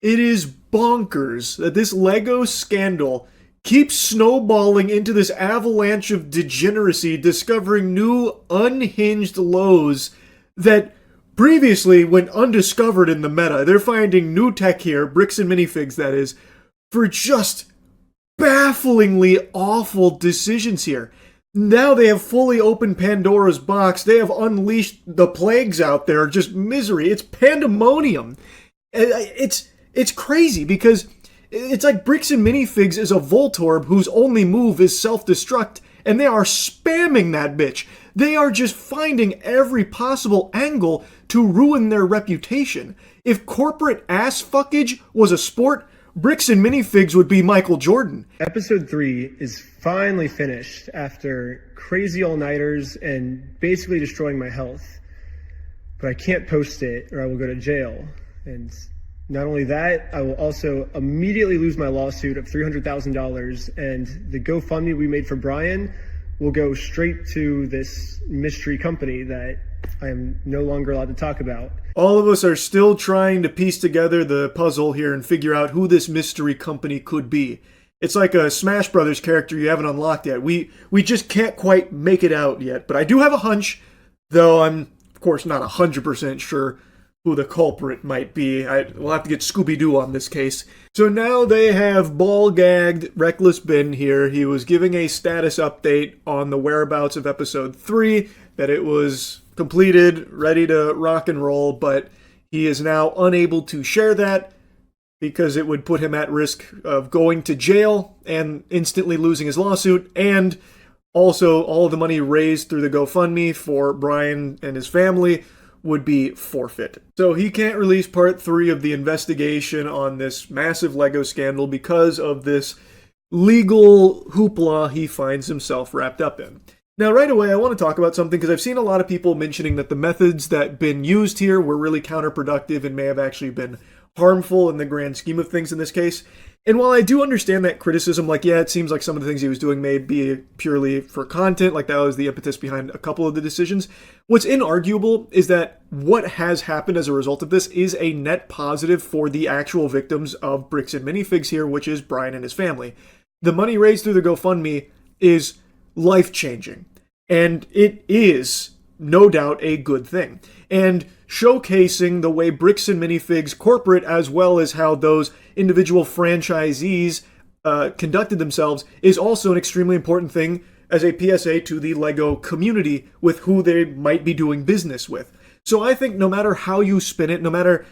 It is bonkers that this Lego scandal keeps snowballing into this avalanche of degeneracy, discovering new unhinged lows that previously went undiscovered in the meta. They're finding new tech here, bricks and minifigs that is, for just bafflingly awful decisions here. Now they have fully opened Pandora's box. They have unleashed the plagues out there, just misery. It's pandemonium. It's crazy because it's like Bricks and Minifigs is a Voltorb whose only move is self-destruct, and they are spamming that bitch. They are just finding every possible angle to ruin their reputation. If corporate ass fuckage was a sport, Bricks and Minifigs would be Michael Jordan. Episode 3 is finally finished after crazy all-nighters and basically destroying my health. But I can't post it or I will go to jail. And not only that, I will also immediately lose my lawsuit of $300,000, and the GoFundMe we made for Brian will go straight to this mystery company that I am no longer allowed to talk about. All of us are still trying to piece together the puzzle here and figure out who this mystery company could be. It's like a Smash Brothers character you haven't unlocked yet. We just can't quite make it out yet. But I do have a hunch, though I'm, of course, not 100% sure who the culprit might be. We'll have to get Scooby-Doo on this case. So now they have ball-gagged Reckless Ben here. He was giving a status update on the whereabouts of Episode 3, that it was completed, ready to rock and roll, but he is now unable to share that because it would put him at risk of going to jail and instantly losing his lawsuit, and also all of the money raised through the GoFundMe for Brian and his family would be forfeit. So he can't release part 3 of the investigation on this massive Lego scandal because of this legal hoopla he finds himself wrapped up in. Now, right away, I want to talk about something because I've seen a lot of people mentioning that the methods that been used here were really counterproductive and may have actually been harmful in the grand scheme of things in this case. And while I do understand that criticism, like, yeah, it seems like some of the things he was doing may be purely for content, like that was the impetus behind a couple of the decisions, what's inarguable is that what has happened as a result of this is a net positive for the actual victims of Bricks and Minifigs here, which is Brian and his family. The money raised through the GoFundMe is life-changing, and it is no doubt a good thing. And showcasing the way Bricks and Minifigs corporate, as well as how those individual franchisees conducted themselves, is also an extremely important thing as a PSA to the LEGO community with who they might be doing business with. So I think no matter how you spin it, no matter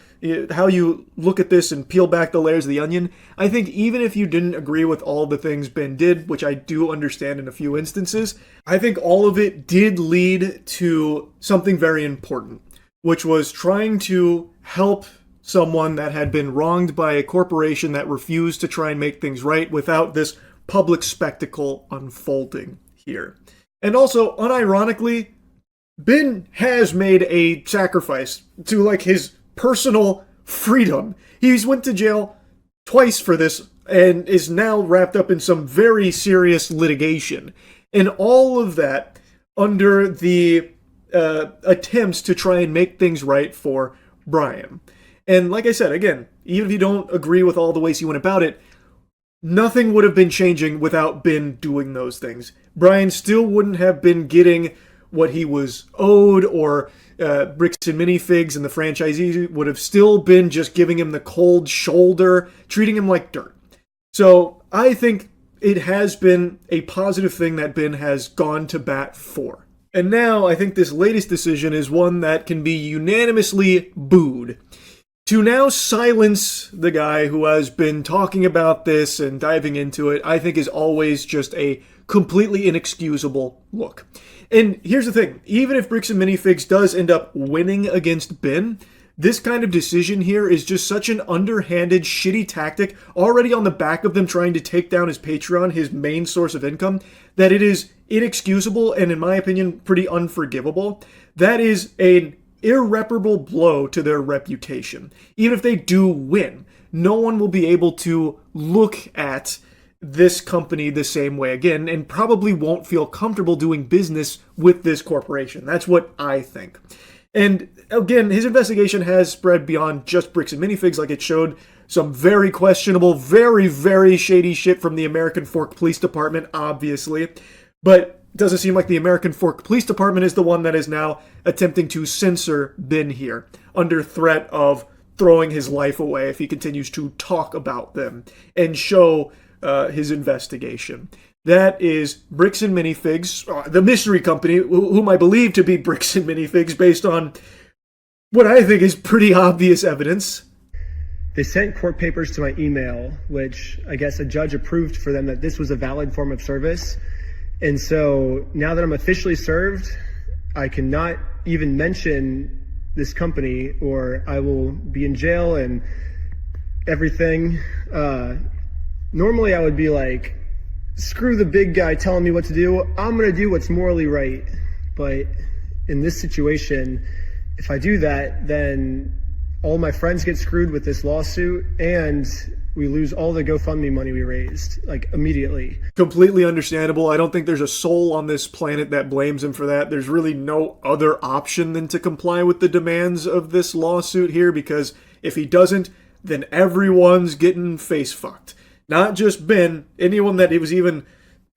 how you look at this and peel back the layers of the onion, I think even if you didn't agree with all the things Ben did, which I do understand in a few instances, I think all of it did lead to something very important, which was trying to help someone that had been wronged by a corporation that refused to try and make things right without this public spectacle unfolding here. And also, unironically, Ben has made a sacrifice to, like, his personal freedom. He's went to jail twice for this and is now wrapped up in some very serious litigation. And all of that under the attempts to try and make things right for Brian. And like I said, again, even if you don't agree with all the ways he went about it, nothing would have been changing without Ben doing those things. Brian still wouldn't have been getting what he was owed, or Bricks and Minifigs and the franchisee would have still been just giving him the cold shoulder, treating him like dirt. So I think it has been a positive thing that Ben has gone to bat for. And now I think this latest decision is one that can be unanimously booed. To now silence the guy who has been talking about this and diving into it, I think is always just a completely inexcusable look. And here's the thing, even if Bricks and Minifigs does end up winning against Ben, this kind of decision here is just such an underhanded, shitty tactic, already on the back of them trying to take down his Patreon, his main source of income, that it is inexcusable and, in my opinion, pretty unforgivable. That is an irreparable blow to their reputation. Even if they do win, no one will be able to look at this company the same way again, and probably won't feel comfortable doing business with this corporation. That's what I think. And again, his investigation has spread beyond just bricks and minifigs. Like, it showed some very questionable, very, very shady shit from the American Fork Police Department, obviously. But it doesn't seem like the American Fork Police Department is the one that is now attempting to censor Ben here, under threat of throwing his life away if he continues to talk about them and show his investigation. That is Bricks and Minifigs, the mystery company, whom I believe to be Bricks and Minifigs based on what I think is pretty obvious evidence. They sent court papers to my email, which I guess a judge approved for them that this was a valid form of service. And so now that I'm officially served, I cannot even mention this company or I will be in jail and everything. Normally I would be like, screw the big guy telling me what to do. I'm going to do what's morally right. But in this situation, if I do that, then all my friends get screwed with this lawsuit and we lose all the GoFundMe money we raised, like, immediately. Completely understandable. I don't think there's a soul on this planet that blames him for that. There's really no other option than to comply with the demands of this lawsuit here, because if he doesn't, then everyone's getting face fucked. Not just Ben, anyone that was even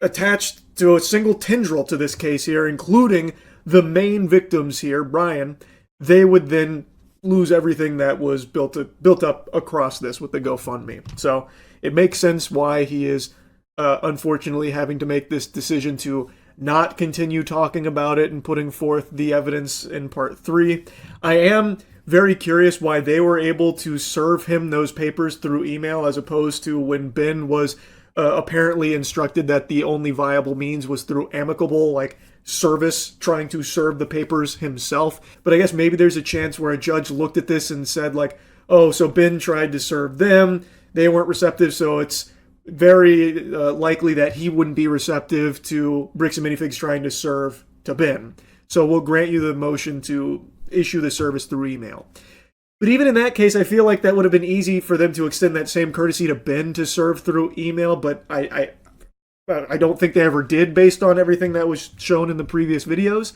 attached to a single tendril to this case here, including the main victims here, Brian, they would then lose everything that was built up across this with the GoFundMe. So it makes sense why he is unfortunately having to make this decision to not continue talking about it and putting forth the evidence in part 3. I am very curious why they were able to serve him those papers through email as opposed to when Ben was apparently instructed that the only viable means was through amicable, like, service, trying to serve the papers himself. But I guess maybe there's a chance where a judge looked at this and said, like, oh, so Ben tried to serve them, they weren't receptive, so it's very likely that he wouldn't be receptive to Bricks and Minifigs trying to serve to Ben. So we'll grant you the motion to issue the service through email. But even in that case, I feel like that would have been easy for them to extend that same courtesy to Ben to serve through email, but I don't think they ever did based on everything that was shown in the previous videos.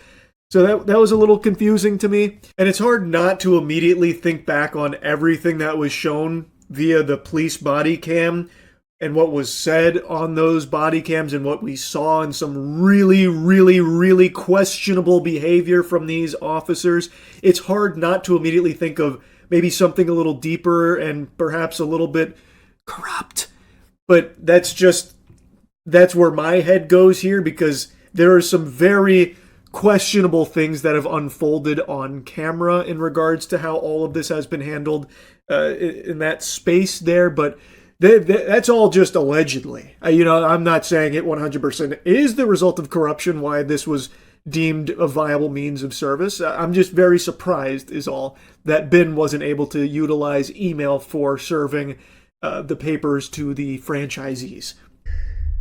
So that was a little confusing to me. And it's hard not to immediately think back on everything that was shown via the police body cam and what was said on those body cams and what we saw in some really, really, really questionable behavior from these officers. It's hard not to immediately think of maybe something a little deeper and perhaps a little bit corrupt. But that's where my head goes here, because there are some very questionable things that have unfolded on camera in regards to how all of this has been handled in that space there. But that's all just allegedly. I'm not saying it 100% is the result of corruption, why this was deemed a viable means of service. I'm just very surprised, is all, that Ben wasn't able to utilize email for serving the papers to the franchisees.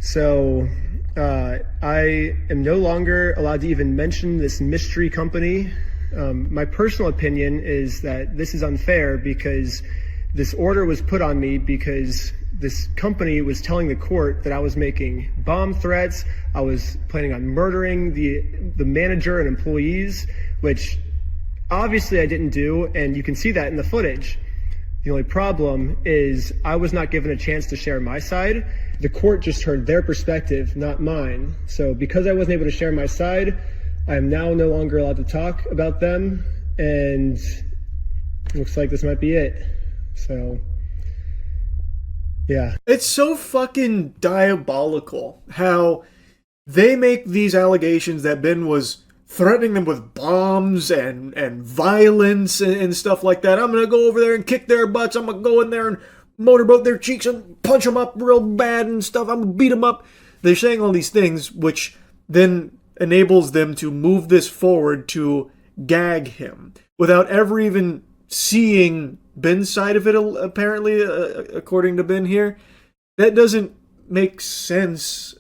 So I am no longer allowed to even mention this mystery company. My personal opinion is that this is unfair because this order was put on me because this company was telling the court that I was making bomb threats. I was planning on murdering the manager and employees, which obviously I didn't do, and you can see that in the footage. The only problem is I was not given a chance to share my side. The court just heard their perspective, not mine. So because I wasn't able to share my side, I am now no longer allowed to talk about them, and looks like this might be it. So, yeah. It's so fucking diabolical how they make these allegations that Ben was threatening them with bombs and violence and stuff like that. I'm going to go over there and kick their butts. I'm going to go in there and motorboat their cheeks and punch them up real bad and stuff. I'm going to beat them up. They're saying all these things, which then enables them to move this forward to gag him without ever even seeing Ben's side of it, apparently, according to Ben here. That doesn't make sense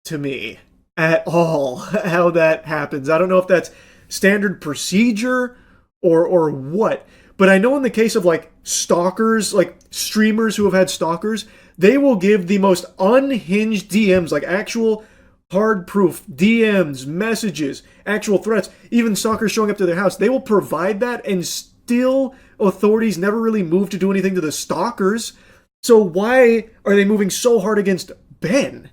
to me at all, how that happens. I don't know if that's standard procedure or what. But I know in the case of, like, stalkers, like streamers who have had stalkers, they will give the most unhinged DMs, like actual hard proof, DMs, messages, actual threats, even stalkers showing up to their house. They will provide that, and still authorities never really move to do anything to the stalkers. So why are they moving so hard against Ben?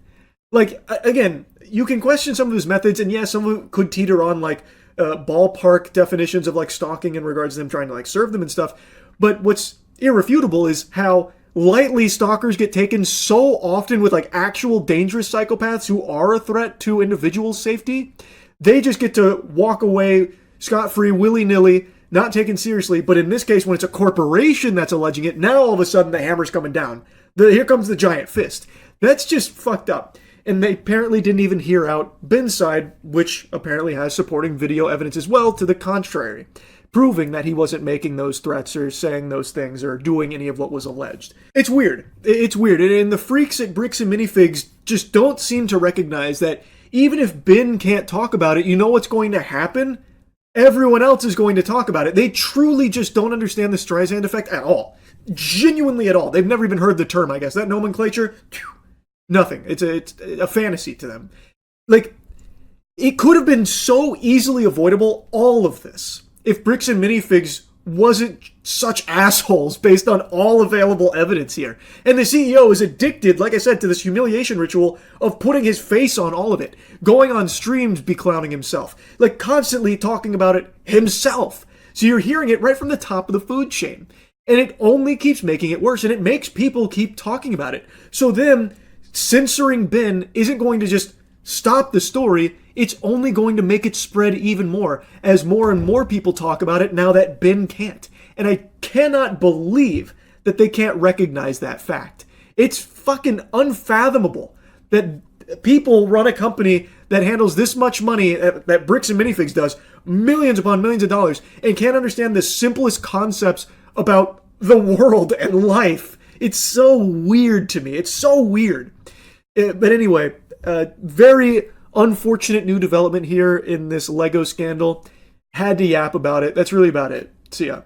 Like, again, you can question some of his methods, and yeah, some of it could teeter on like ballpark definitions of like stalking in regards to them trying to like serve them and stuff. But what's irrefutable is how lightly stalkers get taken so often with like actual dangerous psychopaths who are a threat to individuals' safety. They just get to walk away scot-free, willy-nilly, not taken seriously. But in this case, when it's a corporation that's alleging it, now all of a sudden the hammer's coming down. Here comes the giant fist. That's just fucked up. And they apparently didn't even hear out Ben's side, which apparently has supporting video evidence as well to the contrary, proving that he wasn't making those threats or saying those things or doing any of what was alleged. It's weird. It's weird. And the freaks at Bricks and Minifigs just don't seem to recognize that even if Ben can't talk about it, you know what's going to happen? Everyone else is going to talk about it. They truly just don't understand the Streisand effect at all. Genuinely at all. They've never even heard the term, I guess. That nomenclature, nothing. It's a fantasy to them. Like, it could have been so easily avoidable, all of this, if Bricks and Minifigs wasn't such assholes based on all available evidence here. And the CEO is addicted, like I said, to this humiliation ritual of putting his face on all of it. Going on streams, beclowning himself. Like, constantly talking about it himself. So you're hearing it right from the top of the food chain. And it only keeps making it worse, and it makes people keep talking about it. So then, censoring Ben isn't going to just stop the story, it's only going to make it spread even more as more and more people talk about it now that Ben can't. And I cannot believe that they can't recognize that fact. It's fucking unfathomable that people run a company that handles this much money that Bricks and Minifigs does, millions upon millions of dollars, and can't understand the simplest concepts about the world and life. It's so weird to me. It's so weird. But anyway, very unfortunate new development here in this Lego scandal. Had to yap about it. That's really about it. So yeah.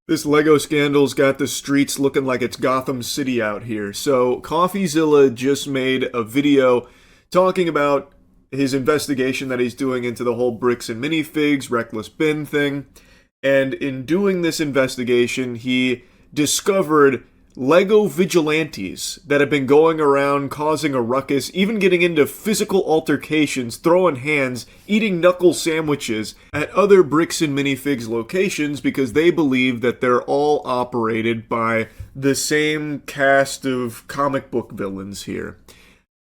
This Lego scandal's got the streets looking like it's Gotham City out here. So CoffeeZilla just made a video talking about his investigation that he's doing into the whole Bricks and Minifigs, Reckless Ben thing. And in doing this investigation, he discovered Lego Vigilantes that have been going around causing a ruckus, even getting into physical altercations, throwing hands, eating knuckle sandwiches at other Bricks and Minifigs locations because they believe that they're all operated by the same cast of comic book villains here.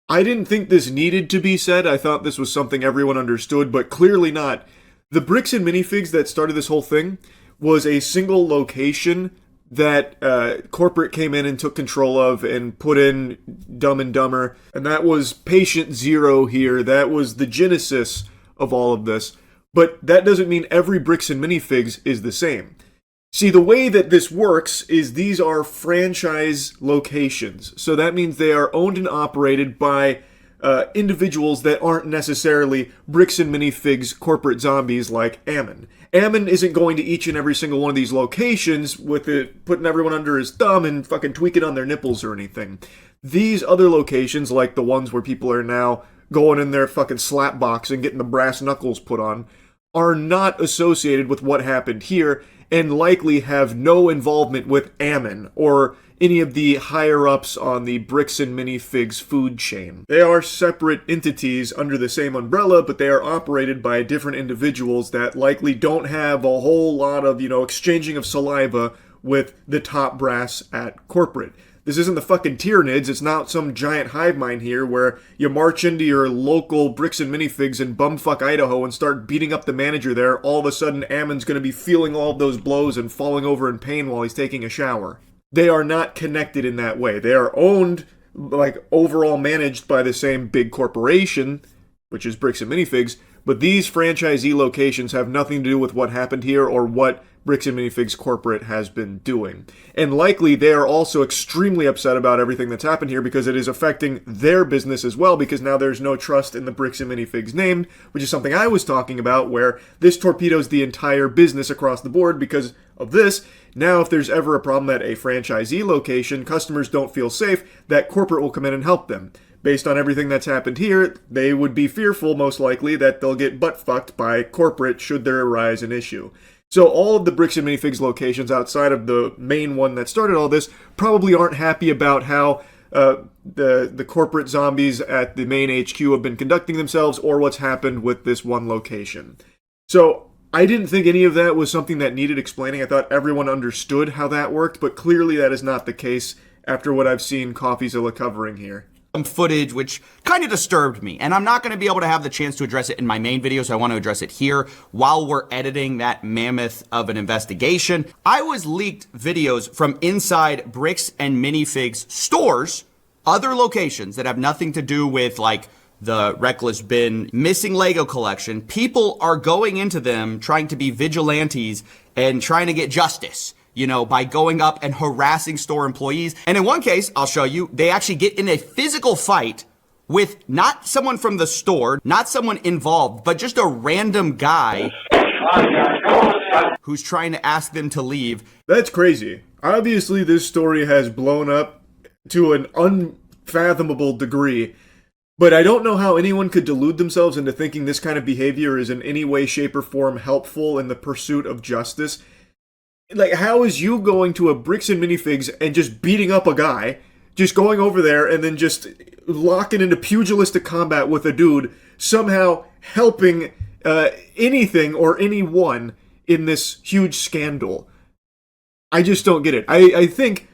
I didn't think this needed to be said. I thought this was something everyone understood, but clearly not. The Bricks and Minifigs that started this whole thing was a single location that corporate came in and took control of and put in Dumb and Dumber. And that was Patient Zero here. That was the genesis of all of this. But that doesn't mean every Bricks and Minifigs is the same. See, the way that this works is these are franchise locations. So that means they are owned and operated by individuals that aren't necessarily Bricks and Minifigs corporate zombies like Ammon. Ammon isn't going to each and every single one of these locations with it putting everyone under his thumb and fucking tweaking on their nipples or anything. These other locations, like the ones where people are now going in their fucking slap box and getting the brass knuckles put on, are not associated with what happened here and likely have no involvement with Ammon or any of the higher-ups on the Bricks and Minifigs food chain. They are separate entities under the same umbrella, but they are operated by different individuals that likely don't have a whole lot of, exchanging of saliva with the top brass at corporate. This isn't the fucking Tyranids. It's not some giant hive mind here where you march into your local Bricks and Minifigs in bumfuck Idaho and start beating up the manager there. All of a sudden, Ammon's going to be feeling all of those blows and falling over in pain while he's taking a shower. They are not connected in that way. They are owned, overall managed by the same big corporation, which is Bricks and Minifigs, but these franchisee locations have nothing to do with what happened here or what Bricks and Minifigs corporate has been doing. And likely they are also extremely upset about everything that's happened here because it is affecting their business as well, because now there's no trust in the Bricks and Minifigs name, which is something I was talking about, where this torpedoes the entire business across the board because of this. Now, if there's ever a problem at a franchisee location, customers don't feel safe, that corporate will come in and help them. based on everything that's happened here, they would be fearful, most likely, that they'll get butt-fucked by corporate should there arise an issue. So all of the Bricks and Minifigs locations outside of the main one that started all this probably aren't happy about how the corporate zombies at the main HQ have been conducting themselves or what's happened with this one location. So I didn't think any of that was something that needed explaining. I thought everyone understood how that worked, but clearly that is not the case after what I've seen CoffeeZilla covering here. Some footage which kind of disturbed me, and I'm not going to be able to have the chance to address it in my main video, so I want to address it here while we're editing that mammoth of an investigation. I was leaked videos from inside Bricks and Minifigs stores, other locations that have nothing to do with like the Reckless Bin missing Lego collection. People are going into them trying to be vigilantes and trying to get justice, you know, by going up and harassing store employees. And in one case, I'll show you, they actually get in a physical fight with not someone from the store, not someone involved, but just a random guy who's trying to ask them to leave. That's crazy. Obviously, this story has blown up to an unfathomable degree, but I don't know how anyone could delude themselves into thinking this kind of behavior is in any way, shape, or form helpful in the pursuit of justice. Like, how is you going to a Bricks and Minifigs and just beating up a guy, just going over there and then just locking into pugilistic combat with a dude, somehow helping anything or anyone in this huge scandal? I just don't get it. I think,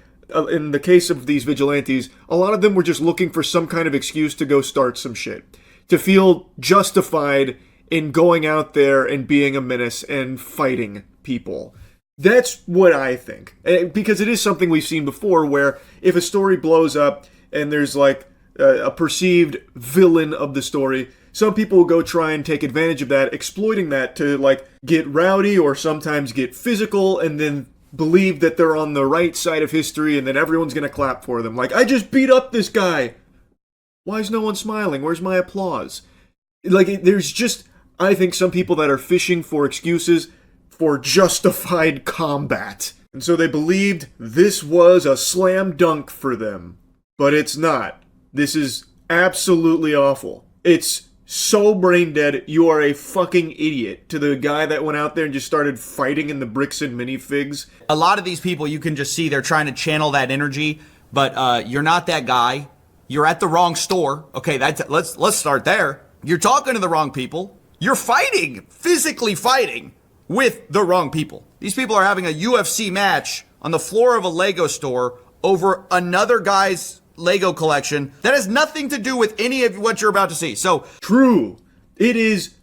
in the case of these vigilantes, a lot of them were just looking for some kind of excuse to go start some shit, to feel justified in going out there and being a menace and fighting people. That's what I think. Because it is something we've seen before where if a story blows up and there's like a perceived villain of the story, some people will go try and take advantage of that, exploiting that to like get rowdy or sometimes get physical and then believe that they're on the right side of history and then everyone's going to clap for them. Like, I just beat up this guy. Why is no one smiling? Where's my applause? Like, there's just, I think, some people that are fishing for excuses for justified combat. And so they believed this was a slam dunk for them. But it's not. This is absolutely awful. It's so brain dead, you are a fucking idiot, to the guy that went out there and just started fighting in the Bricks and Minifigs. A lot of these people, you can just see they're trying to channel that energy, but you're not that guy. You're at the wrong store. Okay, let's start there. You're talking to the wrong people. You're fighting, physically fighting with the wrong people. These people are having a UFC match on the floor of a Lego store over another guy's Lego collection that has nothing to do with any of what you're about to see. So true. It is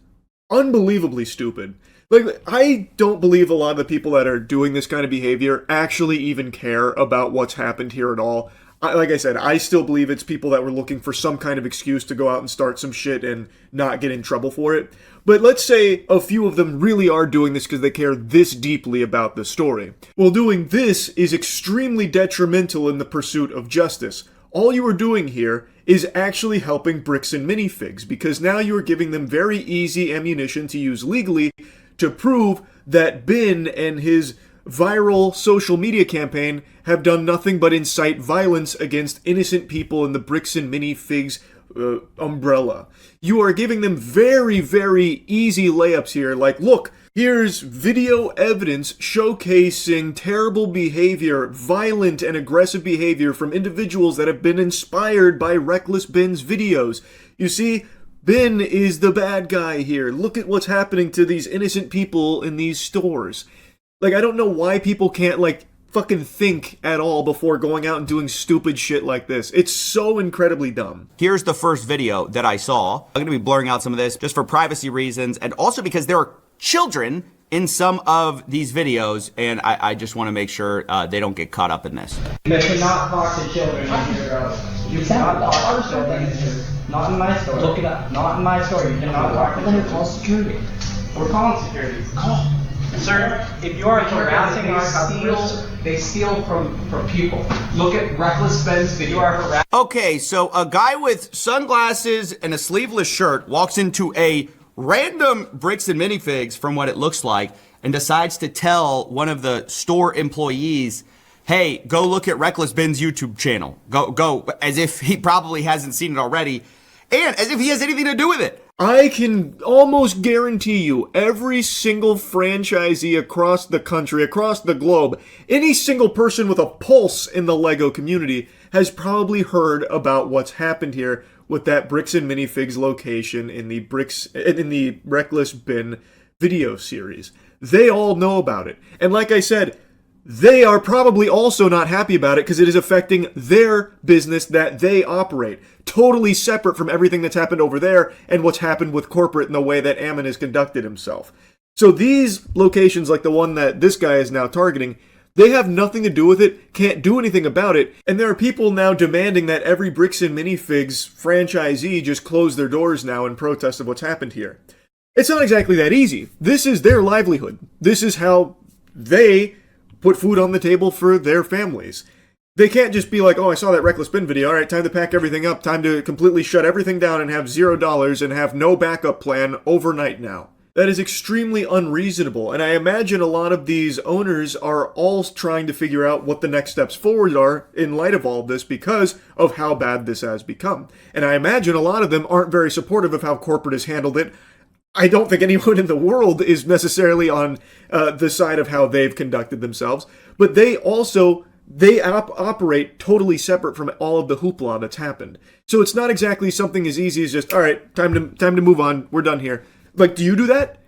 unbelievably stupid. Like, I don't believe a lot of the people that are doing this kind of behavior actually even care about what's happened here at all. Like I said, I still believe it's people that were looking for some kind of excuse to go out and start some shit and not get in trouble for it. But let's say a few of them really are doing this because they care this deeply about the story. Well, doing this is extremely detrimental in the pursuit of justice. All you are doing here is actually helping Bricks and Minifigs, because now you are giving them very easy ammunition to use legally to prove that Bin and his viral social media campaign have done nothing but incite violence against innocent people in the Bricks and Minifigs umbrella. You are giving them very, very easy layups here, like, look, here's video evidence showcasing terrible behavior, violent and aggressive behavior from individuals that have been inspired by Reckless Bin's videos. You see, Bin is the bad guy here. Look at what's happening to these innocent people in these stores. Like, I don't know why people can't, like, fucking think at all before going out and doing stupid shit like this. It's so incredibly dumb. Here's the first video that I saw. I'm going to be blurring out some of this just for privacy reasons, and also because there are children in some of these videos, and I just want to make sure they don't get caught up in this. You cannot talk to children in here, bro. You cannot talk to children in here. Not in my store. Look it up. Not in my store. You cannot talk to children. Call security. We're calling security. Call. Sir, if you are harassing our customers, they steal from people. Look at Reckless Ben's video. You are harassing. Okay, so a guy with sunglasses and a sleeveless shirt walks into a random Bricks and Minifigs, from what it looks like, and decides to tell one of the store employees, hey, go look at Reckless Ben's YouTube channel. Go, as if he probably hasn't seen it already, and as if he has anything to do with it. I can almost guarantee you every single franchisee across the country, across the globe, any single person with a pulse in the LEGO community has probably heard about what's happened here with that Bricks and Minifigs location in the Reckless Ben video series. They all know about it. And like I said, they are probably also not happy about it because it is affecting their business that they operate. Totally separate from everything that's happened over there and what's happened with corporate and the way that Ammon has conducted himself. So these locations, like the one that this guy is now targeting, they have nothing to do with it, can't do anything about it, and there are people now demanding that every Bricks and Minifigs franchisee just close their doors now in protest of what's happened here. It's not exactly that easy. This is their livelihood. This is how they put food on the table for their families. They can't just be like, oh, I saw that Reckless Ben video, alright, time to pack everything up, time to completely shut everything down and have $0 and have no backup plan overnight now. That is extremely unreasonable, and I imagine a lot of these owners are all trying to figure out what the next steps forward are in light of all of this because of how bad this has become. And I imagine a lot of them aren't very supportive of how corporate has handled it. I don't think anyone in the world is necessarily on the side of how they've conducted themselves, but they operate totally separate from all of the hoopla that's happened. So it's not exactly something as easy as just, all right, time to move on, we're done here. Like, do you do that?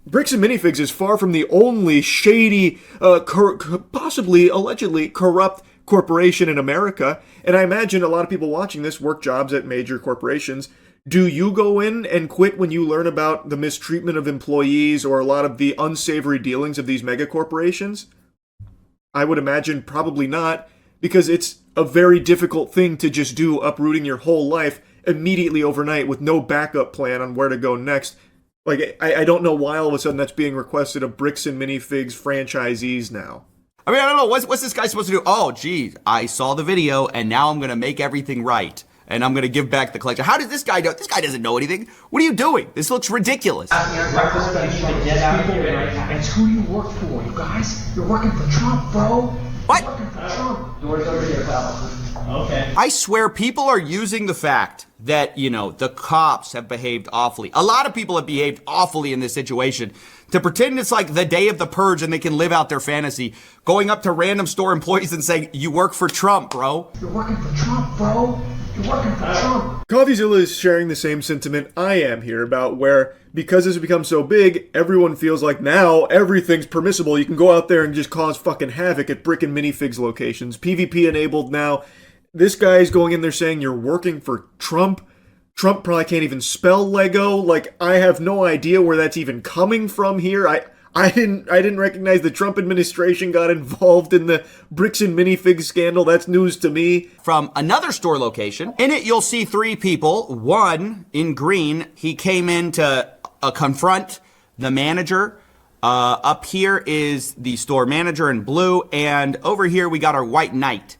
Bricks and Minifigs is far from the only shady, possibly, allegedly corrupt corporation in America, and I imagine a lot of people watching this work jobs at major corporations. Do you go in and quit when you learn about the mistreatment of employees or a lot of the unsavory dealings of these mega corporations? I would imagine probably not, because it's a very difficult thing to just do, uprooting your whole life immediately overnight with no backup plan on where to go next. Like, I don't know why all of a sudden that's being requested of Bricks and Minifigs franchisees now. I mean, I don't know. What's this guy supposed to do? Oh, geez, I saw the video, and now I'm going to make everything right. And I'm going to give back the collection. How does this guy know? This guy doesn't know anything. What are you doing? This looks ridiculous. It's who you work for, you guys. You're working for Trump, bro. What? You're working for Trump. Doors over here, pal. Okay. I swear people are using the fact that, the cops have behaved awfully. A lot of people have behaved awfully in this situation to pretend it's like the day of the purge and they can live out their fantasy, going up to random store employees and saying, you work for Trump, bro. You're working for Trump, bro. You're working for Trump. Coffeezilla is sharing the same sentiment I am here about where, because this has become so big, everyone feels like now everything's permissible. You can go out there and just cause fucking havoc at Brick and Minifigs locations. PvP enabled now. This guy's going in there saying you're working for Trump. Trump probably can't even spell Lego. Like, I have no idea where that's even coming from here. I didn't recognize the Trump administration got involved in the Bricks and Minifigs scandal. That's news to me. From another store location. In it, you'll see three people. One, in green, he came in to confront the manager. Up here is the store manager in blue. And over here, we got our white knight.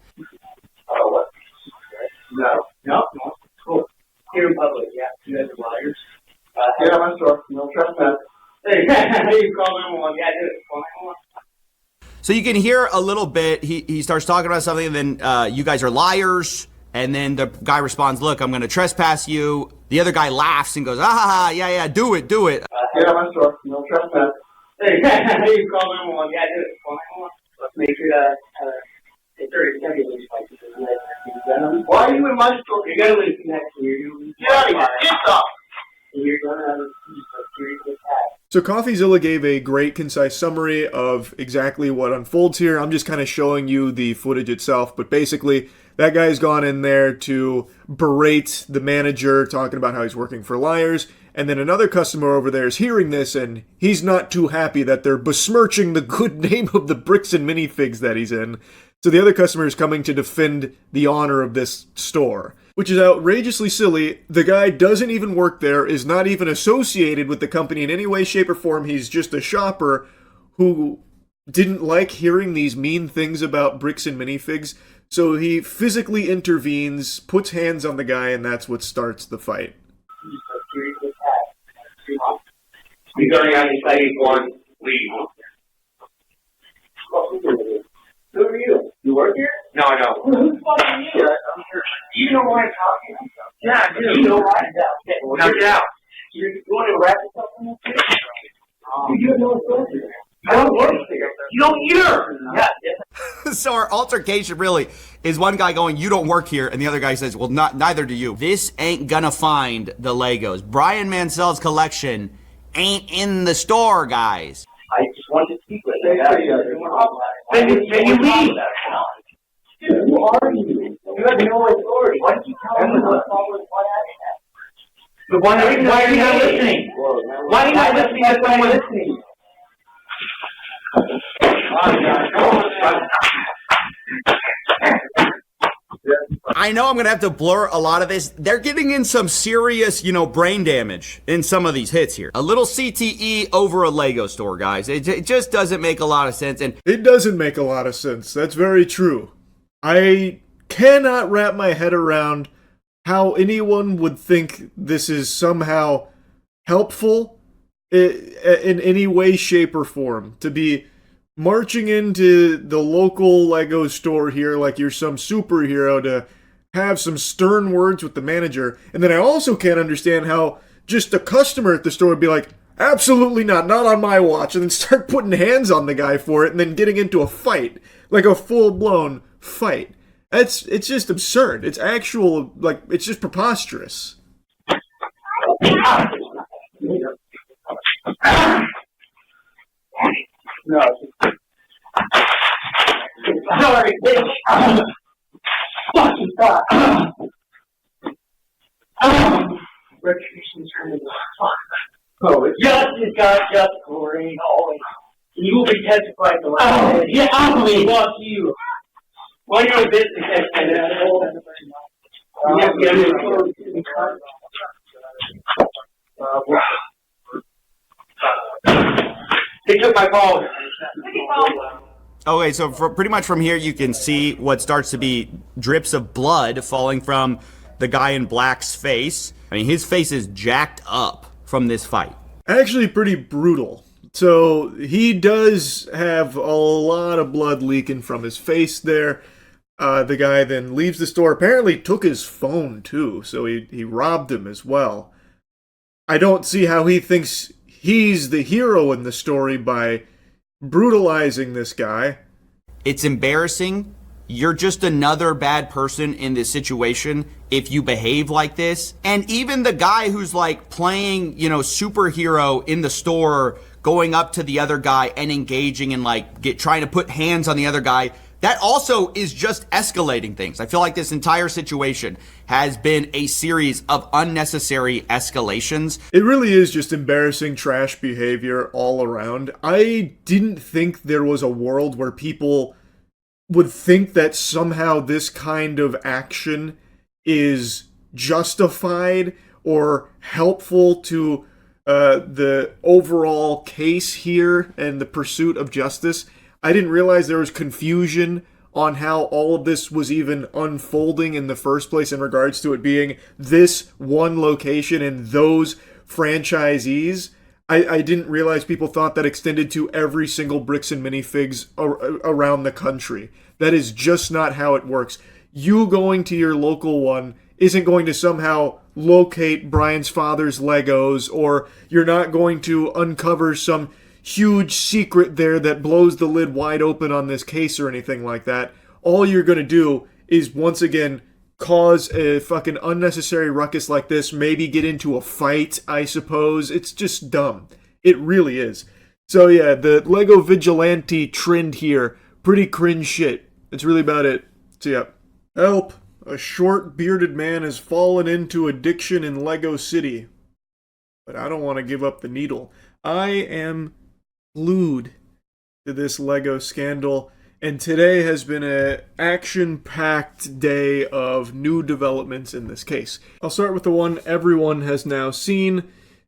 No. Cool. Here in public, yeah. You guys are liars. Yeah, I'm sure. No trespass. Hey, you call 911. Yeah, I did it. Call 911. So you can hear a little bit. He starts talking about something, and then you guys are liars. And then the guy responds, look, I'm going to trespass you. The other guy laughs and goes, yeah, do it. Yeah, I'm sure. No trespass. Hey, you call 911. Yeah, I did it. Call 911. Let's make sure that it's 30 seconds. Why are you in my store? You're going to leave next year. Get out of here. Get up. You're going to have a serious attack. So Coffeezilla gave a great, concise summary of exactly what unfolds here. I'm just kind of showing you the footage itself, but basically, that guy's gone in there to berate the manager, talking about how he's working for liars, and then another customer over there is hearing this, and he's not too happy that they're besmirching the good name of the Bricks and Minifigs that he's in. So the other customer is coming to defend the honor of this store, which is outrageously silly. The guy doesn't even work there, is not even associated with the company in any way, shape, or form. He's just a shopper who didn't like hearing these mean things about Bricks and Minifigs. So he physically intervenes, puts hands on the guy, and that's what starts the fight. You're going on your side one, leave. Who are you? You work here? No, I don't. Who the fuck are you? Yeah, I'm sure. You know why I'm talking. Yeah, I do. You know why? Now get out. You want to wrap this up in this shit? You have no authority. I don't work here. You don't either. Yeah. So our altercation really is one guy going, "You don't work here," and the other guy says, "Well, neither do you." This ain't gonna find the Legos. Brian Mansell's collection ain't in the store, guys. I just wanted to speak with you. Then you leave. Dude, who are you? You have no authority. Why did you tell me what happened? Why are you not listening? Why are you not listening to someone listening? I know I'm going to have to blur a lot of this. They're getting in some serious, brain damage in some of these hits here. A little CTE over a Lego store, guys. It just doesn't make a lot of sense. And it doesn't make a lot of sense. That's very true. I cannot wrap my head around how anyone would think this is somehow helpful in any way, shape, or form to be marching into the local Lego store here like you're some superhero to have some stern words with the manager. And then I also can't understand how just a customer at the store would be like, absolutely not on my watch, and then start putting hands on the guy for it and then getting into a fight, like a full-blown fight. It's just absurd. It's actual, it's just preposterous. No. Sorry, bitch. Fucking fuck. Retribution's turning. Oh, justice, God, justice, glory, always. You will be testified to life. Yeah, I'm going to walk you. When you're a business expert, they took my phone. okay, so pretty much from here you can see what starts to be drips of blood falling from the guy in black's face. I mean, his face is jacked up from this fight. Actually pretty brutal. So he does have a lot of blood leaking from his face there. The guy then leaves the store, apparently took his phone too, so he robbed him as well. I don't see how he thinks he's the hero in the story by brutalizing this guy. It's embarrassing. You're just another bad person in this situation if you behave like this. And even the guy who's playing, superhero in the store, going up to the other guy and engaging and trying to put hands on the other guy, that also is just escalating things. I feel like this entire situation has been a series of unnecessary escalations. It really is just embarrassing trash behavior all around. I didn't think there was a world where people would think that somehow this kind of action is justified or helpful to the overall case here and the pursuit of justice. I didn't realize there was confusion on how all of this was even unfolding in the first place in regards to it being this one location and those franchisees. I didn't realize people thought that extended to every single Bricks and Minifigs around the country. That is just not how it works. You going to your local one isn't going to somehow locate Brian's father's Legos, or you're not going to uncover some huge secret there that blows the lid wide open on this case or anything like that. All you're going to do is, once again, cause a fucking unnecessary ruckus like this, maybe get into a fight, I suppose. It's just dumb. It really is. So yeah, the Lego Vigilante trend here, pretty cringe shit. That's really about it. So yeah. Help! A short, bearded man has fallen into addiction in Lego City. But I don't want to give up the needle. I am glued to this Lego scandal, and today has been an action-packed day of new developments in this case. I'll start with the one everyone has now seen.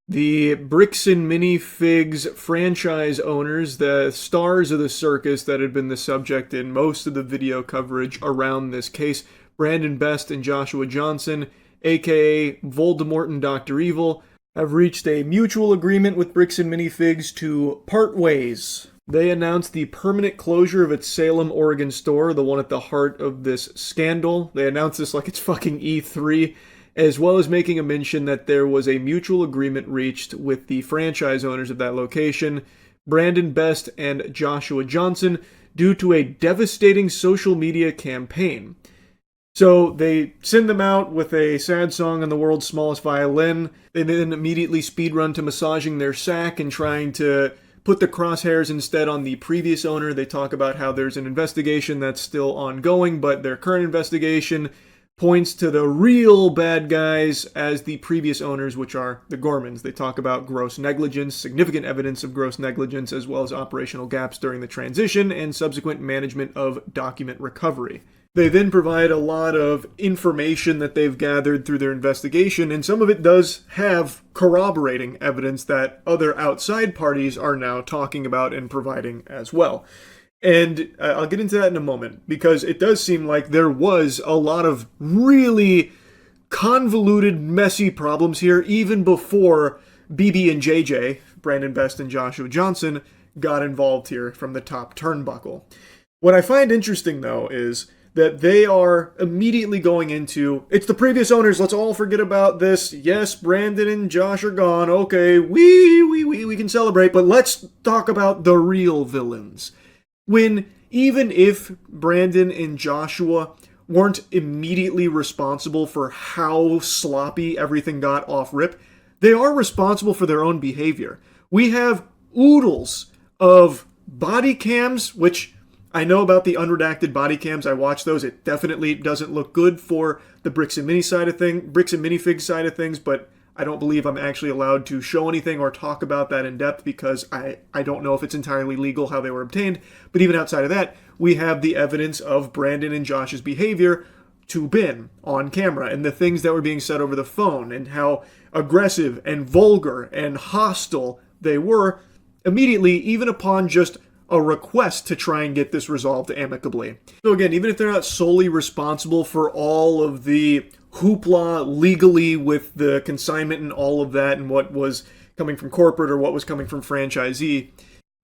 The Bricks and Minifigs franchise owners, the stars of the circus that had been the subject in most of the video coverage around this case, Brandon Best and Joshua Johnson, aka Voldemort and Dr. Evil, have reached a mutual agreement with Bricks and Minifigs to part ways. They announced the permanent closure of its Salem, Oregon store, the one at the heart of this scandal. They announced this like it's fucking E3, as well as making a mention that there was a mutual agreement reached with the franchise owners of that location, Brandon Best and Joshua Johnson, due to a devastating social media campaign. So they send them out with a sad song on the world's smallest violin. They then immediately speedrun to massaging their sack and trying to put the crosshairs instead on the previous owner. They talk about how there's an investigation that's still ongoing, but their current investigation points to the real bad guys as the previous owners, which are the Gormans. They talk about gross negligence, significant evidence of gross negligence, as well as operational gaps during the transition and subsequent management of document recovery. They then provide a lot of information that they've gathered through their investigation, and some of it does have corroborating evidence that other outside parties are now talking about and providing as well. And I'll get into that in a moment, because it does seem like there was a lot of really convoluted, messy problems here, even before BB and JJ, Brandon Best and Joshua Johnson, got involved here from the top turnbuckle. What I find interesting, though, is that they are immediately going into, it's the previous owners, let's all forget about this. Yes, Brandon and Josh are gone. Okay, we can celebrate, but let's talk about the real villains. When even if Brandon and Joshua weren't immediately responsible for how sloppy everything got off rip, they are responsible for their own behavior. We have oodles of body cams, which I know about the unredacted body cams. I watch those. It definitely doesn't look good for the bricks and minifig side of things, but I don't believe I'm actually allowed to show anything or talk about that in depth because I don't know if it's entirely legal how they were obtained. But even outside of that, we have the evidence of Brandon and Josh's behavior to Ben on camera and the things that were being said over the phone and how aggressive and vulgar and hostile they were immediately, even upon just a request to try and get this resolved amicably. So again, even if they're not solely responsible for all of the hoopla legally with the consignment and all of that and what was coming from corporate or what was coming from franchisee,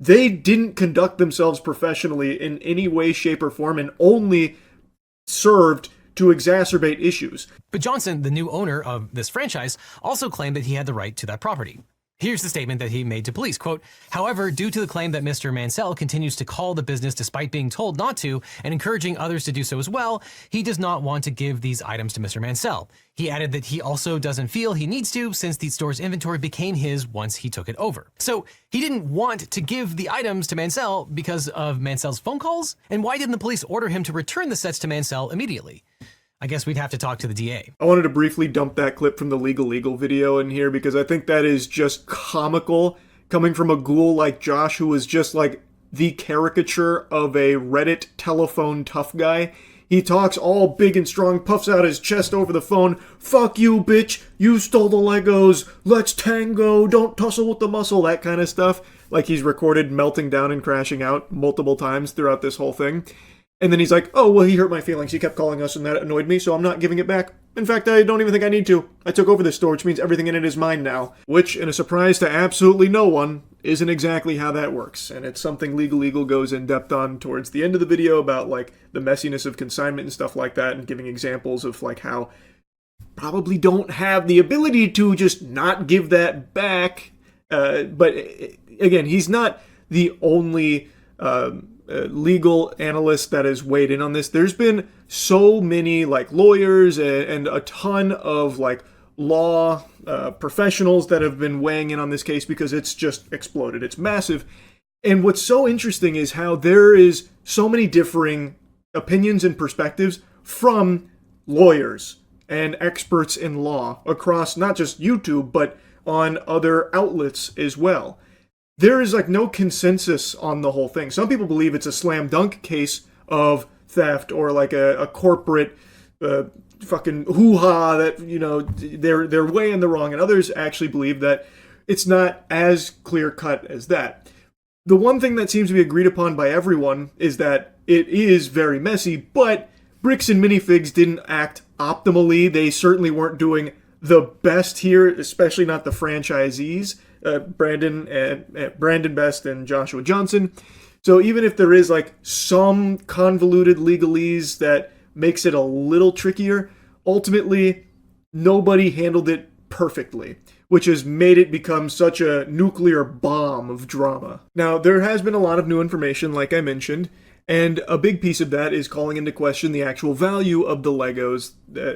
they didn't conduct themselves professionally in any way, shape, or form and only served to exacerbate issues. But Johnson, the new owner of this franchise, also claimed that he had the right to that property. Here's the statement that he made to police, quote, "However, due to the claim that Mr. Mansell continues to call the business despite being told not to and encouraging others to do so as well, he does not want to give these items to Mr. Mansell." He added that he also doesn't feel he needs to since the store's inventory became his once he took it over. So he didn't want to give the items to Mansell because of Mansell's phone calls? And why didn't the police order him to return the sets to Mansell immediately? I guess we'd have to talk to the DA. I wanted to briefly dump that clip from the Legal video in here because I think that is just comical coming from a ghoul like Josh, who is just like the caricature of a Reddit telephone tough guy. He talks all big and strong, puffs out his chest over the phone. "Fuck you, bitch. You stole the Legos. Let's tango. Don't tussle with the muscle." That kind of stuff. Like he's recorded melting down and crashing out multiple times throughout this whole thing. And then he's like, "Oh, well, he hurt my feelings. He kept calling us and that annoyed me, so I'm not giving it back. In fact, I don't even think I need to. I took over this store, which means everything in it is mine now." Which, in a surprise to absolutely no one, isn't exactly how that works. And it's something Legal goes in depth on towards the end of the video about, like, the messiness of consignment and stuff like that, and giving examples of, like, how probably don't have the ability to just not give that back. But, again, he's not the only legal analyst that has weighed in on this. There's been so many like lawyers and a ton of like law professionals that have been weighing in on this case because it's just exploded. It's massive. And what's so interesting is how there is so many differing opinions and perspectives from lawyers and experts in law across not just YouTube, but on other outlets as well. There is like no consensus on the whole thing. Some people believe it's a slam dunk case of theft or like a corporate fucking hoo-ha that, you know, they're way in the wrong. And others actually believe that it's not as clear cut as that. The one thing that seems to be agreed upon by everyone is that it is very messy, but Bricks and Minifigs didn't act optimally. They certainly weren't doing the best here, especially not the franchisees. Brandon Best and Joshua Johnson. So even if there is like some convoluted legalese that makes it a little trickier, ultimately nobody handled it perfectly, which has made it become such a nuclear bomb of drama. Now, there has been a lot of new information, like I mentioned, and a big piece of that is calling into question the actual value of the Legos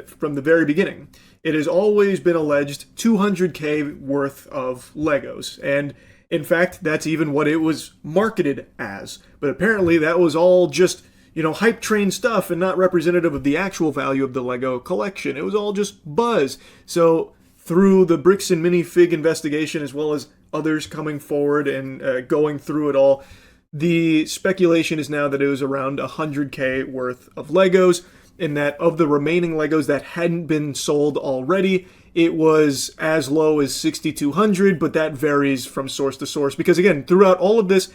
from the very beginning. It has always been alleged $200K worth of Legos, and in fact, that's even what it was marketed as. But apparently that was all just, hype train stuff and not representative of the actual value of the Lego collection. It was all just buzz. So through the Bricks and Minifig investigation, as well as others coming forward and going through it all, the speculation is now that it was around $100K worth of Legos, and that of the remaining Legos that hadn't been sold already, it was as low as $6,200, but that varies from source to source. Because again, throughout all of this,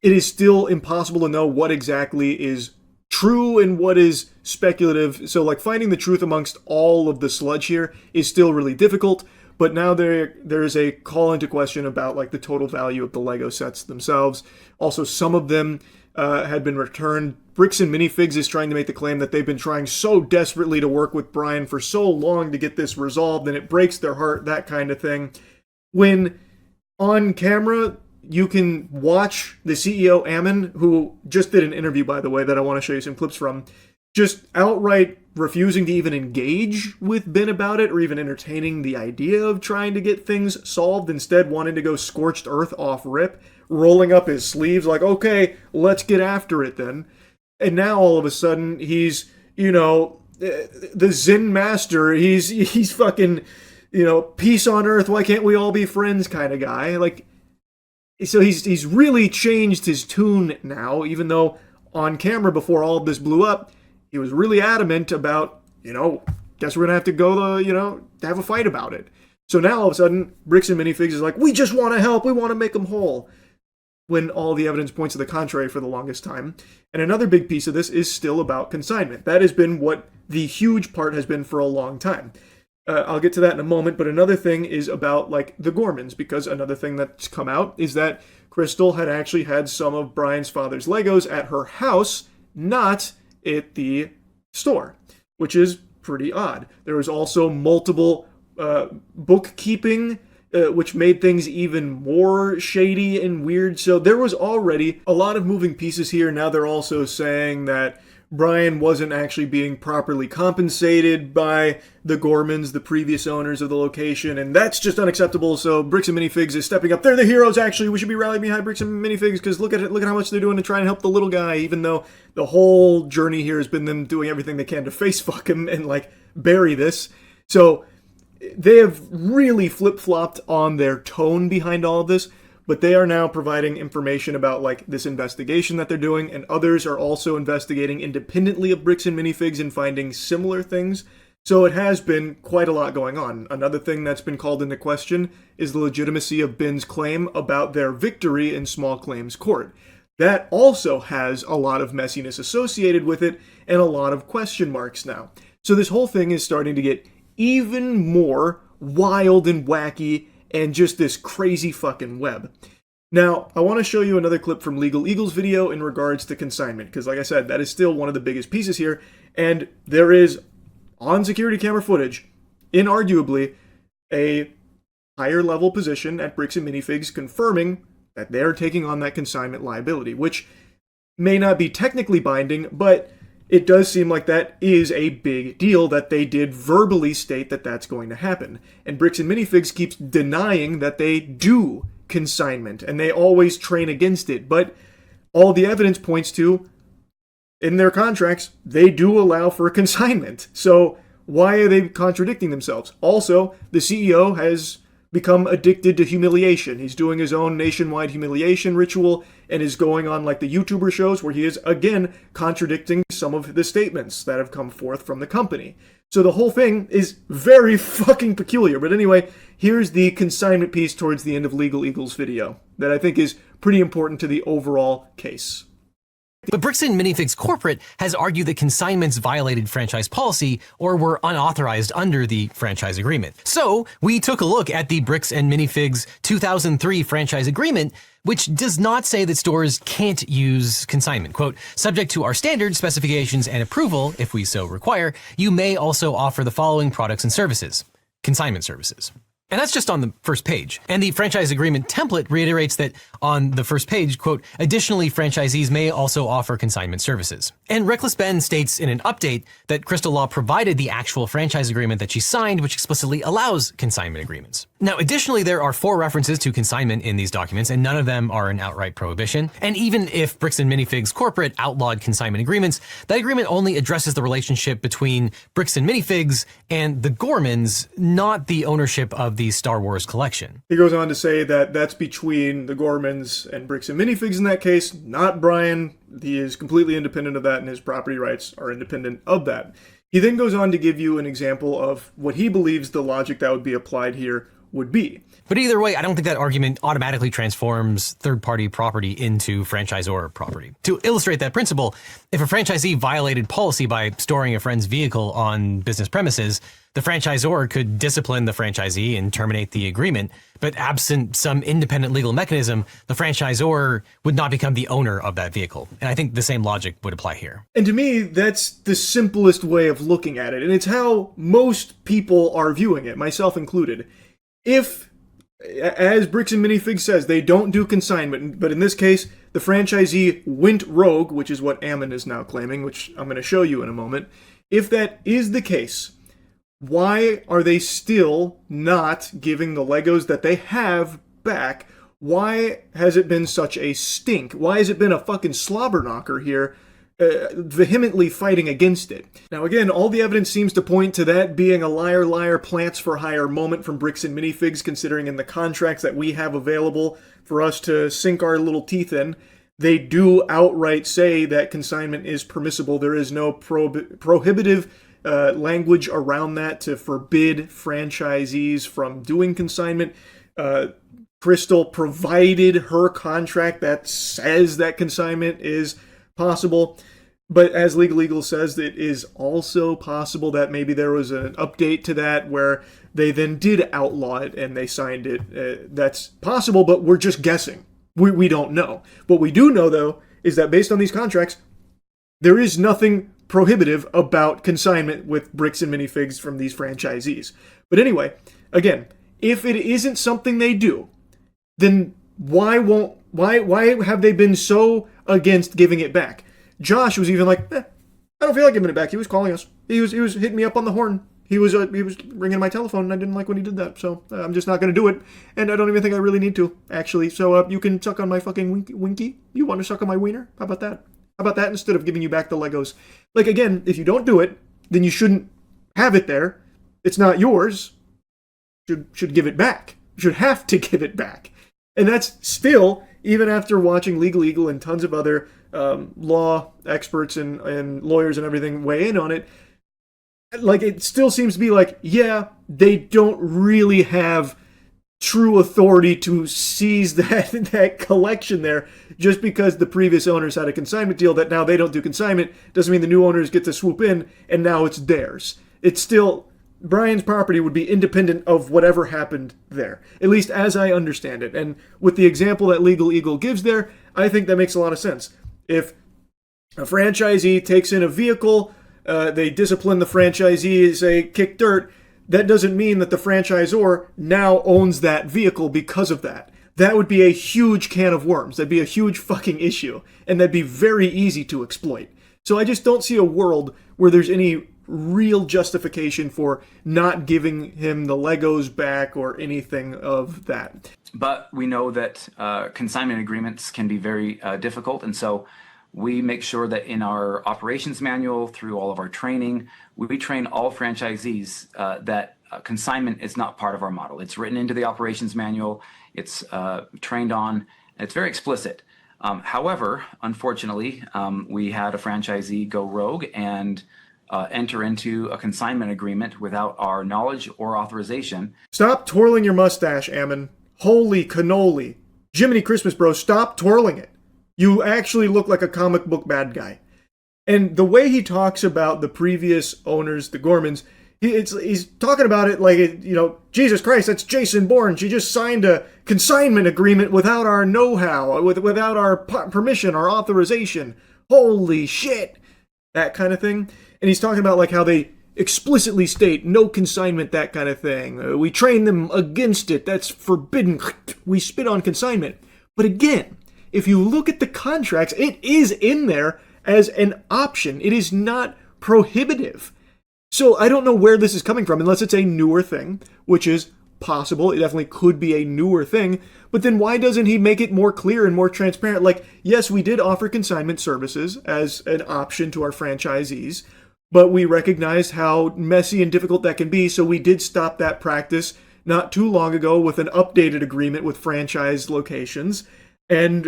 it is still impossible to know what exactly is true and what is speculative. So like finding the truth amongst all of the sludge here is still really difficult. But now there is a call into question about like the total value of the Lego sets themselves. Also, some of them had been returned. Bricks and Minifigs is trying to make the claim that they've been trying so desperately to work with Brian for so long to get this resolved, and it breaks their heart, that kind of thing. When on camera, you can watch the CEO, Ammon, who just did an interview, by the way, that I want to show you some clips from, just outright refusing to even engage with Ben about it or even entertaining the idea of trying to get things solved, instead wanting to go scorched earth off rip, rolling up his sleeves like, okay, let's get after it then. And now all of a sudden he's, the Zen master, he's fucking, peace on earth, why can't we all be friends kind of guy. Like, so he's really changed his tune now, even though on camera before all of this blew up, he was really adamant about, guess we're going to have to go to, have a fight about it. So now all of a sudden, Bricks and Minifigs is like, we just want to help, we want to make them whole, when all the evidence points to the contrary for the longest time. And another big piece of this is still about consignment. That has been what the huge part has been for a long time. I'll get to that in a moment, but another thing is about, like, the Gormans, because another thing that's come out is that Crystal had actually had some of Brian's father's Legos at her house, not at the store, which is pretty odd. There was also multiple bookkeeping, which made things even more shady and weird. So there was already a lot of moving pieces here. Now they're also saying that Brian wasn't actually being properly compensated by the Gormans, the previous owners of the location, and that's just unacceptable. So Bricks and Minifigs is stepping up. They're the heroes, actually. We should be rallying behind Bricks and Minifigs because look at how much they're doing to try and help the little guy, even though the whole journey here has been them doing everything they can to face fuck him and like bury this. So they have really flip-flopped on their tone behind all of this, but they are now providing information about like this investigation that they're doing, and others are also investigating independently of Bricks and Minifigs and finding similar things. So it has been quite a lot going on. Another thing that's been called into question is the legitimacy of Ben's claim about their victory in small claims court. That also has a lot of messiness associated with it and a lot of question marks now. So this whole thing is starting to get even more wild and wacky and just this crazy fucking web. Now, I want to show you another clip from Legal Eagle's video in regards to consignment, because like I said, that is still one of the biggest pieces here, and there is, on security camera footage, inarguably, a higher level position at Bricks and Minifigs confirming that they're taking on that consignment liability, which may not be technically binding, but it does seem like that is a big deal, that they did verbally state that that's going to happen. And Bricks and Minifigs keeps denying that they do consignment, and they always train against it. But all the evidence points to, in their contracts, they do allow for consignment. So why are they contradicting themselves? Also, the CEO has become addicted to humiliation. He's doing his own nationwide humiliation ritual and is going on like the YouTuber shows where he is, again, contradicting some of the statements that have come forth from the company. So the whole thing is very fucking peculiar. But anyway, here's the consignment piece towards the end of Legal Eagle's video that I think is pretty important to the overall case. But Bricks and Minifigs Corporate has argued that consignments violated franchise policy or were unauthorized under the franchise agreement. So we took a look at the Bricks and Minifigs 2003 franchise agreement, which does not say that stores can't use consignment. Quote, subject to our standards, specifications, and approval, if we so require, you may also offer the following products and services. Consignment services. And that's just on the first page. And the franchise agreement template reiterates that on the first page, quote, additionally, franchisees may also offer consignment services. And Reckless Ben states in an update that Crystal Law provided the actual franchise agreement that she signed, which explicitly allows consignment agreements. Now, additionally, there are 4 references to consignment in these documents, and none of them are an outright prohibition. And even if Bricks and Minifigs Corporate outlawed consignment agreements, that agreement only addresses the relationship between Bricks and Minifigs and the Gormans, not the ownership of the Star Wars collection. He goes on to say that that's between the Gormans and Bricks and Minifigs in that case, not Brian. He is completely independent of that, and his property rights are independent of that. He then goes on to give you an example of what he believes the logic that would be applied here would be. But either way, I don't think that argument automatically transforms third-party property into franchisor property. To illustrate that principle, if a franchisee violated policy by storing a friend's vehicle on business premises, the franchisor could discipline the franchisee and terminate the agreement, but absent some independent legal mechanism, the franchisor would not become the owner of that vehicle. And I think the same logic would apply here. And to me, that's the simplest way of looking at it, and it's how most people are viewing it, myself included. If, as Bricks and Minifigs says, they don't do consignment, but in this case, the franchisee went rogue, which is what Ammon is now claiming, which I'm going to show you in a moment. If that is the case, why are they still not giving the Legos that they have back? Why has it been such a stink? Why has it been a fucking slobber knocker here, vehemently fighting against it? Now again, all the evidence seems to point to that being a liar, liar, plants for hire moment from Bricks and Minifigs, considering in the contracts that we have available for us to sink our little teeth in, they do outright say that consignment is permissible. There is no prohibitive language around that to forbid franchisees from doing consignment. Crystal provided her contract that says that consignment is possible, but as Legal Eagle says, it is also possible that maybe there was an update to that where they then did outlaw it and they signed it. That's possible, but we're just guessing. We don't know. What we do know, though, is that based on these contracts, there is nothing prohibitive about consignment with Bricks and Minifigs from these franchisees. But anyway, again, if it isn't something they do, then why have they been so against giving it back? Josh was even like, I don't feel like giving it back. He was calling us. He was hitting me up on the horn. He was ringing my telephone, and I didn't like when he did that. So I'm just not going to do it, and I don't even think I really need to, actually. So you can suck on my fucking winky. You want to suck on my wiener? How about that? How about that instead of giving you back the Legos? Like, again, if you don't do it, then you shouldn't have it there. It's not yours. Should give it back. You should have to give it back. And that's still, even after watching Legal Eagle and tons of other law experts and lawyers and everything weigh in on it, like, it still seems to be like, yeah, they don't really have true authority to seize that collection there, just because the previous owners had a consignment deal that now they don't do consignment doesn't mean the new owners get to swoop in and now it's theirs. It's still, Brian's property would be independent of whatever happened there, at least as I understand it. And with the example that Legal Eagle gives there, I think that makes a lot of sense. If a franchisee takes in a vehicle, they discipline the franchisee, say, kick dirt, that doesn't mean that the franchisor now owns that vehicle because of that. That would be a huge can of worms. That'd be a huge fucking issue, and that'd be very easy to exploit. So I just don't see a world where there's any real justification for not giving him the Legos back or anything of that. But we know that consignment agreements can be very difficult, and so we make sure that in our operations manual, through all of our training, we train all franchisees that consignment is not part of our model. It's written into the operations manual, it's trained on, and it's very explicit. However, unfortunately, we had a franchisee go rogue and enter into a consignment agreement without our knowledge or authorization. Stop twirling your mustache, Ammon. Holy cannoli. Jiminy Christmas, bro, stop twirling it. You actually look like a comic book bad guy. And the way he talks about the previous owners, the Gormans, he's talking about it like, Jesus Christ, that's Jason Bourne. She just signed a consignment agreement without our know-how, without our permission, our authorization. Holy shit! That kind of thing. And he's talking about like how they explicitly state no consignment, that kind of thing. We train them against it. That's forbidden. We spit on consignment. But again, if you look at the contracts, it is in there as an option. It is not prohibitive. So I don't know where this is coming from, unless it's a newer thing, which is possible. It definitely could be a newer thing. But then why doesn't he make it more clear and more transparent? Like, yes, we did offer consignment services as an option to our franchisees, but we recognized how messy and difficult that can be, so we did stop that practice not too long ago with an updated agreement with franchise locations. And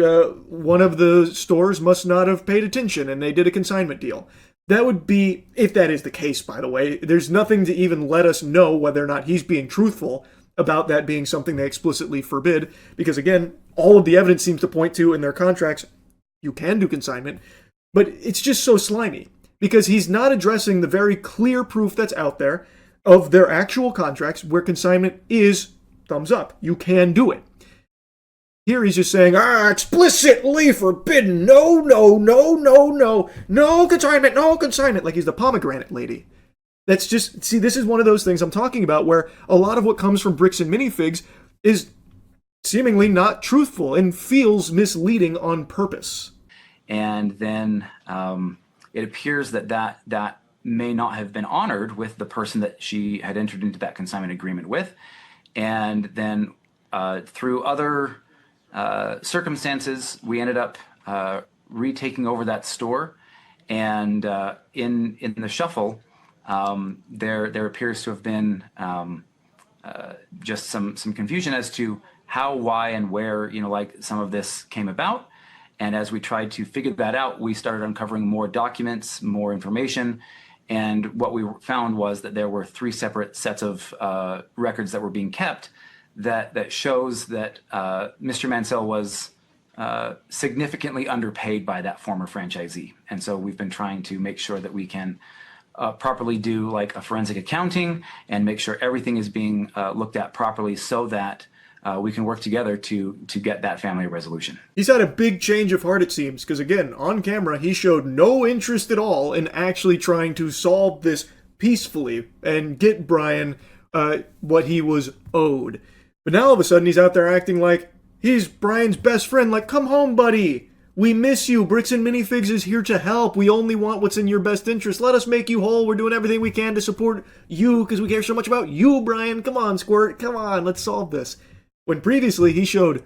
one of the stores must not have paid attention, and they did a consignment deal. That would be, if that is the case, by the way, there's nothing to even let us know whether or not he's being truthful about that being something they explicitly forbid. Because again, all of the evidence seems to point to in their contracts, you can do consignment, but it's just so slimy. Because he's not addressing the very clear proof that's out there of their actual contracts where consignment is thumbs up. You can do it. Here he's just saying, explicitly forbidden. No, no, no, no, no. No consignment, no consignment. Like he's the pomegranate lady. That's just, see, this is one of those things I'm talking about where a lot of what comes from Bricks and Minifigs is seemingly not truthful and feels misleading on purpose. And then it appears that may not have been honored with the person that she had entered into that consignment agreement with. And then through other circumstances, we ended up retaking over that store. And in the shuffle, there appears to have been just some confusion as to how, why, and where, like some of this came about. And as we tried to figure that out, we started uncovering more documents, more information. And what we found was that there were 3 separate sets of records that were being kept that shows that Mr. Mansell was significantly underpaid by that former franchisee. And so we've been trying to make sure that we can properly do like a forensic accounting and make sure everything is being looked at properly so that we can work together to get that family resolution. He's had a big change of heart, it seems, because again, on camera, he showed no interest at all in actually trying to solve this peacefully and get Brian what he was owed. But now all of a sudden he's out there acting like he's Brian's best friend, like, come home, buddy. We miss you. Bricks and Minifigs is here to help. We only want what's in your best interest. Let us make you whole. We're doing everything we can to support you because we care so much about you, Brian. Come on, Squirt. Come on, let's solve this. When previously he showed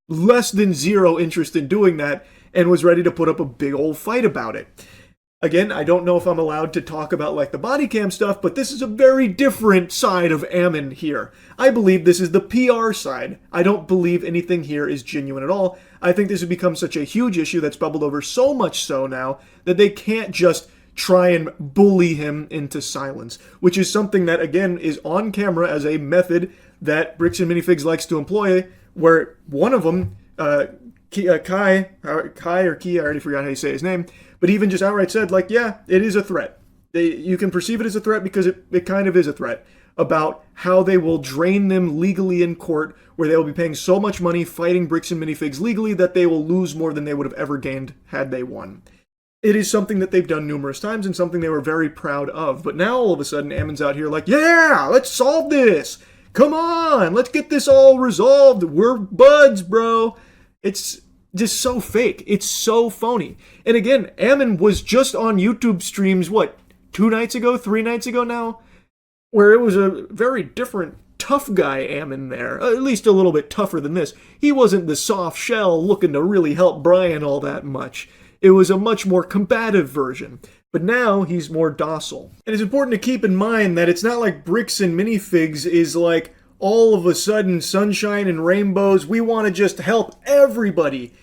less than 0 interest in doing that and was ready to put up a big old fight about it. Again, I don't know if I'm allowed to talk about like the body cam stuff, but this is a very different side of Ammon here. I believe this is the PR side. I don't believe anything here is genuine at all. I think this has become such a huge issue that's bubbled over so much so now that they can't just try and bully him into silence, which is something that, again, is on camera as a method that Bricks and Minifigs likes to employ, where one of them, Kai, I already forgot how you say his name, but even just outright said, like, yeah, it is a threat. You can perceive it as a threat because it kind of is a threat about how they will drain them legally in court, where they will be paying so much money fighting Bricks and Minifigs legally that they will lose more than they would have ever gained had they won. It is something that they've done numerous times and something they were very proud of. But now all of a sudden, Ammon's out here like, yeah, let's solve this. Come on, let's get this all resolved. We're buds, bro. It's just so fake. It's so phony. And again, Ammon was just on YouTube streams, 2 nights ago, 3 nights ago now? Where it was a very different tough guy Ammon there. At least a little bit tougher than this. He wasn't the soft shell looking to really help Brian all that much. It was a much more combative version. But now he's more docile. And it's important to keep in mind that it's not like Bricks and Minifigs is like all of a sudden sunshine and rainbows. We want to just help everybody.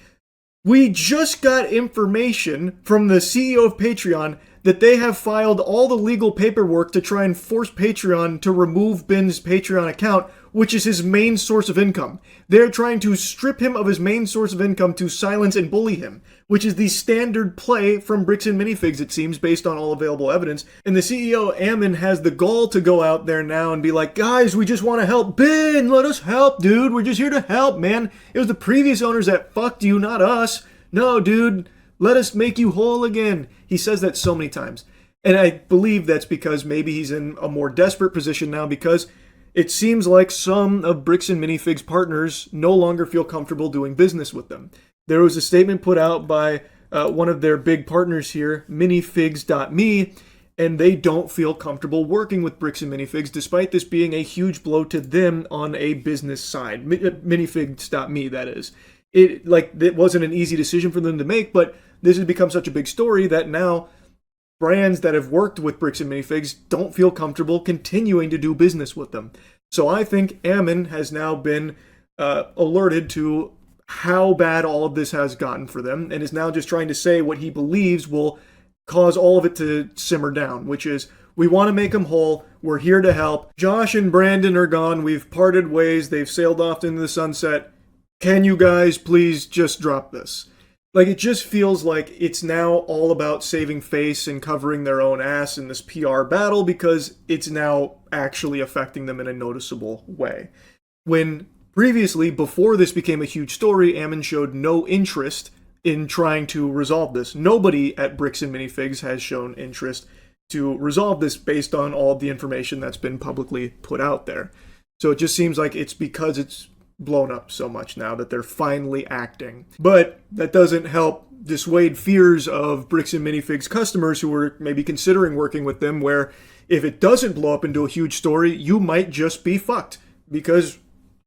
We just got information from the CEO of Patreon that they have filed all the legal paperwork to try and force Patreon to remove Ben's Patreon account which is his main source of income. They're trying to strip him of his main source of income to silence and bully him, which is the standard play from Bricks and Minifigs, it seems, based on all available evidence. And the CEO, Ammon, has the gall to go out there now and be like, guys, we just want to help. Ben, let us help, dude. We're just here to help, man. It was the previous owners that fucked you, not us. No, dude, let us make you whole again. He says that so many times. And I believe that's because maybe he's in a more desperate position now, because it seems like some of Bricks and Minifigs partners no longer feel comfortable doing business with them. There was a statement put out by one of their big partners here, minifigs.me, and they don't feel comfortable working with Bricks and Minifigs, despite this being a huge blow to them on a business side. Minifigs.me, that is. It wasn't an easy decision for them to make, but this has become such a big story that now brands that have worked with Bricks and Minifigs don't feel comfortable continuing to do business with them. So I think Ammon has now been alerted to how bad all of this has gotten for them, and is now just trying to say what he believes will cause all of it to simmer down, which is, we want to make them whole, we're here to help. Josh and Brandon are gone, we've parted ways, they've sailed off into the sunset. Can you guys please just drop this? Like, it just feels like it's now all about saving face and covering their own ass in this PR battle, because it's now actually affecting them in a noticeable way. When previously, before this became a huge story, Ammon showed no interest in trying to resolve this. Nobody at Bricks and Minifigs has shown interest to resolve this based on all of the information that's been publicly put out there. So it just seems like it's because it's blown up so much now that they're finally acting. But that doesn't help dissuade fears of Bricks and Minifigs customers who are maybe considering working with them, where if it doesn't blow up into a huge story, you might just be fucked. Because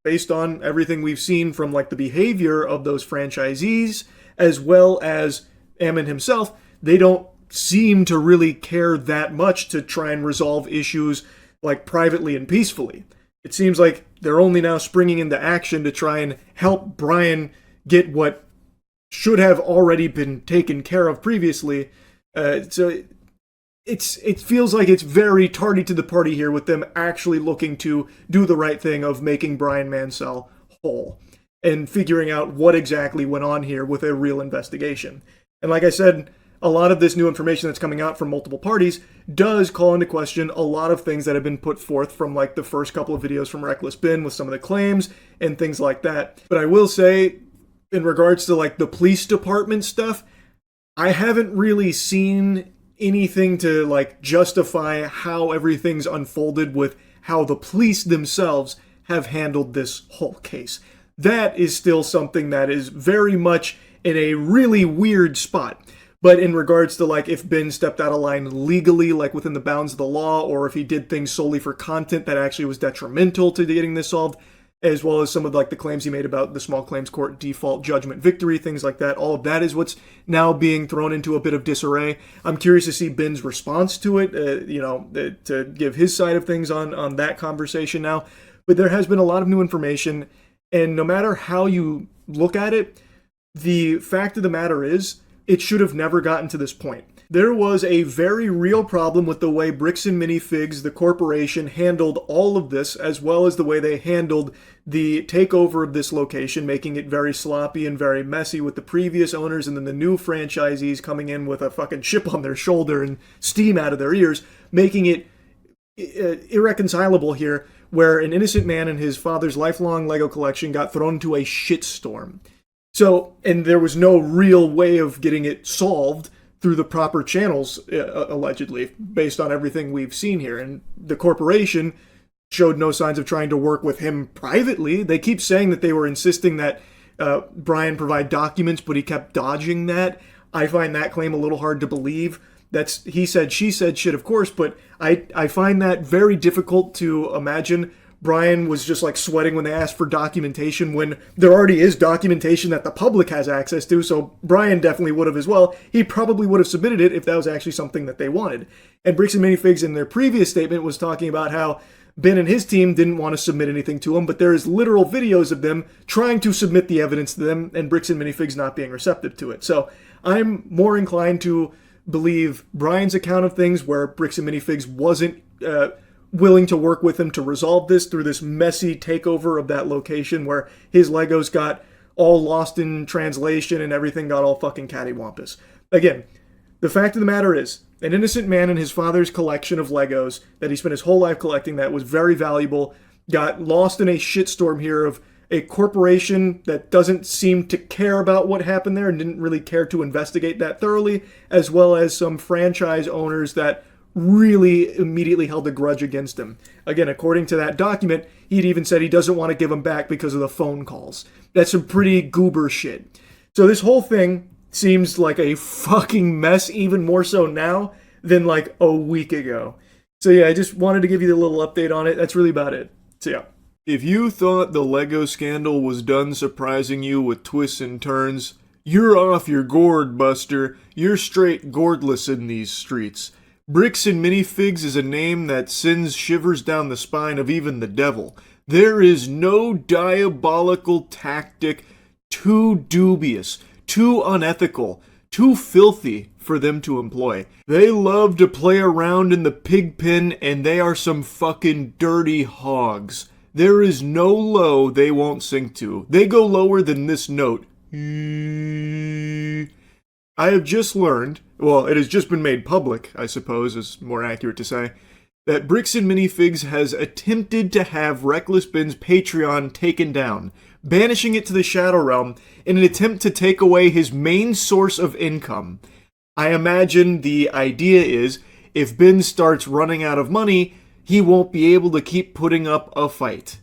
based on everything we've seen from like the behavior of those franchisees, as well as Ammon himself, they don't seem to really care that much to try and resolve issues like privately and peacefully. It seems like they're only now springing into action to try and help Brian get what should have already been taken care of previously. So it feels like it's very tardy to the party here, with them actually looking to do the right thing of making Brian Mansell whole and figuring out what exactly went on here with a real investigation. And like I said, a lot of this new information that's coming out from multiple parties does call into question a lot of things that have been put forth from like the first couple of videos from Reckless Ben with some of the claims and things like that. But I will say, in regards to like the police department stuff, I haven't really seen anything to like justify how everything's unfolded with how the police themselves have handled this whole case. That is still something that is very much in a really weird spot. But in regards to like if Ben stepped out of line legally, like within the bounds of the law, or if he did things solely for content that actually was detrimental to getting this solved, as well as some of like the claims he made about the small claims court default judgment victory, things like that, all of that is what's now being thrown into a bit of disarray. I'm curious to see Ben's response to it, to give his side of things on that conversation now. But there has been a lot of new information, and no matter how you look at it, the fact of the matter is, it should have never gotten to this point. There was a very real problem with the way Bricks and Minifigs, the corporation, handled all of this, as well as the way they handled the takeover of this location, making it very sloppy and very messy with the previous owners and then the new franchisees coming in with a fucking chip on their shoulder and steam out of their ears, making it irreconcilable here, where an innocent man and his father's lifelong Lego collection got thrown into a shitstorm. So, and there was no real way of getting it solved through the proper channels, allegedly, based on everything we've seen here. And the corporation showed no signs of trying to work with him privately. They keep saying that they were insisting that Brian provide documents, but he kept dodging that. I find that claim a little hard to believe. That's he said, she said shit, of course, but I find that very difficult to imagine. Brian was just like sweating when they asked for documentation when there already is documentation that the public has access to, so Brian definitely would have as well. He probably would have submitted it if that was actually something that they wanted. And Bricks and Minifigs in their previous statement was talking about how Ben and his team didn't want to submit anything to him, but there is literal videos of them trying to submit the evidence to them and Bricks and Minifigs not being receptive to it. So I'm more inclined to believe Brian's account of things, where Bricks and Minifigs wasn't willing to work with him to resolve this through this messy takeover of that location where his Legos got all lost in translation and everything got all fucking cattywampus. Again, the fact of the matter is, an innocent man and his father's collection of Legos that he spent his whole life collecting that was very valuable got lost in a shitstorm here of a corporation that doesn't seem to care about what happened there and didn't really care to investigate that thoroughly, as well as some franchise owners that really immediately held a grudge against him. Again, according to that document, he'd even said he doesn't want to give them back because of the phone calls. That's some pretty goober shit. So this whole thing seems like a fucking mess, even more so now than like a week ago. So yeah, I just wanted to give you the little update on it. That's really about it. So yeah. If you thought the Lego scandal was done surprising you with twists and turns, you're off your gourd, Buster. You're straight gourdless in these streets. Bricks and Minifigs is a name that sends shivers down the spine of even the devil. There is no diabolical tactic too dubious, too unethical, too filthy for them to employ. They love to play around in the pig pen, and they are some fucking dirty hogs. There is no low they won't sink to. They go lower than this note. I have just learned, well, it has just been made public, I suppose is more accurate to say, that Bricks and Minifigs has attempted to have Reckless Ben's Patreon taken down, banishing it to the Shadow Realm in an attempt to take away his main source of income. I imagine the idea is, if Ben starts running out of money, he won't be able to keep putting up a fight.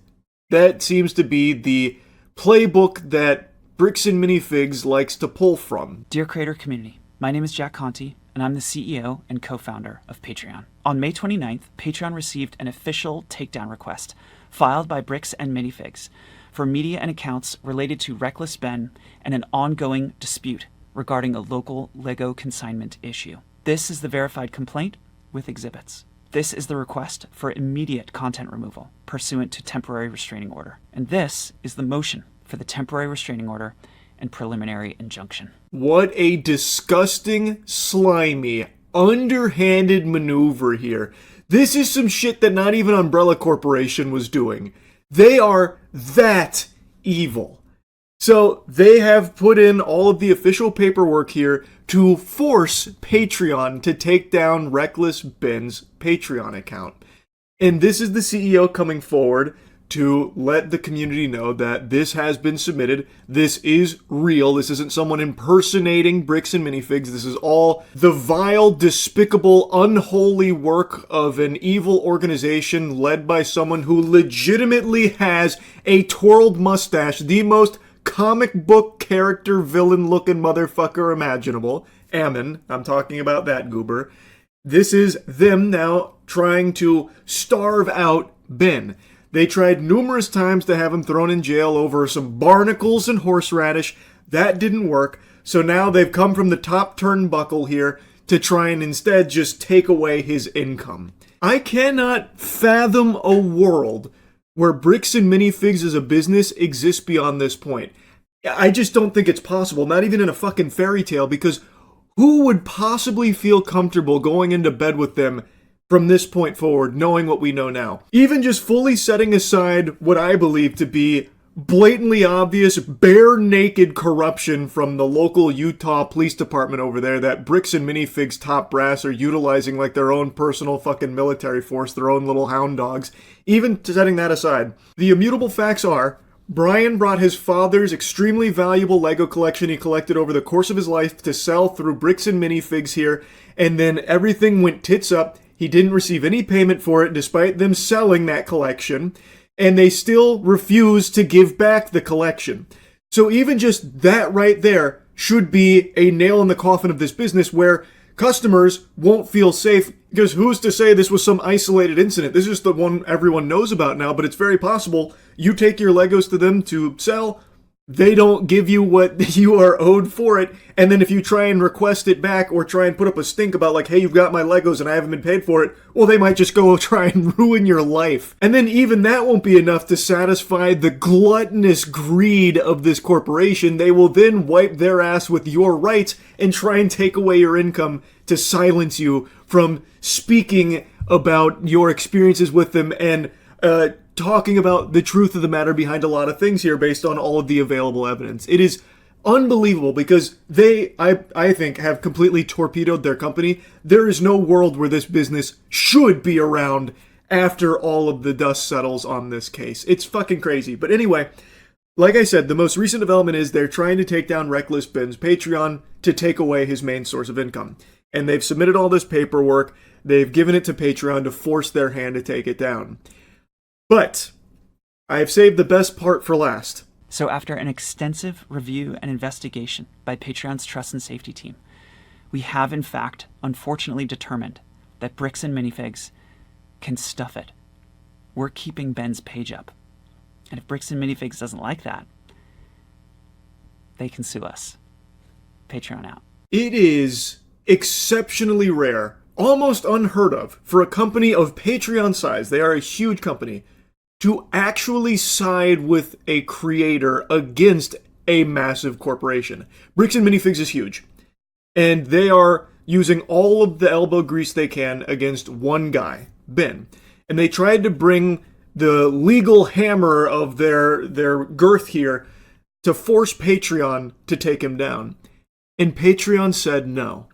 That seems to be the playbook that Bricks and Minifigs likes to pull from. Dear Creator Community, my name is Jack Conti, and I'm the CEO and co-founder of Patreon. On May 29th, Patreon received an official takedown request filed by Bricks and Minifigs for media and accounts related to Reckless Ben and an ongoing dispute regarding a local Lego consignment issue. This is the verified complaint with exhibits. This is the request for immediate content removal pursuant to temporary restraining order. And this is the motion for the temporary restraining order and preliminary injunction. What a disgusting, slimy, underhanded maneuver here. This is some shit that not even Umbrella Corporation was doing. They are that evil. So they have put in all of the official paperwork here to force Patreon to take down Reckless Ben's Patreon account. And this is the CEO coming forward to let the community know that this has been submitted. This is real. This isn't someone impersonating Bricks and Minifigs. This is all the vile, despicable, unholy work of an evil organization led by someone who legitimately has a twirled mustache, the most comic book character villain looking motherfucker imaginable. Ammon, I'm talking about that goober. This is them now trying to starve out Ben. They tried numerous times to have him thrown in jail over some barnacles and horseradish. That didn't work. So now they've come from the top turnbuckle here to try and instead just take away his income. I cannot fathom a world where Bricks and Minifigs as a business exists beyond this point. I just don't think it's possible, not even in a fucking fairy tale, because who would possibly feel comfortable going into bed with them from this point forward, knowing what we know now? Even just fully setting aside what I believe to be blatantly obvious, bare-naked corruption from the local Utah police department over there that Bricks and Minifigs top brass are utilizing like their own personal fucking military force, their own little hound dogs. Even setting that aside, the immutable facts are, Brian brought his father's extremely valuable Lego collection he collected over the course of his life to sell through Bricks and Minifigs here, and then everything went tits up. He didn't receive any payment for it despite them selling that collection, and they still refuse to give back the collection. So even just that right there should be a nail in the coffin of this business where customers won't feel safe, because who's to say this was some isolated incident? This is the one everyone knows about now, but it's very possible you take your Legos to them to sell, they don't give you what you are owed for it, and then if you try and request it back or try and put up a stink about like, hey, you've got my Legos and I haven't been paid for it, well, they might just go try and ruin your life. And then even that won't be enough to satisfy the gluttonous greed of this corporation. They will then wipe their ass with your rights and try and take away your income to silence you from speaking about your experiences with them and talking about the truth of the matter behind a lot of things here based on all of the available evidence. It is unbelievable because they, I think, have completely torpedoed their company. There is no world where this business should be around after all of the dust settles on this case. It's fucking crazy. But anyway, like I said, the most recent development is they're trying to take down Reckless Ben's Patreon to take away his main source of income. And they've submitted all this paperwork. They've given it to Patreon to force their hand to take it down. But I've saved the best part for last. So after an extensive review and investigation by Patreon's Trust and Safety team, we have in fact, unfortunately determined that Bricks and Minifigs can stuff it. We're keeping Ben's page up. And if Bricks and Minifigs doesn't like that, they can sue us. Patreon out. It is exceptionally rare, almost unheard of, for a company of Patreon size, they are a huge company, to actually side with a creator against a massive corporation. Bricks and Minifigs is huge. And they are using all of the elbow grease they can against one guy, Ben. And they tried to bring the legal hammer of their girth here to force Patreon to take him down. And Patreon said no.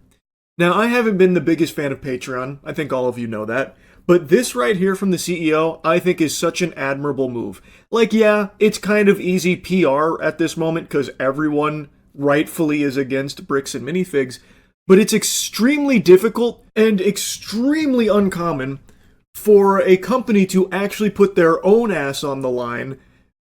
Now, I haven't been the biggest fan of Patreon. I think all of you know that. But this right here from the CEO, I think is such an admirable move. Like, yeah, it's kind of easy PR at this moment because everyone rightfully is against Bricks and Minifigs. But it's extremely difficult and extremely uncommon for a company to actually put their own ass on the line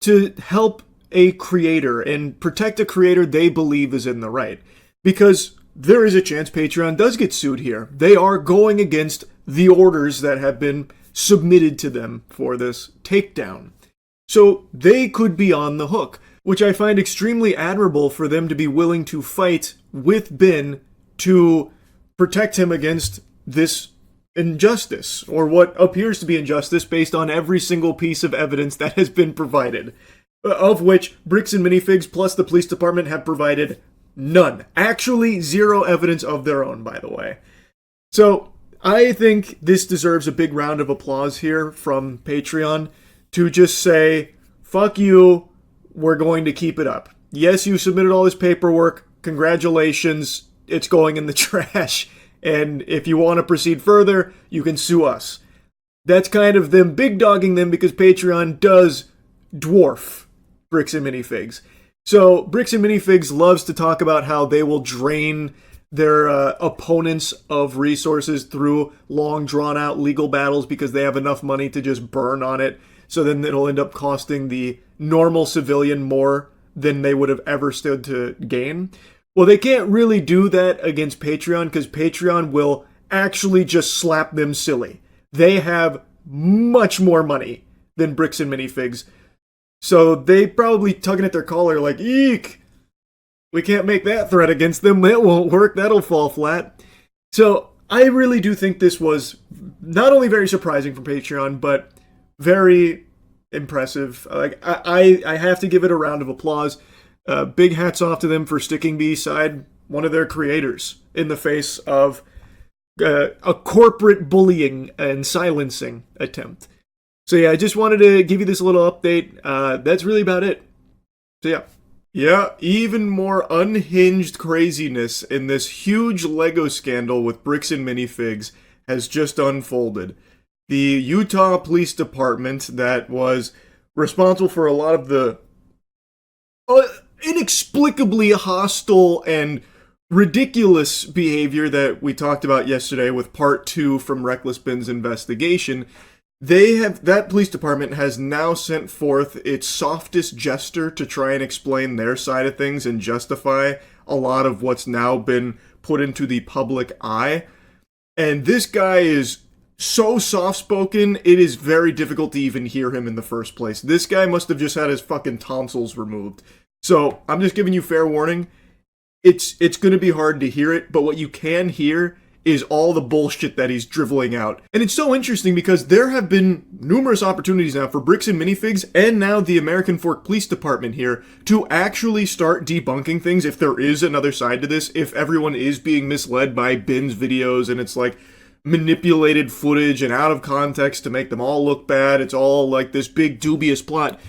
to help a creator and protect a creator they believe is in the right. Because there is a chance Patreon does get sued here. They are going against the orders that have been submitted to them for this takedown. So they could be on the hook, which I find extremely admirable for them to be willing to fight with Ben to protect him against this injustice, or what appears to be injustice based on every single piece of evidence that has been provided, of which Bricks and Minifigs plus the police department have provided none. Actually, zero evidence of their own, by the way. So I think this deserves a big round of applause here from Patreon to just say, fuck you, we're going to keep it up. Yes, you submitted all this paperwork. Congratulations, it's going in the trash. And if you want to proceed further, you can sue us. That's kind of them big dogging them because Patreon does dwarf Bricks and Minifigs. So Bricks and Minifigs loves to talk about how they will drain their opponents of resources through long drawn out legal battles because they have enough money to just burn on it. So then it'll end up costing the normal civilian more than they would have ever stood to gain. Well, they can't really do that against Patreon because Patreon will actually just slap them silly. They have much more money than Bricks and Minifigs. So they probably tugging at their collar like, eek, we can't make that threat against them. That won't work. That'll fall flat. So I really do think this was not only very surprising for Patreon, but very impressive. Like I have to give it a round of applause. Big hats off to them for sticking beside one of their creators in the face of a corporate bullying and silencing attempt. So yeah, I just wanted to give you this little update. That's really about it. So yeah. Yeah, even more unhinged craziness in this huge Lego scandal with Bricks and Minifigs has just unfolded. The Utah Police Department that was responsible for a lot of the inexplicably hostile and ridiculous behavior that we talked about yesterday with part 2 from Reckless Ben's investigation, that police department has now sent forth its softest jester to try and explain their side of things and justify a lot of what's now been put into the public eye. And this guy is so soft-spoken, it is very difficult to even hear him in the first place. This guy must have just had his fucking tonsils removed. So, I'm just giving you fair warning. It's going to be hard to hear it, but what you can hear is all the bullshit that he's driveling out. And it's so interesting because there have been numerous opportunities now for Bricks and Minifigs and now the American Fork Police Department here to actually start debunking things if there is another side to this, if everyone is being misled by Ben's videos and it's like manipulated footage and out of context to make them all look bad. It's all like this big dubious plot.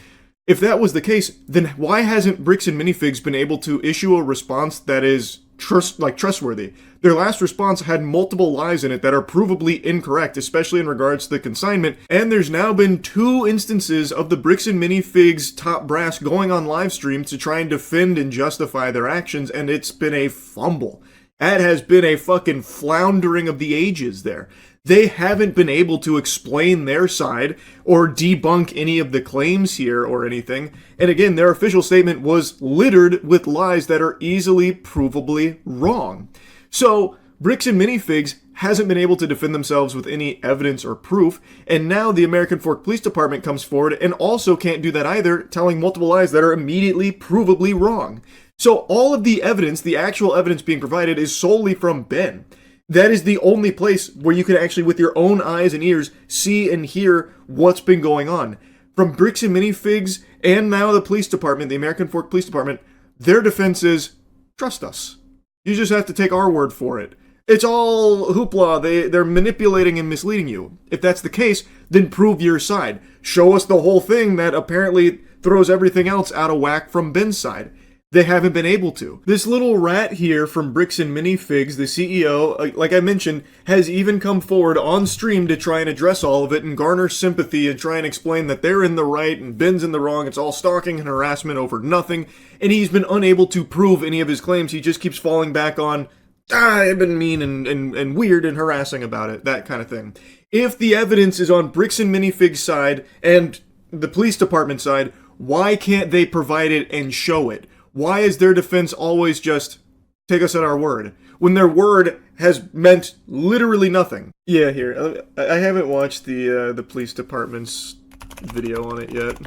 If that was the case, then why hasn't Bricks and Minifigs been able to issue a response that is trustworthy? Their last response had multiple lies in it that are provably incorrect, especially in regards to the consignment, and there's now been 2 instances of the Bricks and Minifigs top brass going on live stream to try and defend and justify their actions, and it's been a fumble. That has been a fucking floundering of the ages there. They haven't been able to explain their side or debunk any of the claims here or anything. And again, their official statement was littered with lies that are easily provably wrong. So, Bricks and Minifigs hasn't been able to defend themselves with any evidence or proof, and now the American Fork Police Department comes forward and also can't do that either, telling multiple lies that are immediately provably wrong. So all of the evidence, the actual evidence being provided, is solely from Ben. That is the only place where you can actually, with your own eyes and ears, see and hear what's been going on. From Bricks and Minifigs, and now the police department, the American Fork Police Department, their defense is, trust us. You just have to take our word for it. It's all hoopla. They're manipulating and misleading you. If that's the case, then prove your side. Show us the whole thing that apparently throws everything else out of whack from Ben's side. They haven't been able to. This little rat here from Bricks and Minifigs, the CEO, like I mentioned, has even come forward on stream to try and address all of it and garner sympathy and try and explain that they're in the right and Ben's in the wrong. It's all stalking and harassment over nothing. And he's been unable to prove any of his claims. He just keeps falling back on, I've been mean and weird and harassing about it, that kind of thing. If the evidence is on Bricks and Minifigs' side and the police department side, why can't they provide it and show it? Why is their defense always just, take us at our word, when their word has meant literally nothing? Yeah, here, I haven't watched the police department's video on it yet.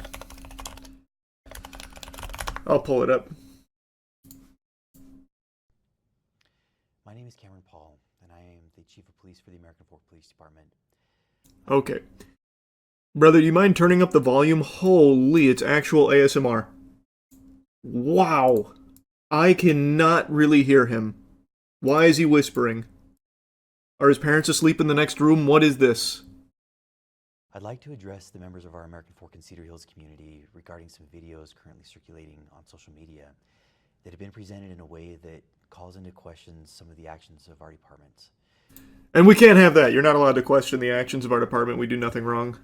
I'll pull it up. My name is Cameron Paul, and I am the Chief of Police for the American Fork Police Department. Okay. Brother, do you mind turning up the volume? Holy, it's actual ASMR. Wow. I cannot really hear him. Why is he whispering? Are his parents asleep in the next room? What is this? I'd like to address the members of our American Fork and Cedar Hills community regarding some videos currently circulating on social media that have been presented in a way that calls into question some of the actions of our department. And we can't have that. You're not allowed to question the actions of our department. We do nothing wrong.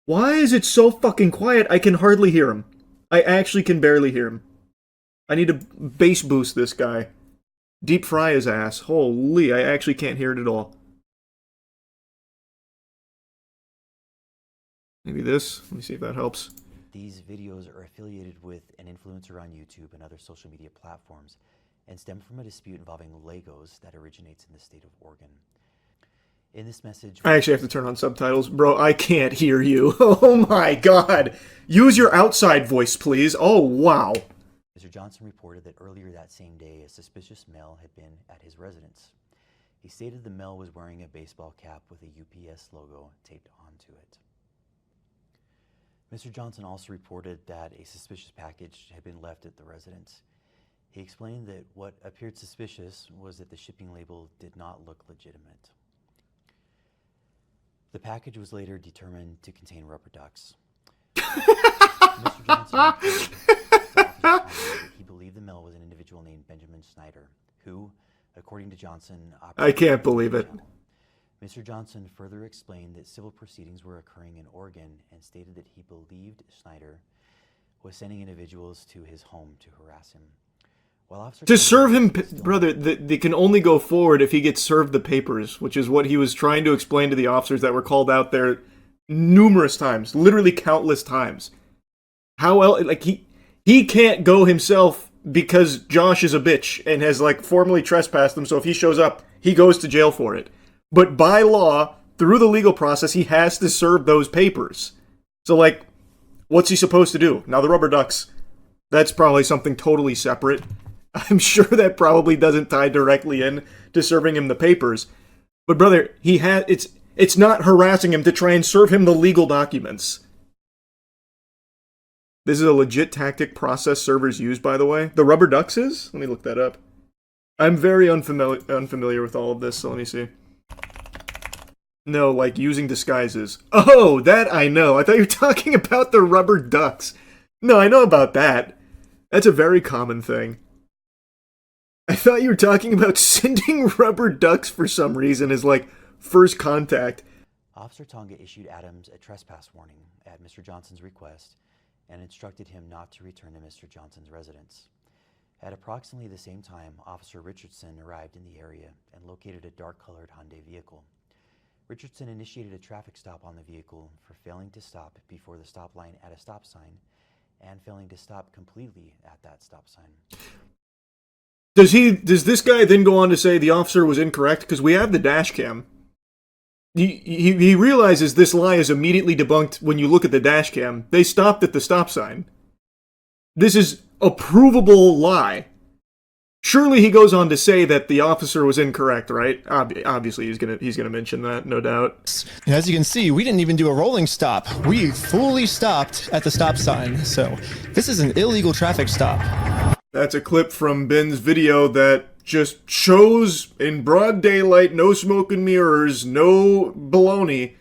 Why is it so fucking quiet? I can hardly hear him. I actually can barely hear him. I need to bass boost this guy. Deep fry his ass. Holy, I actually can't hear it at all. Maybe this? Let me see if that helps. These videos are affiliated with an influencer on YouTube and other social media platforms and stem from a dispute involving Legos that originates in the state of Oregon. In this message... I actually have to turn on subtitles. Bro, I can't hear you. Oh my god. Use your outside voice, please. Oh, wow. Mr. Johnson reported that earlier that same day, a suspicious male had been at his residence. He stated the male was wearing a baseball cap with a UPS logo taped onto it. Mr. Johnson also reported that a suspicious package had been left at the residence. He explained that what appeared suspicious was that the shipping label did not look legitimate. The package was later determined to contain rubber ducks. Mr. Johnson that he believed the male was an individual named Benjamin Snyder, who, according to Johnson... I can't believe it. Mr. Johnson further explained that civil proceedings were occurring in Oregon and stated that he believed Snyder was sending individuals to his home to harass him. To serve him, brother, they can only go forward if he gets served the papers, which is what he was trying to explain to the officers that were called out there numerous times, literally countless times. How else, like, he can't go himself because Josh is a bitch and has, like, formally trespassed him, so if he shows up, he goes to jail for it. But by law, through the legal process, he has to serve those papers. So, like, what's he supposed to do? Now, the rubber ducks, that's probably something totally separate. I'm sure that probably doesn't tie directly in to serving him the papers. But brother, it's not harassing him to try and serve him the legal documents. This is a legit tactic process servers use, by the way. The rubber ducks is? Let me look that up. I'm very unfamiliar with all of this, so let me see. No, like using disguises. Oh, that I know. I thought you were talking about the rubber ducks. No, I know about that. That's a very common thing. I thought you were talking about sending rubber ducks for some reason as, like, first contact. Officer Tonga issued Adams a trespass warning at Mr. Johnson's request and instructed him not to return to Mr. Johnson's residence. At approximately the same time, Officer Richardson arrived in the area and located a dark-colored Hyundai vehicle. Richardson initiated a traffic stop on the vehicle for failing to stop before the stop line at a stop sign and failing to stop completely at that stop sign. Does this guy then go on to say the officer was incorrect? Because we have the dash cam. He realizes this lie is immediately debunked when you look at the dash cam. They stopped at the stop sign. This is a provable lie. Surely he goes on to say that the officer was incorrect, right? Obviously, he's gonna mention that, no doubt. As you can see, we didn't even do a rolling stop. We fully stopped at the stop sign. So this is an illegal traffic stop. That's a clip from Ben's video that just shows in broad daylight, no smoke and mirrors, no baloney.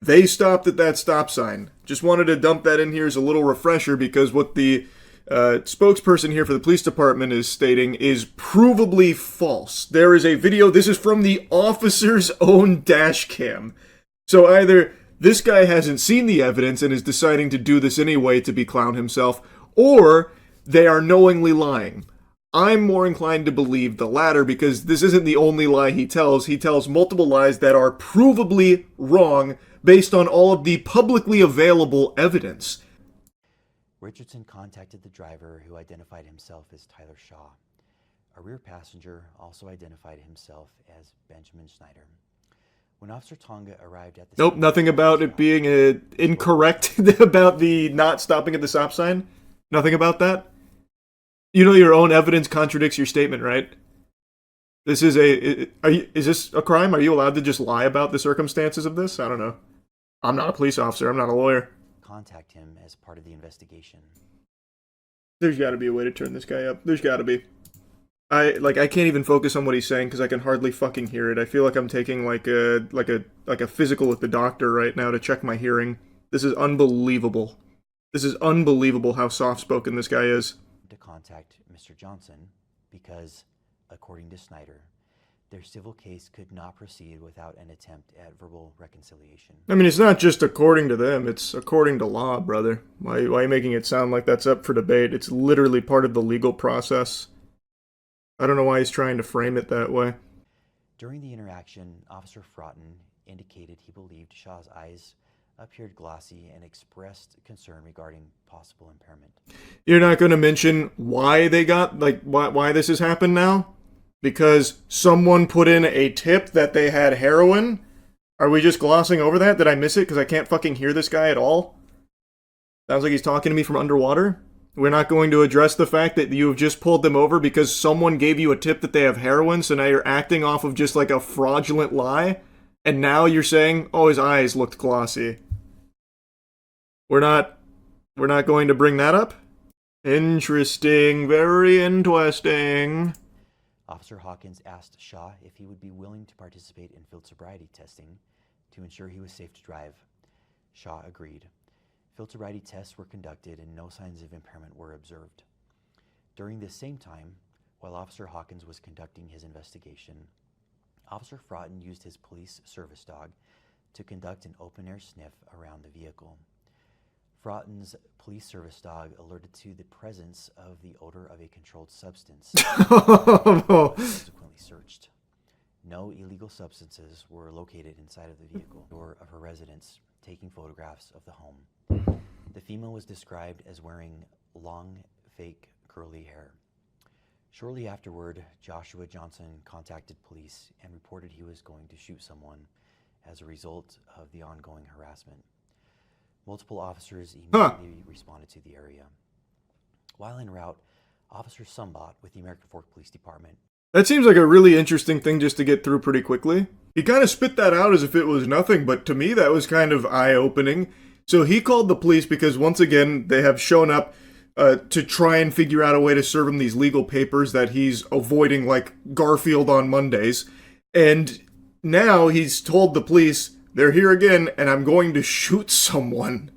They stopped at that stop sign. Just wanted to dump that in here as a little refresher because what the spokesperson here for the police department is stating is provably false. There is a video, this is from the officer's own dash cam. So either this guy hasn't seen the evidence and is deciding to do this anyway to beclown himself, or they are knowingly lying. I'm more inclined to believe the latter because this isn't the only lie he tells. He tells multiple lies that are provably wrong based on all of the publicly available evidence. Richardson contacted the driver, who identified himself as Tyler Shaw. A rear passenger also identified himself as Benjamin Schneider. When Officer Tonga arrived at the Nope, nothing about it being incorrect about the not stopping at the stop sign. Nothing about that. You know your own evidence contradicts your statement, right? This is is this a crime? Are you allowed to just lie about the circumstances of this? I don't know. I'm not a police officer. I'm not a lawyer. Contact him as part of the investigation. There's got to be a way to turn this guy up. There's got to be. I can't even focus on what he's saying because I can hardly fucking hear it. I feel like I'm taking like a physical with the doctor right now to check my hearing. This is unbelievable. This is unbelievable how soft-spoken this guy is. To contact Mr. Johnson because, according to Snyder, their civil case could not proceed without an attempt at verbal reconciliation. I mean, it's not just according to them, it's according to law, brother. Why are you making it sound like that's up for debate? It's literally part of the legal process. I don't know why he's trying to frame it that way. During the interaction, Officer Fraughton indicated he believed Shaw's eyes appeared glossy and expressed concern regarding possible impairment. You're not going to mention why they got, why this has happened now? Because someone put in a tip that they had heroin? Are we just glossing over that? Did I miss it because I can't fucking hear this guy at all? Sounds like he's talking to me from underwater. We're not going to address the fact that you have just pulled them over because someone gave you a tip that they have heroin, so now you're acting off of just like a fraudulent lie? And now you're saying, oh, his eyes looked glossy. We're not going to bring that up? Interesting, very interesting. Officer Hawkins asked Shaw if he would be willing to participate in field sobriety testing to ensure he was safe to drive. Shaw agreed. Field sobriety tests were conducted and no signs of impairment were observed. During this same time, while Officer Hawkins was conducting his investigation, Officer Fraughton used his police service dog to conduct an open-air sniff around the vehicle. Fraughton's police service dog alerted to the presence of the odor of a controlled substance. Subsequently searched. No illegal substances were located inside of the vehicle or of her residence, taking photographs of the home. The female was described as wearing long, fake, curly hair. Shortly afterward, Joshua Johnson contacted police and reported he was going to shoot someone as a result of the ongoing harassment. Multiple officers immediately responded to the area. While en route, Officer Sumbot with the American Fork Police Department. That seems like a really interesting thing just to get through pretty quickly. He kind of spit that out as if it was nothing, but to me that was kind of eye-opening. So he called the police because, once again, they have shown up to try and figure out a way to serve him these legal papers that he's avoiding like Garfield on Mondays. And now he's told the police, they're here again, and I'm going to shoot someone.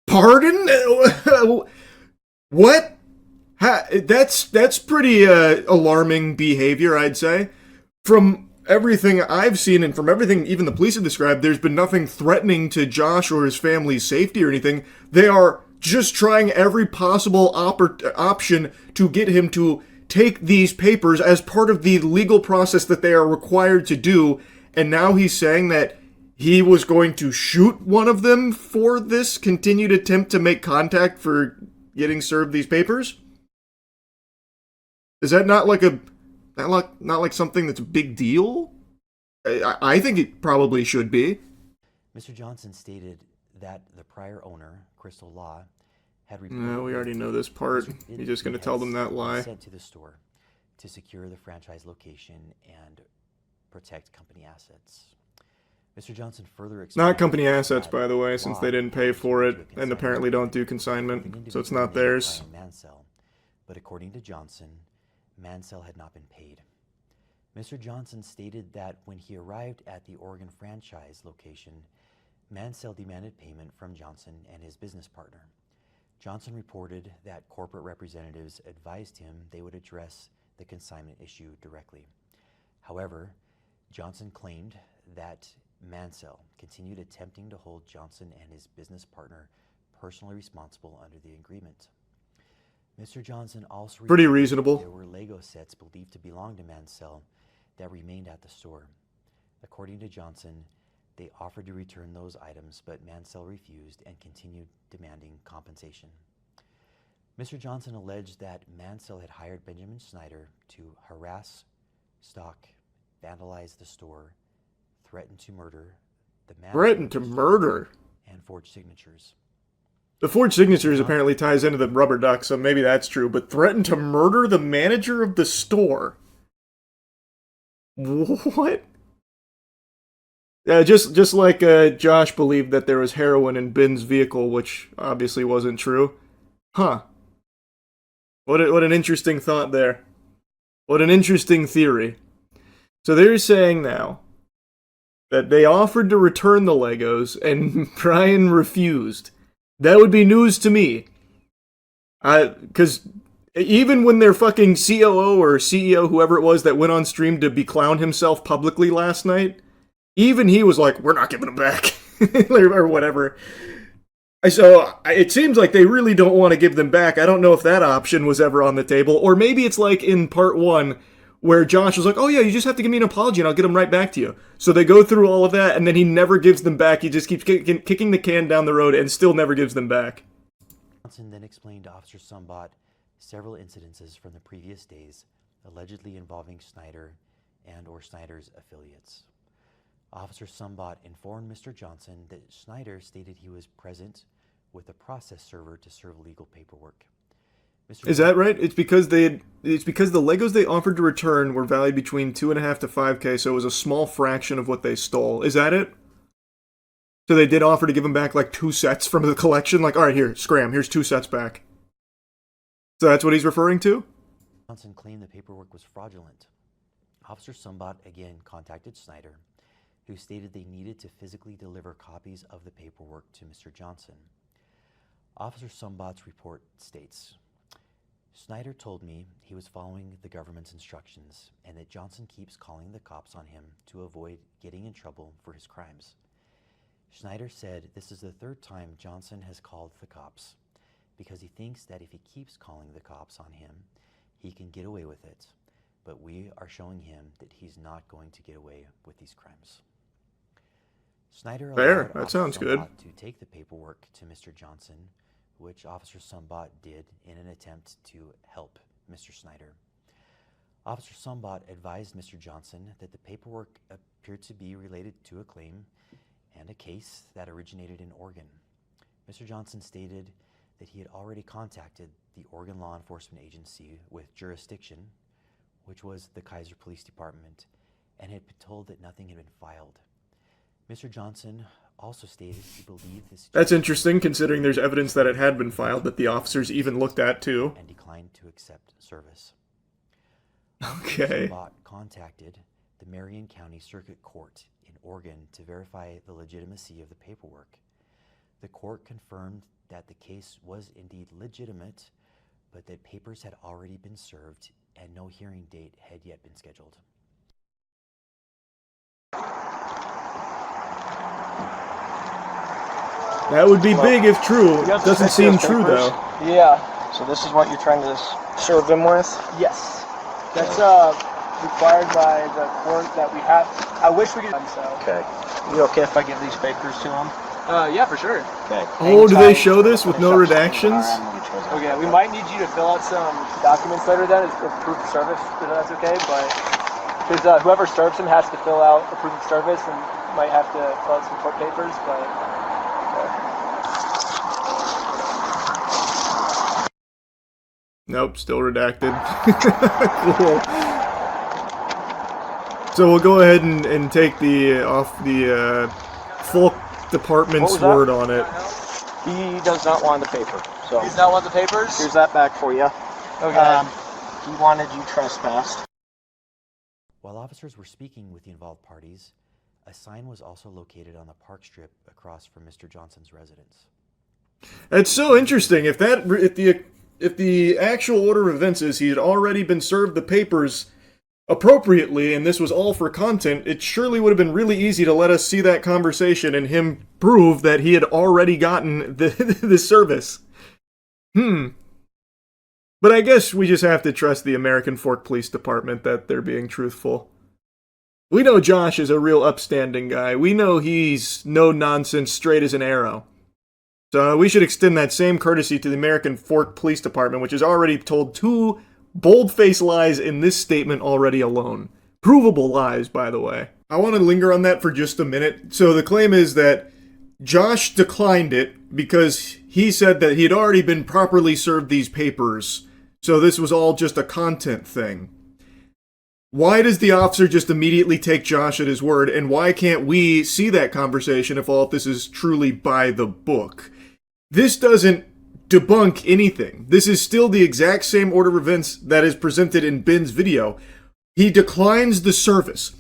Pardon? What? That's pretty alarming behavior, I'd say. From everything I've seen and from everything even the police have described, there's been nothing threatening to Josh or his family's safety or anything. They are just trying every possible option to get him to take these papers as part of the legal process that they are required to do. And now he's saying that he was going to shoot one of them for this continued attempt to make contact for getting served these papers? Is that not like not like something that's a big deal? I think it probably should be. Mr. Johnson stated that the prior owner, Crystal Law, had reported. No, we already know this part. You're just going to tell them that lie. Sent to the store to secure the franchise location and protect company assets. Mr. Johnson further explained. Not company assets, by the way, since they didn't pay for it and apparently don't do consignment, so it's not theirs. Mansell, but according to Johnson, Mansell had not been paid. Mr. Johnson stated that when he arrived at the Oregon franchise location, Mansell demanded payment from Johnson and his business partner. Johnson reported that corporate representatives advised him they would address the consignment issue directly. However, Johnson claimed that Mansell continued attempting to hold Johnson and his business partner personally responsible under the agreement. Mr. Johnson also pretty reasonable. There were Lego sets believed to belong to Mansell that remained at the store. According to Johnson, they offered to return those items, but Mansell refused and continued demanding compensation. Mr. Johnson alleged that Mansell had hired Benjamin Snyder to harass, stalk, vandalize the store, threaten to murder the manager. Threaten to murder? And forge signatures. The forged signatures apparently ties into the rubber duck, so maybe that's true, but threaten to murder the manager of the store? What? Just like Josh believed that there was heroin in Ben's vehicle, which obviously wasn't true. Huh. What an interesting thought there. What an interesting theory. So they're saying now that they offered to return the Legos and Brian refused. That would be news to me. Because even when their fucking COO or CEO, whoever it was that went on stream to beclown himself publicly last night, even he was like, we're not giving them back. or whatever. So it seems like they really don't want to give them back. I don't know if that option was ever on the table. Or maybe it's like in part 1, where Josh was like, oh yeah, you just have to give me an apology and I'll get them right back to you. So they go through all of that and then he never gives them back. He just keeps kicking the can down the road and still never gives them back. Johnson then explained to Officer Sumbot several incidences from the previous days allegedly involving Snyder and or Snyder's affiliates. Officer Sumbot informed Mr. Johnson that Snyder stated he was present with a process server to serve legal paperwork. Is that right? It's because the Legos they offered to return were valued between $2.5 to $5K, so it was a small fraction of what they stole. Is that it? So they did offer to give him back like 2 sets from the collection? Like, alright, here, scram, here's 2 sets back. So that's what he's referring to? Johnson claimed the paperwork was fraudulent. Officer Sumbot again contacted Snyder, who stated they needed to physically deliver copies of the paperwork to Mr. Johnson. Officer Sumbot's report states, Snyder told me he was following the government's instructions and that Johnson keeps calling the cops on him to avoid getting in trouble for his crimes. Snyder said this is the 3rd time Johnson has called the cops because he thinks that if he keeps calling the cops on him, he can get away with it. But we are showing him that he's not going to get away with these crimes. Snyder allowed that sounds good. to take the paperwork to Mr. Johnson, which Officer Sumbot did in an attempt to help Mr. Snyder. Officer Sumbot advised Mr. Johnson that the paperwork appeared to be related to a claim and a case that originated in Oregon. Mr. Johnson stated that he had already contacted the Oregon Law Enforcement Agency with jurisdiction, which was the Crazier Police Department, and had been told that nothing had been filed. Mr. Johnson also stated he believed this. That's interesting, considering there's evidence that it had been filed that the officers even looked at too. And declined to accept service. Okay. Bott contacted the Marion County Circuit Court in Oregon to verify the legitimacy of the paperwork. The court confirmed that the case was indeed legitimate, but that papers had already been served and no hearing date had yet been scheduled. That would be big if true. Doesn't seem true though. Yeah. So this is what you're trying to serve them with? Yes. That's required by the court that we have. I wish we could. So. Okay. You okay if I give these papers to them? Yeah, for sure. Okay. Oh, do they show this with no redactions? Okay, we might need you to fill out some documents later then, as proof of service, if that's okay, but because whoever serves him has to fill out a proof of service and might have to fill out some court papers, but... Nope, still redacted. Cool. So we'll go ahead and take the full department's word on it. He does not want the paper. So He does not want the papers? Here's that back for you. Okay. He wanted you trespassed. While officers were speaking with the involved parties, a sign was also located on the park strip across from Mr. Johnson's residence. It's so interesting. If the actual order of events is he had already been served the papers appropriately and this was all for content, it surely would have been really easy to let us see that conversation and him prove that he had already gotten the service. But I guess we just have to trust the American Fork Police Department that they're being truthful. We know Josh is a real upstanding guy. We know he's no nonsense, straight as an arrow. So we should extend that same courtesy to the American Fork Police Department, which has already told 2 bold-faced lies in this statement already alone. Provable lies, by the way. I want to linger on that for just a minute. So the claim is that Josh declined it because he said that he had already been properly served these papers. So this was all just a content thing. Why does the officer just immediately take Josh at his word, and why can't we see that conversation if all of this is truly by the book? This doesn't debunk anything. This is still the exact same order of events that is presented in Ben's video. He declines the service.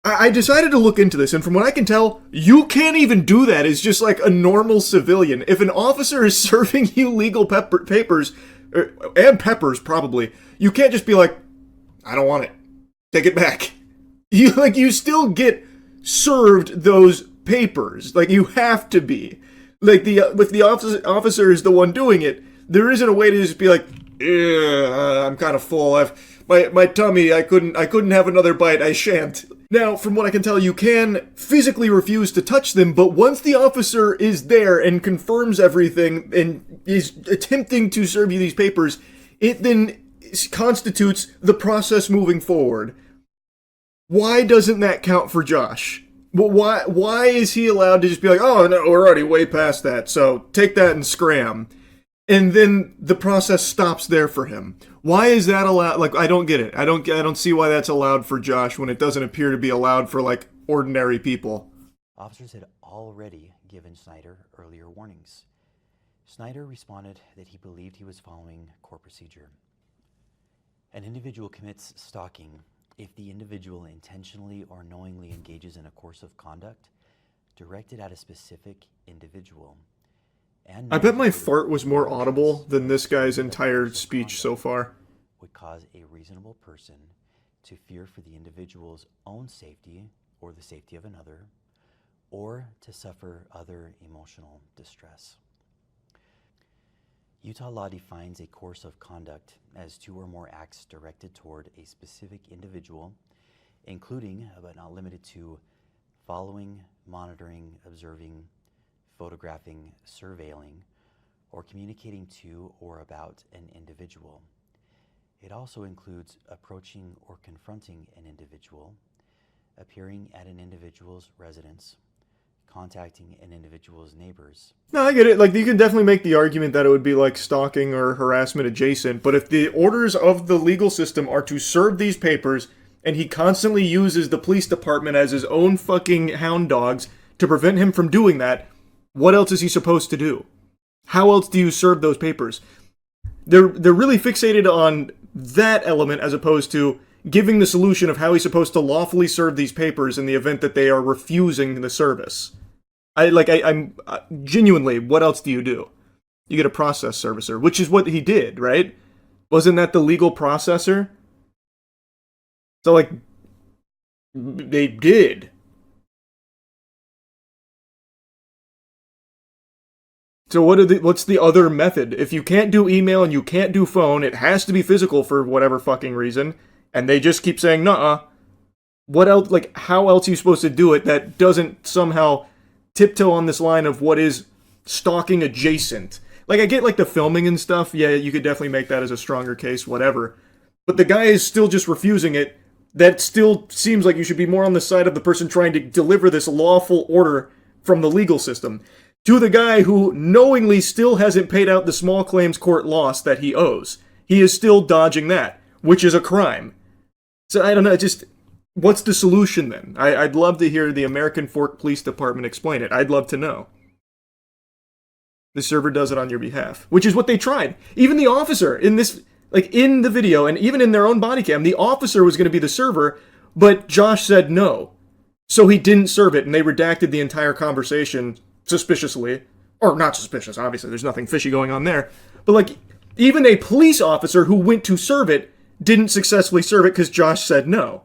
I decided to look into this, and from what I can tell, you can't even do that as just like a normal civilian. If an officer is serving you legal papers, and peppers probably, you can't just be like, I don't want it. Take it back. You still get served those papers. Like, you have to be. Like, if the officer is the one doing it, there isn't a way to just be like, I'm kind of full. My tummy, I couldn't have another bite. I shan't. Now, from what I can tell, you can physically refuse to touch them, but once the officer is there and confirms everything and is attempting to serve you these papers, it then constitutes the process moving forward. Why doesn't that count for Josh? Why is he allowed to just be like, oh, no, we're already way past that, so take that and scram. And then the process stops there for him. Why is that allowed? Like, I don't get it. I don't see why that's allowed for Josh when it doesn't appear to be allowed for, like, ordinary people. Officers had already given Snyder earlier warnings. Snyder responded that he believed he was following court procedure. An individual commits stalking if the individual intentionally or knowingly engages in a course of conduct directed at a specific individual. And I bet my fart was more audible than this guy's entire speech so far. Would cause a reasonable person to fear for the individual's own safety or the safety of another, or to suffer other emotional distress. Utah law defines a course of conduct as 2 or more acts directed toward a specific individual, including, but not limited to, following, monitoring, observing, photographing, surveilling, or communicating to or about an individual. It also includes approaching or confronting an individual, appearing at an individual's residence, contacting an individual's neighbors. No, I get it. Like, you can definitely make the argument that it would be like stalking or harassment adjacent, but if the orders of the legal system are to serve these papers, and he constantly uses the police department as his own fucking hound dogs to prevent him from doing that, what else is he supposed to do? How else do you serve those papers? They're really fixated on that element as opposed to giving the solution of how he's supposed to lawfully serve these papers in the event that they are refusing the service. I'm genuinely, what else do? You get a process servicer, which is what he did, right? Wasn't that the legal processor? So, like, they did. So what's the other method? If you can't do email and you can't do phone, it has to be physical for whatever fucking reason, and they just keep saying, nuh-uh. What else, like, how else are you supposed to do it that doesn't somehow tiptoe on this line of what is stalking adjacent? Like, I get, like, the filming and stuff, yeah, you could definitely make that as a stronger case, whatever. But the guy is still just refusing it. That still seems like you should be more on the side of the person trying to deliver this lawful order from the legal system to the guy who knowingly still hasn't paid out the small claims court loss that he owes. He is still dodging that, which is a crime. So I don't know, just, what's the solution then? I'd love to hear the American Fork Police Department explain it. I'd love to know. The server does it on your behalf, which is what they tried. Even the officer in this, like in the video and even in their own body cam, the officer was going to be the server, but Josh said no. So he didn't serve it, and they redacted the entire conversation suspiciously. Or not suspicious, obviously, there's nothing fishy going on there. But, like, even a police officer who went to serve it didn't successfully serve it because Josh said no.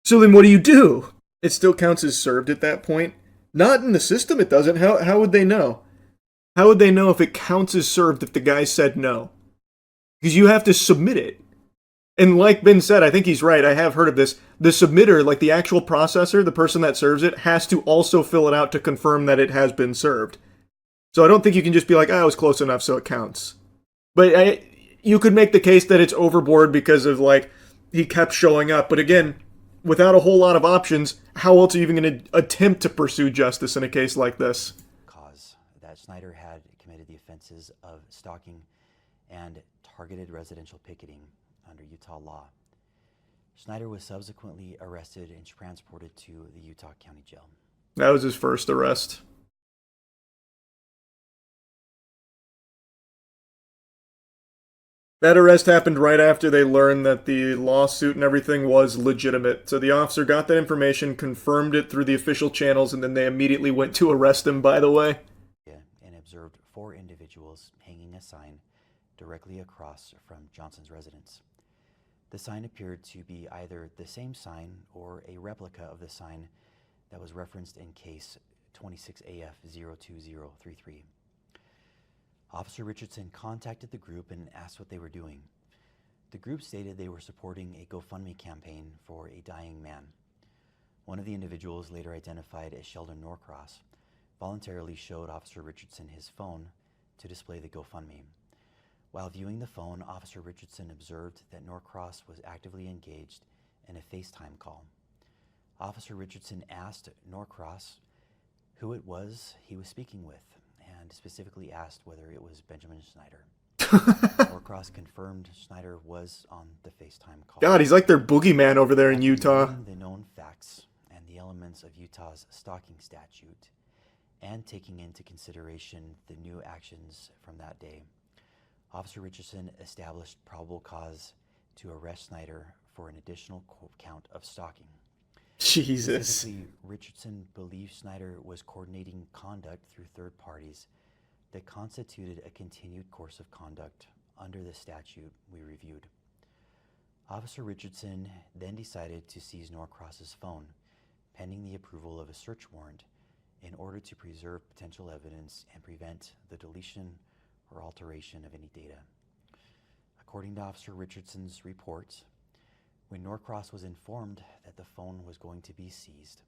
So then what do? It still counts as served at that point? Not in the system, it doesn't. How would they know? How would they know if it counts as served if the guy said no? Because you have to submit it. And like Ben said, I think he's right, I have heard of this, the submitter, like the actual processor, the person that serves it, has to also fill it out to confirm that it has been served. So I don't think you can just be like, it was close enough, so it counts. But you could make the case that it's overboard because of, like, he kept showing up. But again, without a whole lot of options, how else are you even going to attempt to pursue justice in a case like this? Cause that Snyder had committed the offenses of stalking and targeted residential picketing under Utah law. Snyder was subsequently arrested and transported to the Utah County Jail. That was his first arrest. That arrest happened right after they learned that the lawsuit and everything was legitimate. So the officer got that information, confirmed it through the official channels, and then they immediately went to arrest him, by the way. And observed 4 individuals hanging a sign directly across from Johnson's residence. The sign appeared to be either the same sign or a replica of the sign that was referenced in case 26AF02033. Officer Richardson contacted the group and asked what they were doing. The group stated they were supporting a GoFundMe campaign for a dying man. One of the individuals, later identified as Sheldon Norcross, voluntarily showed Officer Richardson his phone to display the GoFundMe. While viewing the phone, Officer Richardson observed that Norcross was actively engaged in a FaceTime call. Officer Richardson asked Norcross who it was he was speaking with, and specifically asked whether it was Benjamin Snyder. Norcross confirmed Snyder was on the FaceTime call. God, he's like their boogeyman over there in Utah. The known facts and the elements of Utah's stalking statute, and taking into consideration the new actions from that day, Officer Richardson established probable cause to arrest Snyder for an additional count of stalking. Jesus. Specifically, Richardson believed Snyder was coordinating conduct through third parties that constituted a continued course of conduct under the statute we reviewed. Officer Richardson then decided to seize Norcross's phone, pending the approval of a search warrant, in order to preserve potential evidence and prevent the deletion or alteration of any data. According to Officer Richardson's report, when Norcross was informed that the phone was going to be seized,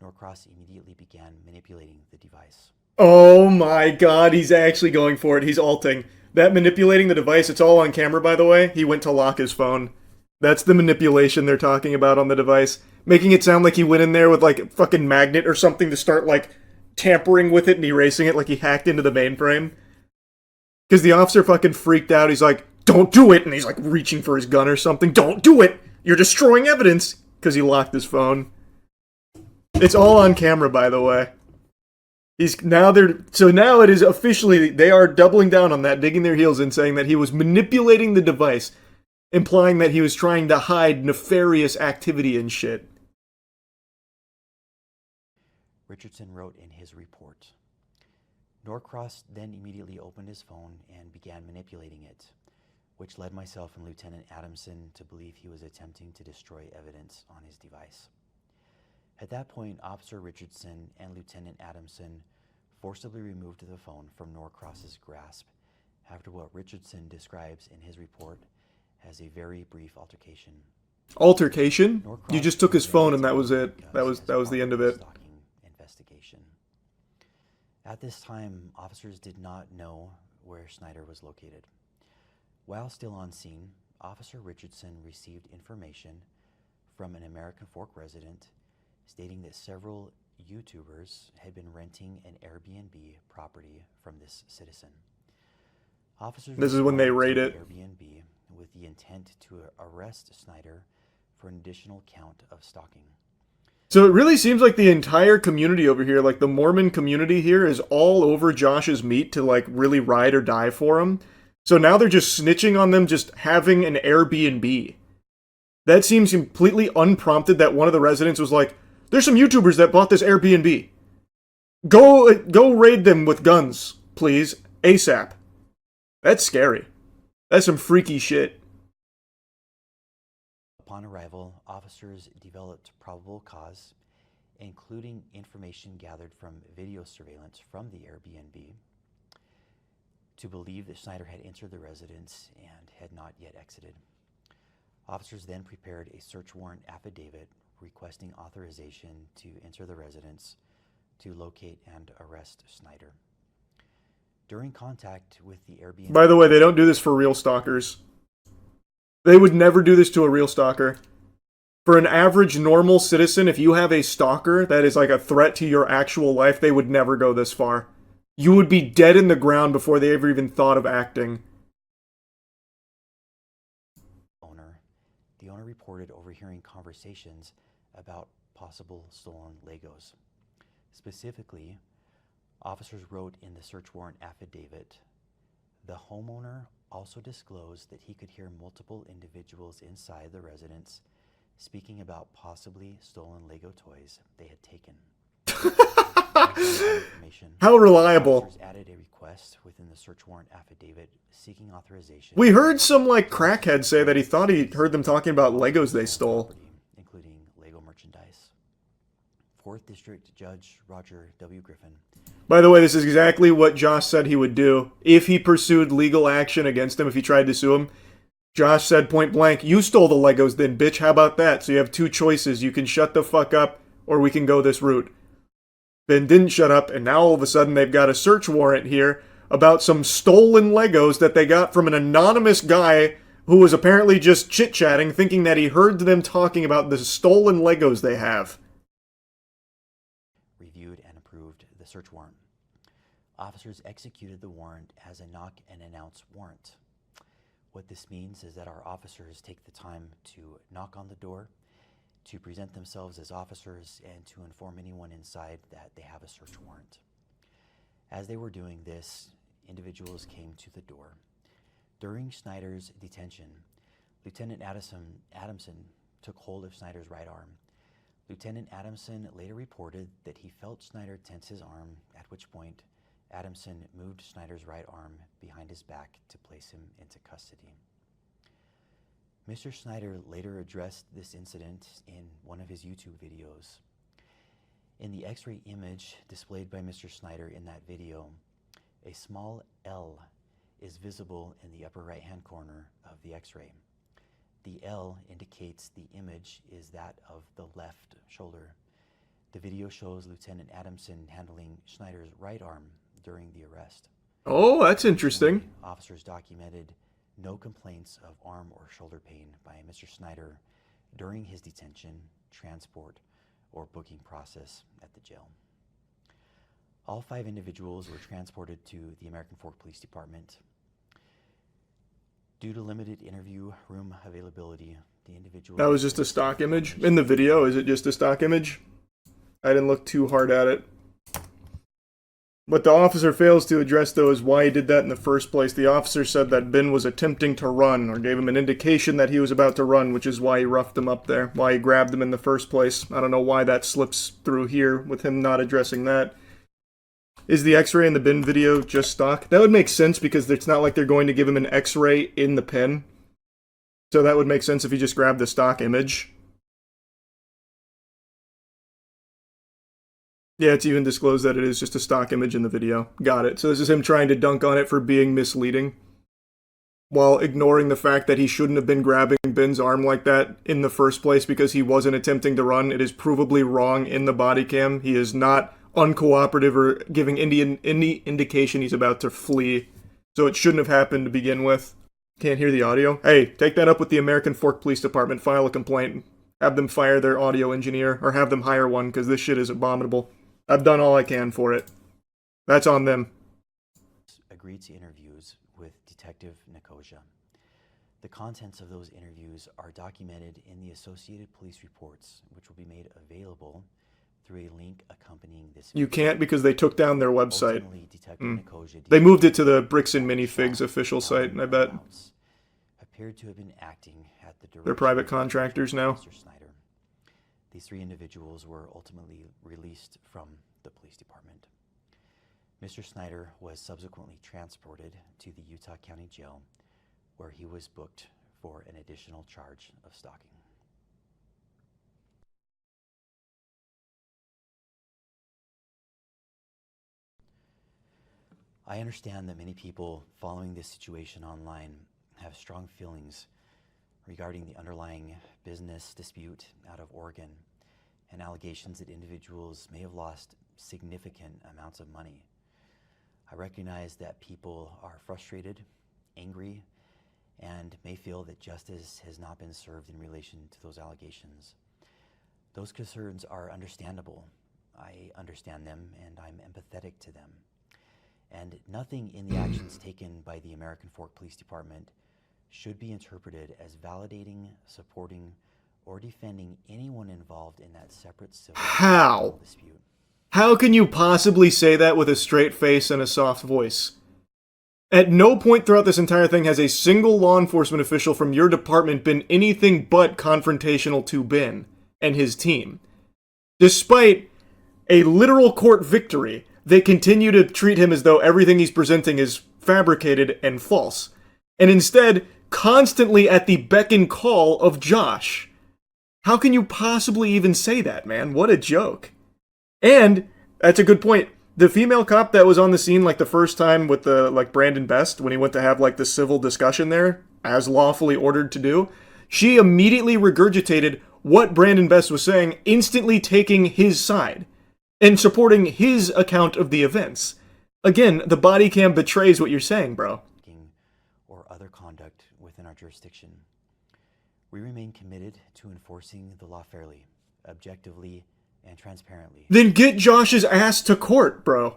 Norcross immediately began manipulating the device. Oh my god, he's actually going for it. He's alting. That manipulating the device, it's all on camera, by the way. He went to lock his phone. That's the manipulation they're talking about on the device. Making it sound like he went in there with like a fucking magnet or something to start like tampering with it and erasing it like he hacked into the mainframe. Because the officer fucking freaked out. He's like, don't do it! And he's like reaching for his gun or something. Don't do it! You're destroying evidence! Because he locked his phone. It's all on camera, by the way. Now it is officially, they are doubling down on that, digging their heels in, saying that he was manipulating the device, implying that he was trying to hide nefarious activity and shit. Richardson wrote in his report, Norcross then immediately opened his phone and began manipulating it, which led myself and Lieutenant Adamson to believe he was attempting to destroy evidence on his device. At that point, Officer Richardson and Lieutenant Adamson forcibly removed the phone from Norcross's grasp after what Richardson describes in his report as a very brief altercation. Altercation? Norcross You just took his phone and that was it. That was the end of it. Investigation. At this time, officers did not know where Snyder was located. While still on scene, Officer Richardson received information from an American Fork resident stating that several YouTubers had been renting an Airbnb property from this citizen. Officers This is when they raid it. Airbnb with the intent to arrest Snyder for an additional count of stalking. So it really seems like the entire community over here, like the Mormon community here, is all over Josh's meat to like really ride or die for him. So now they're just snitching on them just having an Airbnb. That seems completely unprompted that one of the residents was like, there's some YouTubers that bought this Airbnb. Go raid them with guns, please, ASAP. That's scary. That's some freaky shit. Upon arrival, officers developed probable cause, including information gathered from video surveillance from the Airbnb, to believe that Snyder had entered the residence and had not yet exited. Officers then prepared a search warrant affidavit requesting authorization to enter the residence to locate and arrest Snyder. During contact with the Airbnb... By the way, they don't do this for real stalkers. They would never do this to a real stalker. For an average normal citizen, if you have a stalker that is like a threat to your actual life, they would never go this far. You would be dead in the ground before they ever even thought of acting. The owner reported overhearing conversations about possible stolen Legos. Specifically, officers wrote in the search warrant affidavit, the homeowner also disclosed that he could hear multiple individuals inside the residence speaking about possibly stolen Lego toys they had taken. How reliable. Officers added a request within the search warrant affidavit seeking authorization. We heard some like crackhead say that he thought he heard them talking about Legos they stole. Including Lego merchandise. 4th District Judge Roger W. Griffin. By the way, this is exactly what Josh said he would do if he pursued legal action against him, if he tried to sue him. Josh said point blank, you stole the Legos then, bitch, how about that? So you have two choices. You can shut the fuck up, or we can go this route. Ben didn't shut up, and now all of a sudden they've got a search warrant here about some stolen Legos that they got from an anonymous guy who was apparently just chit-chatting, thinking that he heard them talking about the stolen Legos they have. Reviewed and approved the search warrant. Officers executed the warrant as a knock and announce warrant. What this means is that our officers take the time to knock on the door, to present themselves as officers, and to inform anyone inside that they have a search warrant. As they were doing this, individuals came to the door. During Snyder's detention, Lieutenant Adamson took hold of Snyder's right arm. Lieutenant Adamson later reported that he felt Snyder tense his arm, at which point Adamson moved Snyder's right arm behind his back to place him into custody. Mr. Snyder later addressed this incident in one of his YouTube videos. In the X-ray image displayed by Mr. Snyder in that video, a small L is visible in the upper right-hand corner of the X-ray. The L indicates the image is that of the left shoulder. The video shows Lieutenant Adamson handling Snyder's right arm during the arrest. Oh, that's interesting. Officers documented no complaints of arm or shoulder pain by Mr. Snyder during his detention, transport, or booking process at the jail. All 5 individuals were transported to the American Fork Police Department. Due to limited interview room availability, the individual... That was just a stock image? In the video, is it just a stock image? I didn't look too hard at it. What the officer fails to address, though, is why he did that in the first place. The officer said that Ben was attempting to run, or gave him an indication that he was about to run, which is why he roughed him up there, why he grabbed him in the first place. I don't know why that slips through here with him not addressing that. Is the x-ray in the bin video just stock? That would make sense because it's not like they're going to give him an x-ray in the pen. So that would make sense if he just grabbed the stock image. Yeah, it's even disclosed that it is just a stock image in the video. Got it. So this is him trying to dunk on it for being misleading, while ignoring the fact that he shouldn't have been grabbing Ben's arm like that in the first place because he wasn't attempting to run. It is provably wrong in the body cam. He is not uncooperative or giving any indication he's about to flee. So it shouldn't have happened to begin with. Can't hear the audio. Hey, take that up with the American Fork Police Department. File a complaint. Have them fire their audio engineer, or have them hire one, because this shit is abominable. I've done all I can for it. That's on them. Agreed to interviews with Detective Nicosia. The contents of those interviews are documented in the Associated Police reports, which will be made available through a link accompanying this video. You can't because they took down their website. They moved it to the Bricks and Minifigs official site, I bet. Appeared to have been acting at the direction They're private contractors now. Mr. Snyder. These 3 individuals were ultimately released from the police department. Mr. Snyder was subsequently transported to the Utah County Jail, where he was booked for an additional charge of stalking. I understand that many people following this situation online have strong feelings regarding the underlying business dispute out of Oregon and allegations that individuals may have lost significant amounts of money. I recognize that people are frustrated, angry, and may feel that justice has not been served in relation to those allegations. Those concerns are understandable. I understand them and I'm empathetic to them. And nothing in the actions taken by the American Fork Police Department should be interpreted as validating, supporting, or defending anyone involved in that separate civil dispute. How can you possibly say that with a straight face and a soft voice? At no point throughout this entire thing has a single law enforcement official from your department been anything but confrontational to Ben and his team. Despite a literal court victory, they continue to treat him as though everything he's presenting is fabricated and false. And instead, constantly at the beck and call of Josh. How can you possibly even say that, man? What a joke. And, that's a good point, the female cop that was on the scene like the first time with the Brandon Best, when he went to have like the civil discussion there, as lawfully ordered to do, she immediately regurgitated what Brandon Best was saying, instantly taking his side and supporting his account of the events. Again, the body cam betrays what you're saying, bro. Or other conduct within our jurisdiction. We remain committed to enforcing the law fairly, objectively, and transparently. Then get Josh's ass to court, bro.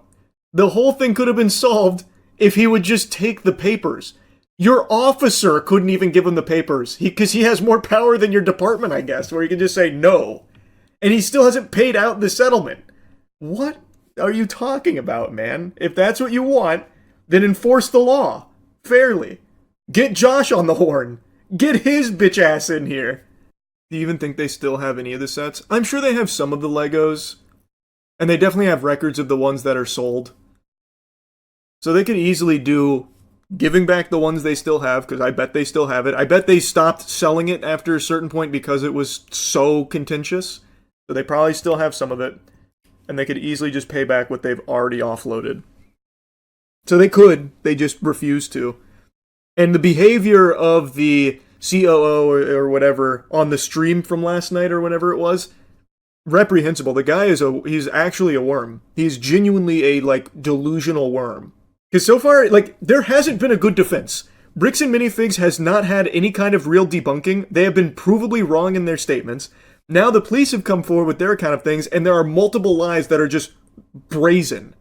The whole thing could have been solved if he would just take the papers. Your officer couldn't even give him the papers, because he has more power than your department, I guess, where he can just say no. And he still hasn't paid out the settlement. What are you talking about, man? If that's what you want, then enforce the law fairly. Get Josh on the horn. Get his bitch ass in here. Do you even think they still have any of the sets? I'm sure they have some of the Legos. And they definitely have records of the ones that are sold. So they could easily do giving back the ones they still have, because I bet they still have it. I bet they stopped selling it after a certain point because it was so contentious. So they probably still have some of it. And they could easily just pay back what they've already offloaded. So they could, they just refuse to. And the behavior of the COO or whatever on the stream from last night or whatever it was, reprehensible. The guy he's actually a worm. He's genuinely a delusional worm. Because so far, there hasn't been a good defense. Bricks and Minifigs has not had any kind of real debunking. They have been provably wrong in their statements. Now the police have come forward with their account of things, and there are multiple lies that are just brazen.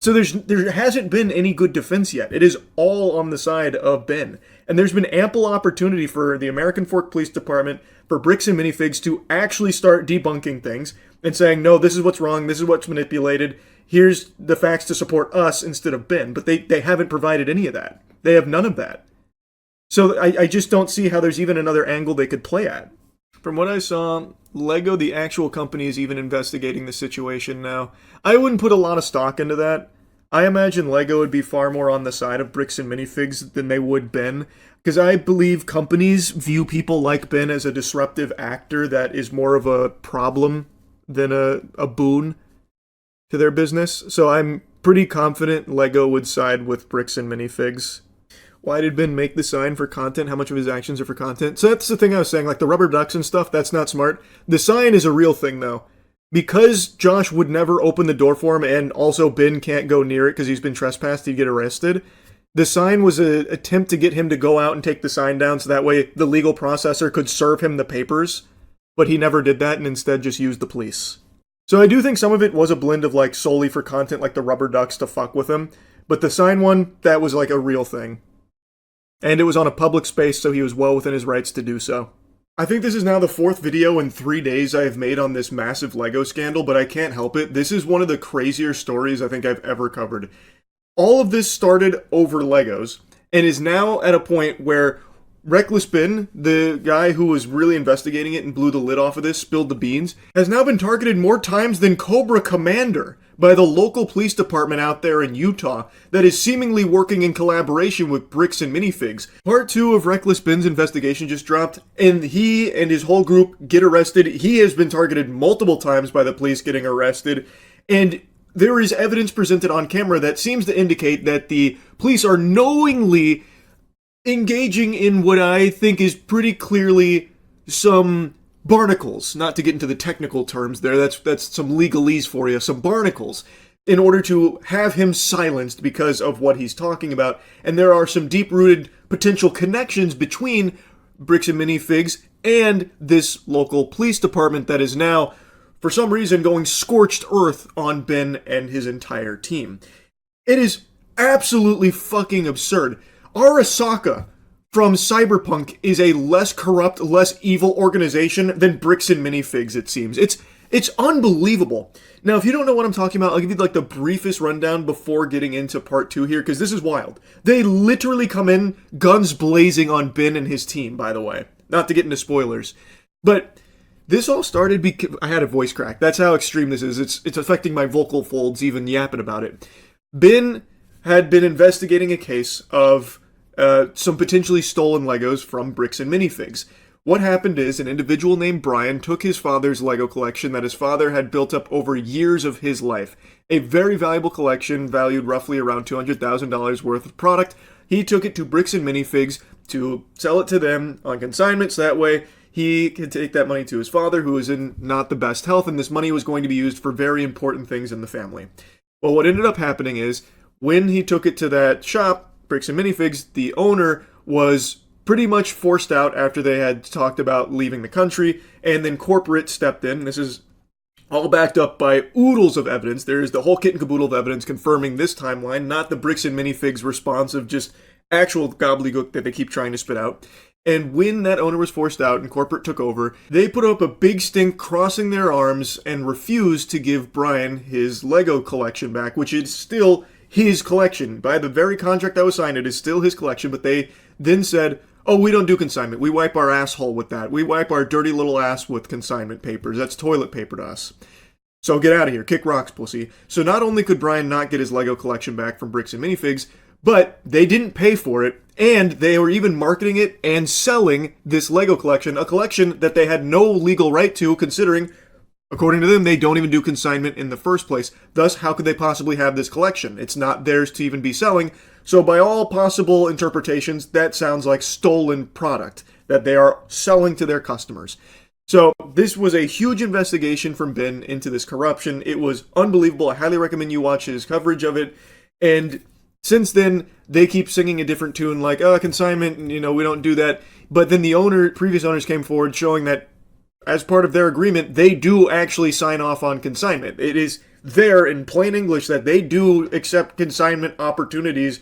So there hasn't been any good defense yet. It is all on the side of Ben. And there's been ample opportunity for the American Fork Police Department, for Bricks and Minifigs to actually start debunking things and saying, no, this is what's wrong, this is what's manipulated, here's the facts to support us instead of Ben. But they haven't provided any of that. They have none of that. So I just don't see how there's even another angle they could play at. From what I saw, Lego, the actual company, is even investigating the situation now. I wouldn't put a lot of stock into that. I imagine Lego would be far more on the side of Bricks and Minifigs than they would Ben, because I believe companies view people like Ben as a disruptive actor that is more of a problem than a boon to their business. So I'm pretty confident Lego would side with Bricks and Minifigs. Why did Ben make the sign for content? How much of his actions are for content? So that's the thing I was saying, like the rubber ducks and stuff, that's not smart. The sign is a real thing, though. Because Josh would never open the door for him, and also Ben can't go near it because he's been trespassed, he'd get arrested. The sign was an attempt to get him to go out and take the sign down so that way the legal processor could serve him the papers. But he never did that and instead just used the police. So I do think some of it was a blend of like solely for content, like the rubber ducks to fuck with him. But the sign one, that was like a real thing. And it was on a public space, so he was well within his rights to do so. I think this is now the 4th video in 3 days I have made on this massive Lego scandal, but I can't help it. This is one of the crazier stories I think I've ever covered. All of this started over Legos, and is now at a point where Reckless Ben, the guy who was really investigating it and blew the lid off of this, spilled the beans, has now been targeted more times than Cobra Commander by the local police department out there in Utah that is seemingly working in collaboration with Bricks and Minifigs. Part 2 of Reckless Ben's investigation just dropped, and he and his whole group get arrested. He has been targeted multiple times by the police getting arrested, and there is evidence presented on camera that seems to indicate that the police are knowingly engaging in what I think is pretty clearly some barnacles, not to get into the technical terms there, that's some legalese for you, some barnacles, in order to have him silenced because of what he's talking about. And there are some deep-rooted potential connections between Bricks and Minifigs and this local police department that is now, for some reason, going scorched earth on Ben and his entire team. It is absolutely fucking absurd. Arasaka from Cyberpunk is a less corrupt, less evil organization than Bricks and Minifigs, it seems. It's unbelievable. Now, if you don't know what I'm talking about, I'll give you like the briefest rundown before getting into part 2 here, because this is wild. They literally come in guns blazing on Ben and his team, by the way. Not to get into spoilers. But this all started because I had a voice crack. That's how extreme this is. It's affecting my vocal folds even yapping about it. Ben had been investigating a case of some potentially stolen Legos from Bricks and Minifigs. What happened is an individual named Brian took his father's Lego collection that his father had built up over years of his life. A very valuable collection valued roughly around $200,000 worth of product. He took it to Bricks and Minifigs to sell it to them on consignment, so that way he could take that money to his father, who was in not the best health, and this money was going to be used for very important things in the family. Well, what ended up happening is, when he took it to that shop, Bricks and Minifigs, the owner was pretty much forced out after they had talked about leaving the country, and then corporate stepped in. This is all backed up by oodles of evidence. There's the whole kit and caboodle of evidence confirming this timeline, not the Bricks and Minifigs response of just actual gobbledygook that they keep trying to spit out. And when that owner was forced out and corporate took over, they put up a big stink crossing their arms and refused to give Brian his Lego collection back, which is still his collection. By the very contract that was signed, it is still his collection, but they then said, oh, we don't do consignment. We wipe our asshole with that. We wipe our dirty little ass with consignment papers. That's toilet paper to us. So get out of here. Kick rocks, pussy. So not only could Brian not get his Lego collection back from Bricks and Minifigs, but they didn't pay for it, and they were even marketing it and selling this Lego collection, a collection that they had no legal right to, considering, according to them, they don't even do consignment in the first place. Thus, how could they possibly have this collection? It's not theirs to even be selling. So by all possible interpretations, that sounds like stolen product that they are selling to their customers. So this was a huge investigation from Ben into this corruption. It was unbelievable. I highly recommend you watch his coverage of it. And Since then, they keep singing a different tune, like, consignment, and, we don't do that. But then the previous owners came forward showing that as part of their agreement, they do actually sign off on consignment. It is there in plain English that they do accept consignment opportunities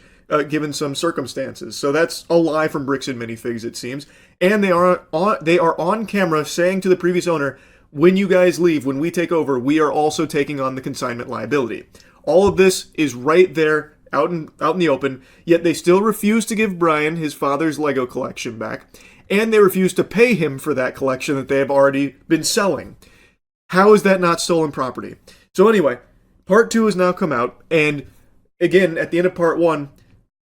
given some circumstances. So that's a lie from Bricks and Minifigs, it seems. And they are on camera saying to the previous owner, when you guys leave, when we take over, we are also taking on the consignment liability. All of this is right there, out in the open, yet they still refuse to give Brian his father's Lego collection back, and they refuse to pay him for that collection that they have already been selling. How is that not stolen property? So anyway, part 2 has now come out, and again, at the end of part 1,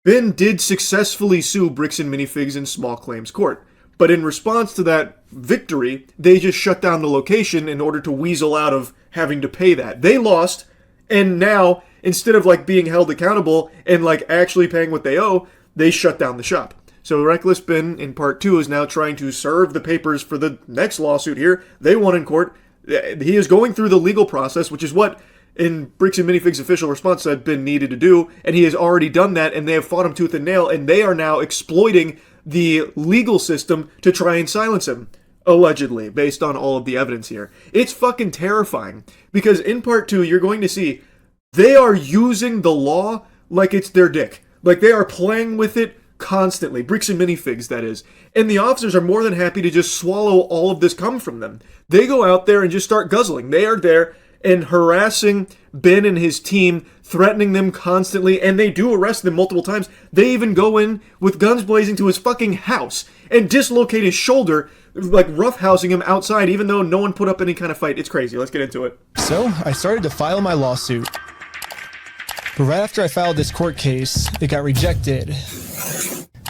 Ben did successfully sue Bricks and Minifigs in small claims court. But in response to that victory, they just shut down the location in order to weasel out of having to pay that. They lost, and now, instead of being held accountable and actually paying what they owe, they shut down the shop. So Reckless Ben in part 2 is now trying to serve the papers for the next lawsuit here. They won in court. He is going through the legal process, which is what, in Bricks and Minifigs' official response, said Ben needed to do, and he has already done that, and they have fought him tooth and nail, and they are now exploiting the legal system to try and silence him, allegedly, based on all of the evidence here. It's fucking terrifying, because in part 2, you're going to see they are using the law like it's their dick. Like, they are playing with it constantly. Bricks and Minifigs, that is. And the officers are more than happy to just swallow all of this come from them. They go out there and just start guzzling. They are there and harassing Ben and his team, threatening them constantly, and they do arrest them multiple times. They even go in with guns blazing to his fucking house and dislocate his shoulder, roughhousing him outside, even though no one put up any kind of fight. It's crazy. Let's get into it. So I started to file my lawsuit. But right after I filed this court case, it got rejected.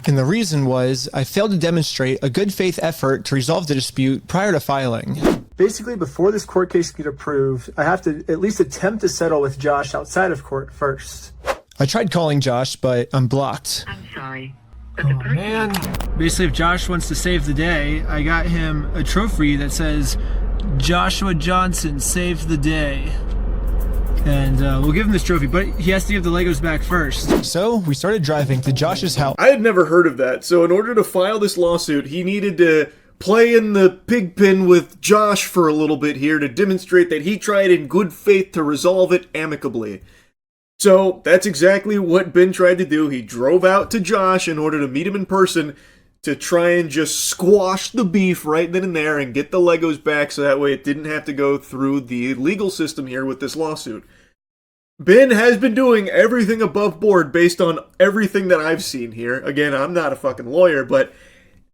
And the reason was I failed to demonstrate a good faith effort to resolve the dispute prior to filing. Basically, before this court case can get approved, I have to at least attempt to settle with Josh outside of court first. I tried calling Josh, but I'm blocked. I'm sorry. Oh, man. Basically, if Josh wants to save the day, I got him a trophy that says, Joshua Johnson saved the day. And we'll give him this trophy, but he has to give the Legos back first. So we started driving to Josh's house. I had never heard of that. So in order to file this lawsuit, he needed to play in the pig pen with Josh for a little bit here to demonstrate that he tried in good faith to resolve it amicably. So that's exactly what Ben tried to do. He drove out to Josh in order to meet him in person to try and just squash the beef right then and there and get the Legos back so that way it didn't have to go through the legal system here with this lawsuit. Ben has been doing everything above board based on everything that I've seen here. Again, I'm not a fucking lawyer, but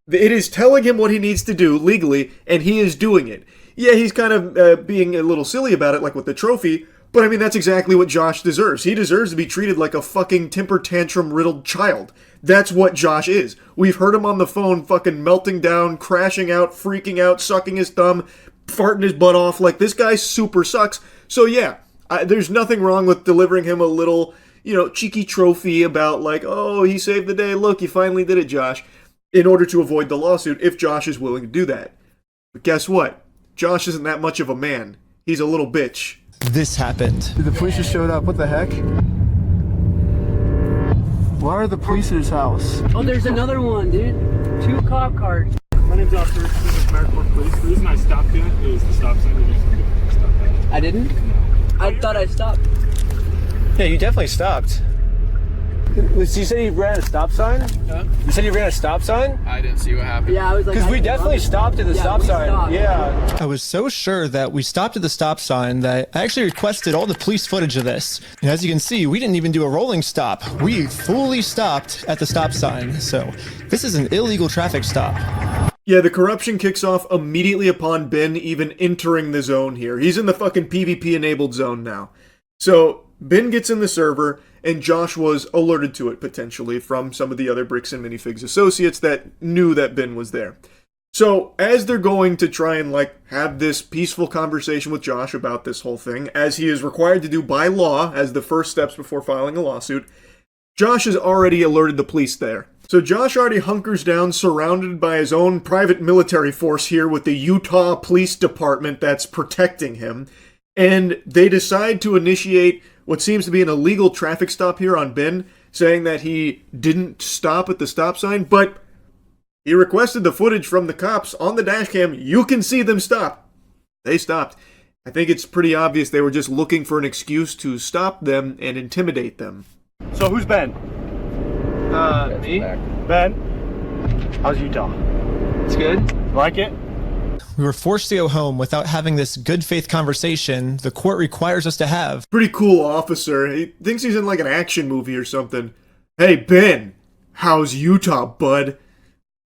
it is telling him what he needs to do legally, and he is doing it. Yeah, he's kind of being a little silly about it, like with the trophy, but I mean, that's exactly what Josh deserves. He deserves to be treated like a fucking temper tantrum-riddled child. That's what Josh is. We've heard him on the phone fucking melting down, crashing out, freaking out, sucking his thumb, farting his butt off. Like, this guy super sucks. So yeah, there's nothing wrong with delivering him a little, cheeky trophy about like, oh, he saved the day. Look, you finally did it, Josh. In order to avoid the lawsuit, if Josh is willing to do that. But guess what? Josh isn't that much of a man. He's a little bitch. This happened. Dude, the police just showed up. What the heck? Why are the police at his house? Oh, there's another one, dude. 2 cop cars. My name's Officer Maricourt Police. The reason I stopped you is the stop sign. You didn't stop that. I didn't? I thought I stopped. Yeah, you definitely stopped. You said he ran a stop sign? Huh? You said he ran a stop sign? I didn't see what happened. Yeah, I was like... Because we definitely stopped at the stop sign. Stopped. Yeah. I was so sure that we stopped at the stop sign that I actually requested all the police footage of this. And as you can see, we didn't even do a rolling stop. We fully stopped at the stop sign. So this is an illegal traffic stop. Yeah, the corruption kicks off immediately upon Ben even entering the zone here. He's in the fucking PvP-enabled zone now. So Ben gets in the server, and Josh was alerted to it, potentially, from some of the other Bricks and Minifigs associates that knew that Ben was there. So, as they're going to try and, have this peaceful conversation with Josh about this whole thing, as he is required to do by law, as the first steps before filing a lawsuit, Josh has already alerted the police there. So Josh already hunkers down, surrounded by his own private military force here with the Utah Police Department that's protecting him, and they decide to initiate what seems to be an illegal traffic stop here on Ben. saying that he didn't stop at the stop sign, but he requested the footage from the cops on the dash cam. You can see them stop. They stopped. I think it's pretty obvious they were just looking for an excuse to stop them and intimidate them. So who's Ben? Me. Ben. How's Utah? It's good. Like it? We were forced to go home without having this good faith conversation the court requires us to have. Pretty cool officer. He thinks he's in like an action movie or something. Hey, Ben, how's Utah, bud?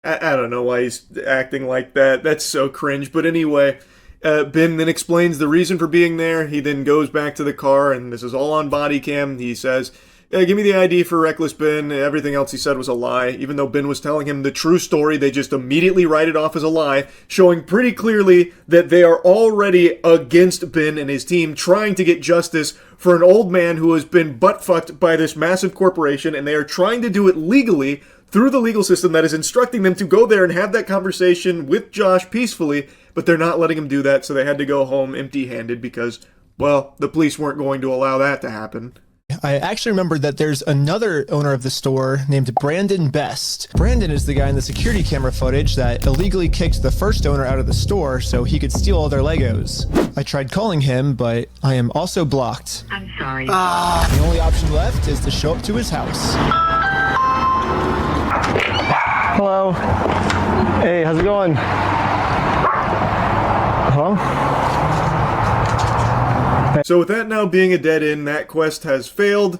I don't know why he's acting like that. That's so cringe. But anyway, Ben then explains the reason for being there. He then goes back to the car, and this is all on body cam. He says, give me the ID for Reckless Ben. Everything else he said was a lie. Even though Ben was telling him the true story, they just immediately write it off as a lie, showing pretty clearly that they are already against Ben and his team, trying to get justice for an old man who has been butt-fucked by this massive corporation, and they are trying to do it legally through the legal system that is instructing them to go there and have that conversation with Josh peacefully, but they're not letting him do that, so they had to go home empty-handed because, well, the police weren't going to allow that to happen. I actually remembered that there's another owner of the store named Brandon Best. Brandon is the guy in the security camera footage that illegally kicked the first owner out of the store so he could steal all their Legos. I tried calling him, but I am also blocked. I'm sorry. The only option left is to show up to his house. Hello. Hey, how's it going? Huh? So with that now being a dead end, that quest has failed.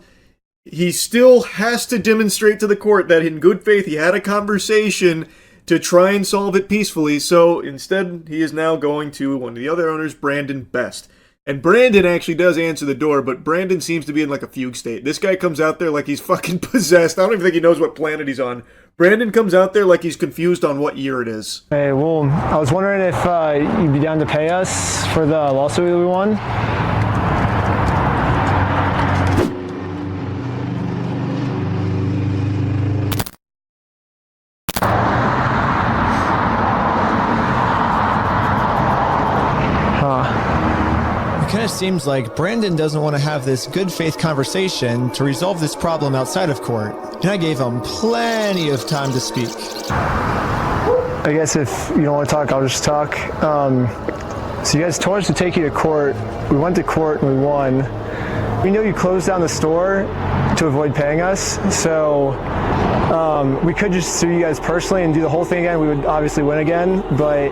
He still has to demonstrate to the court that in good faith he had a conversation to try and solve it peacefully. So instead, he is now going to one of the other owners, Brandon Best. And Brandon actually does answer the door, but Brandon seems to be in like a fugue state. This guy comes out there like he's fucking possessed. I don't even think he knows what planet he's on. Brandon comes out there like he's confused on what year it is. Hey, well, I was wondering if you'd be down to pay us for the lawsuit that we won. It kind of seems like Brandon doesn't want to have this good faith conversation to resolve this problem outside of court. And I gave him plenty of time to speak. I guess if you don't want to talk, I'll just talk. So you guys told us to take you to court. We went to court and we won. We know you closed down the store to avoid paying us, so we could just sue you guys personally and do the whole thing again. We would obviously win again, but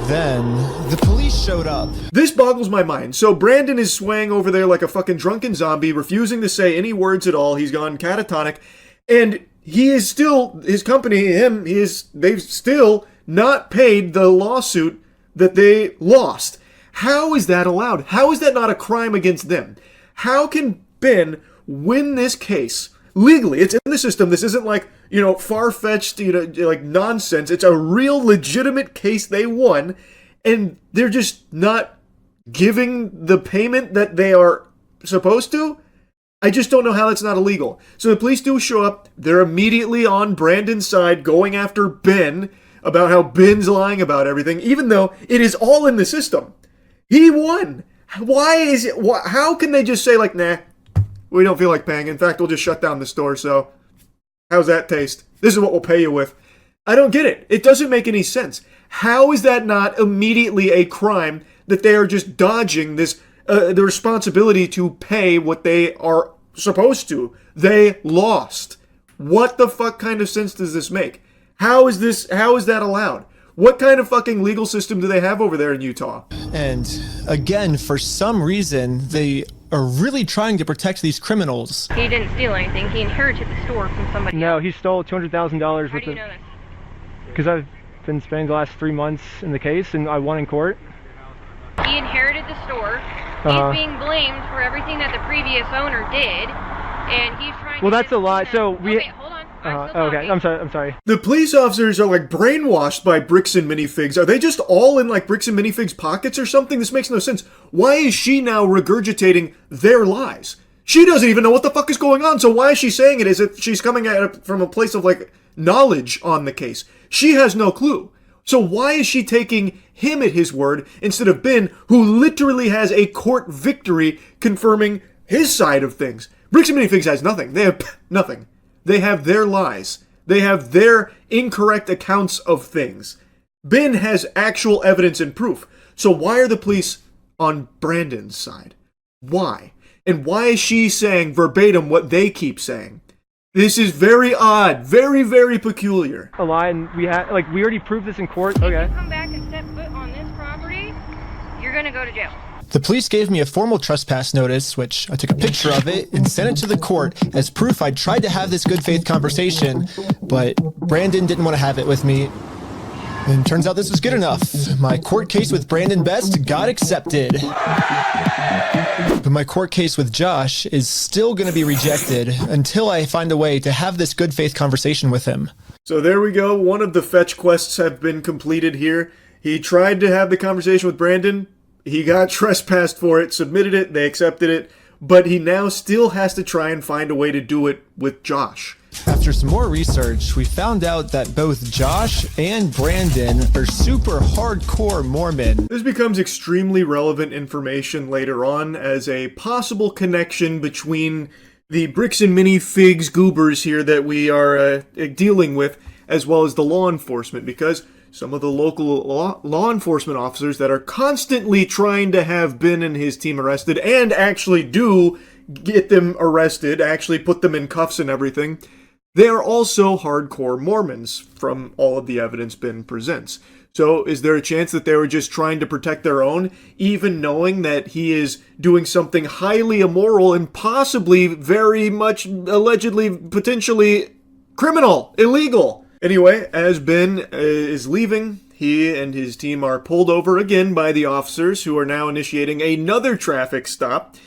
then the police showed up. This boggles my mind. So Brandon is swaying over there like a fucking drunken zombie, refusing to say any words at all. He's gone catatonic, and he is still, his company, they've still not paid the lawsuit that they lost. How is that allowed? How is that not a crime against them? How can Ben win this case legally? It's in the system. This isn't like, far-fetched, like nonsense. It's a real legitimate case they won, and they're just not giving the payment that they are supposed to? I just don't know how that's not illegal. So the police do show up. They're immediately on Brandon's side, going after Ben about how Ben's lying about everything, even though it is all in the system. He won. Why is it? How can they just say, like, nah, we don't feel like paying. In fact, we'll just shut down the store, so how's that taste? This is what we'll pay you with. I don't get it. It doesn't make any sense. How is that not immediately a crime that they are just dodging this, the responsibility to pay what they are supposed to? They lost. What the fuck kind of sense does this make? How is that allowed? What kind of fucking legal system do they have over there in Utah? And again, for some reason, they are really trying to protect these criminals. He didn't steal anything. He inherited the store from somebody No, else. he stole $200,000 How do you know this? Because I've been spending the last 3 months in the case, and I won in court. He inherited the store. Uh-huh. He's being blamed for everything that the previous owner did, and he's trying Well, to... that's a lie. So we... Okay, hold on. Okay, I'm sorry. The police officers are like brainwashed by Bricks and Minifigs. Are they just all in like Bricks and Minifigs pockets or something? This makes no sense. Why is she now regurgitating their lies? She doesn't even know what the fuck is going on, so why is she saying it as if she's coming at it from a place of like knowledge on the case? She has no clue. So why is she taking him at his word instead of Ben, who literally has a court victory confirming his side of things? Bricks and Minifigs has nothing. They have nothing. They have their lies. They have their incorrect accounts of things. Ben has actual evidence and proof. So why are the police on Brandon's side? Why? And why is she saying verbatim what they keep saying? This is very odd. Very, very peculiar. A lie, and we already proved this in court. Okay. If you come back and step foot on this property, you're gonna go to jail. The police gave me a formal trespass notice, which I took a picture of it and sent it to the court as proof I tried to have this good faith conversation, but Brandon didn't want to have it with me. And turns out this was good enough. My court case with Brandon Best got accepted. But my court case with Josh is still going to be rejected until I find a way to have this good faith conversation with him. So there we go. One of the fetch quests have been completed here. He tried to have the conversation with Brandon. He got trespassed for it, submitted it, they accepted it, but he now still has to try and find a way to do it with Josh. After some more research, we found out that both Josh and Brandon are super hardcore Mormon. This becomes extremely relevant information later on as a possible connection between the Bricks and Minifigs goobers here that we are dealing with, as well as the law enforcement, because some of the local law enforcement officers that are constantly trying to have Ben and his team arrested, and actually do get them arrested, actually put them in cuffs and everything, they are also hardcore Mormons from all of the evidence Ben presents. So is there a chance that they were just trying to protect their own, even knowing that he is doing something highly immoral and possibly very much allegedly, potentially criminal, illegal? Anyway, as Ben is leaving, he and his team are pulled over again by the officers who are now initiating another traffic stop,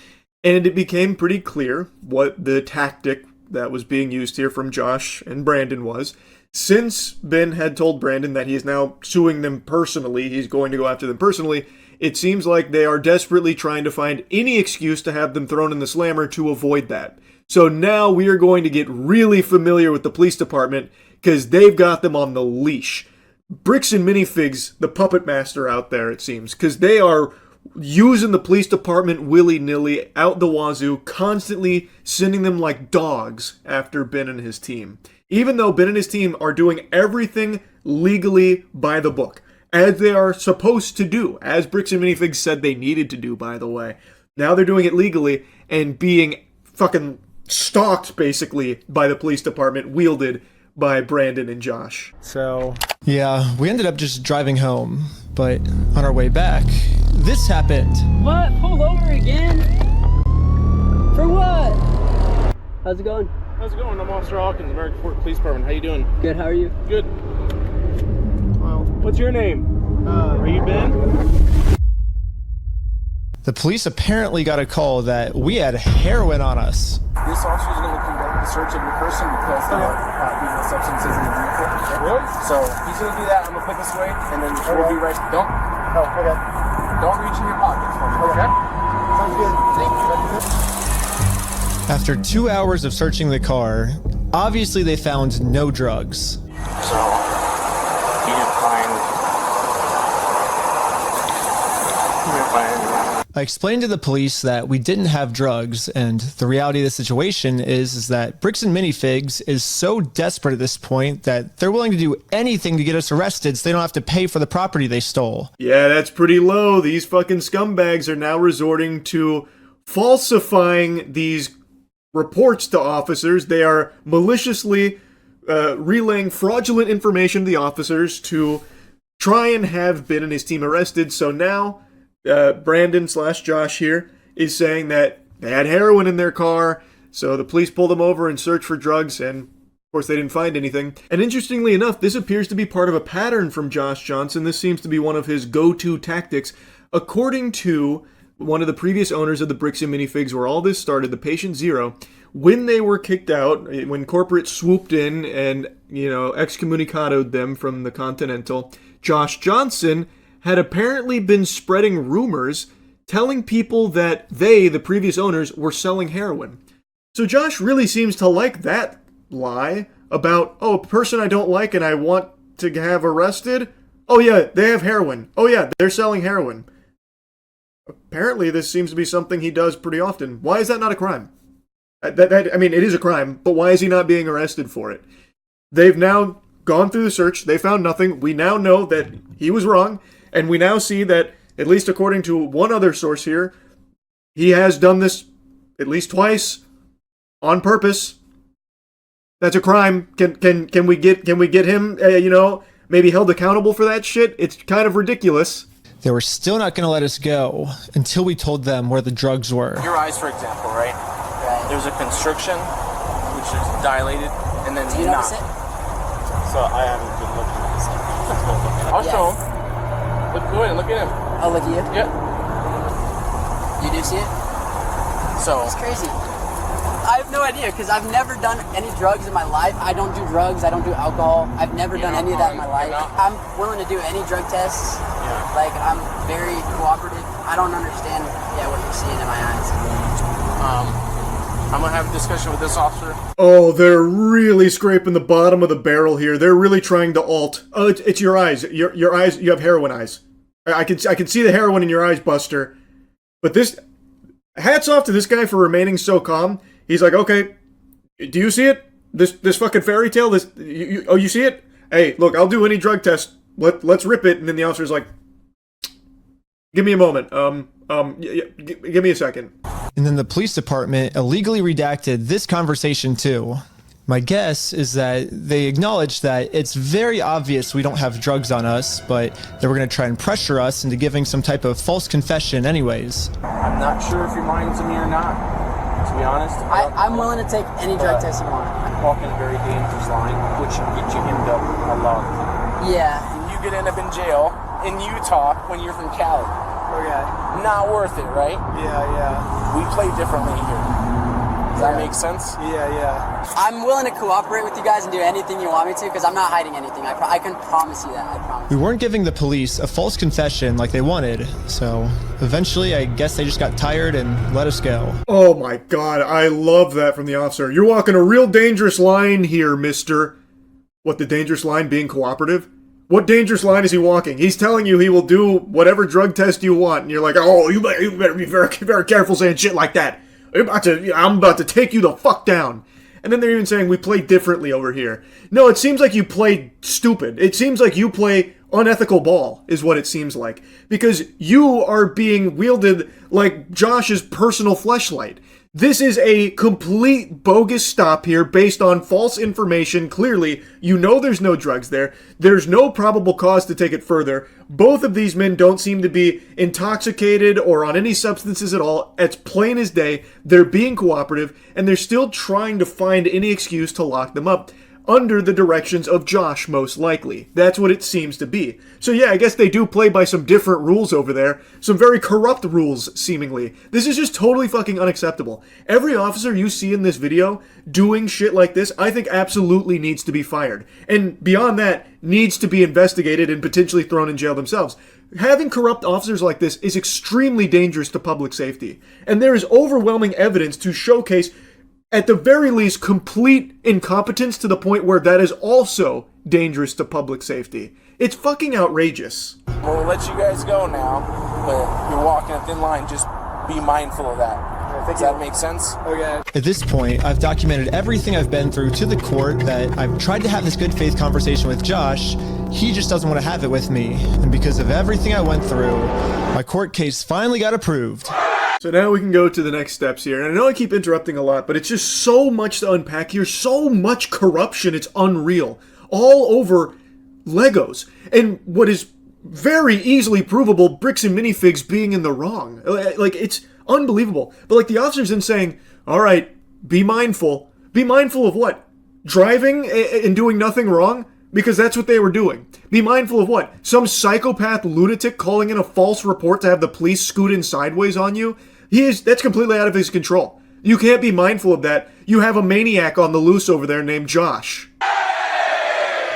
and it became pretty clear what the tactic that was being used here from Josh and Brandon was. Since Ben had told Brandon that he is now suing them personally, he's going to go after them personally, it seems like they are desperately trying to find any excuse to have them thrown in the slammer to avoid that. So now we are going to get really familiar with the police department because they've got them on the leash. Bricks and Minifigs, the puppet master out there, it seems, because they are using the police department willy-nilly out the wazoo, constantly sending them like dogs after Ben and his team. Even though Ben and his team are doing everything legally by the book, as they are supposed to do, as Bricks and Minifigs said they needed to do, by the way. Now they're doing it legally and being fucking stalked, basically, by the police department, wielded by Brandon and Josh. So, yeah, we ended up just driving home, but on our way back, this happened. What? Pulled over again? For what? How's it going? How's it going? I'm Officer Hawkins, American Fork Police Department. How you doing? Good, how are you? Good. Well, what's your name? Are you Ben? The police apparently got a call that we had heroin on us. This officer is going to conduct the search of your person because there are illegal substances in the vehicle. Really? So he's going to do that. I'm going to put this away, and then we'll be right. Don't. Oh, okay. Don't reach in your pockets for me. Okay. Sounds good. Thank you. After 2 hours of searching the car, obviously they found no drugs. So you didn't find. I explained to the police that we didn't have drugs, and the reality of the situation is that Bricks and Minifigs is so desperate at this point that they're willing to do anything to get us arrested so they don't have to pay for the property they stole. Yeah, that's pretty low. These fucking scumbags are now resorting to falsifying these reports to officers. They are maliciously relaying fraudulent information to the officers to try and have Ben and his team arrested. So now Brandon / Josh here is saying that they had heroin in their car, so the police pulled them over and searched for drugs, and of course they didn't find anything. And interestingly enough, this appears to be part of a pattern from Josh Johnson. This seems to be one of his go-to tactics. According to one of the previous owners of the Bricks and Minifigs, where all this started, the Patient Zero, when they were kicked out, when corporate swooped in and, excommunicated them from the Continental, Josh Johnson had apparently been spreading rumors telling people that they, the previous owners, were selling heroin. So Josh really seems to like that lie about, a person I don't like and I want to have arrested. Oh yeah, they have heroin. Oh yeah, they're selling heroin. Apparently this seems to be something he does pretty often. Why is that not a crime? I mean, it is a crime, but why is he not being arrested for it? They've now gone through the search. They found nothing. We now know that he was wrong, and we now see that, at least according to one other source here, he has done this at least twice on purpose. That's a crime. Can we get him, maybe held accountable for that shit? It's kind of ridiculous. They were still not going to let us go until we told them where the drugs were. Your eyes, for example, right? There's a constriction, which is dilated, and then Do you notice it? So I haven't been looking at this. I'll show him. Go ahead and look at him. I'll look at you? Yeah. You do see it? So it's crazy. I have no idea, because I've never done any drugs in my life. I don't do drugs. I don't do alcohol. I've never done any of that in my life. I'm willing to do any drug tests. Yeah. Like, I'm very cooperative. I don't understand, what you're seeing in my eyes. I'm going to have a discussion with this officer. Oh, they're really scraping the bottom of the barrel here. They're really trying to alt. Oh, it's your eyes. Your eyes, you have heroin eyes. I can see the heroin in your eyes, Buster. But this, hats off to this guy for remaining so calm. He's like, okay, do you see it? This fucking fairy tale? You see it? Hey, look, I'll do any drug test. Let's rip it. And then the officer's like, give me a moment. Give me a second. And then the police department illegally redacted this conversation too. My guess is that they acknowledged that it's very obvious we don't have drugs on us, but they were going to try and pressure us into giving some type of false confession anyways. I'm not sure if you're lying to me or not, to be honest. I'm willing to take any drug test you want. Walking a very dangerous line, which can get you hemmed up a lot of time. Yeah. And you could end up in jail in Utah when you're from Cali. Okay. Not worth it, right? Yeah. We play differently here. Does that make sense? Yeah. I'm willing to cooperate with you guys and do anything you want me to, because I'm not hiding anything. I can promise you that. I promise. We weren't giving the police a false confession like they wanted, so eventually I guess they just got tired and let us go. Oh my god, I love that from the officer. You're walking a real dangerous line here, mister. What, the dangerous line being cooperative? What dangerous line is he walking? He's telling you he will do whatever drug test you want, and you're like, oh, you better be very, very careful saying shit like that. I'm about to take you the fuck down. And then they're even saying we play differently over here. No, it seems like you play stupid. It seems like you play unethical ball, is what it seems like. Because you are being wielded like Josh's personal fleshlight. This is a complete bogus stop here based on false information. Clearly, you know there's no drugs there. There's no probable cause to take it further. Both of these men don't seem to be intoxicated or on any substances at all. It's plain as day. They're being cooperative, and they're still trying to find any excuse to lock them up. Under the directions of Josh, most likely. That's what it seems to be. So yeah, I guess they do play by some different rules over there. Some very corrupt rules, seemingly. This is just totally fucking unacceptable. Every officer you see in this video doing shit like this, I think absolutely needs to be fired. And beyond that, needs to be investigated and potentially thrown in jail themselves. Having corrupt officers like this is extremely dangerous to public safety. And there is overwhelming evidence to showcase, at the very least, complete incompetence to the point where that is also dangerous to public safety. It's fucking outrageous. We'll let you guys go now, but you're walking a thin line. Just be mindful of that. Does that make sense? Okay. At this point, I've documented everything I've been through to the court, that I've tried to have this good faith conversation with Josh. He just doesn't want to have it with me. And because of everything I went through, my court case finally got approved. So now we can go to the next steps here. And I know I keep interrupting a lot, but it's just so much to unpack here. So much corruption, it's unreal. All over Legos. And what is very easily provable, bricks and minifigs being in the wrong. Like, it's unbelievable. But like the officer's in saying, all right, be mindful. Be mindful of what? Driving and doing nothing wrong? Because that's what they were doing. Be mindful of what? Some psychopath lunatic calling in a false report to have the police scoot in sideways on you? That's completely out of his control. You can't be mindful of that. You have a maniac on the loose over there named Josh.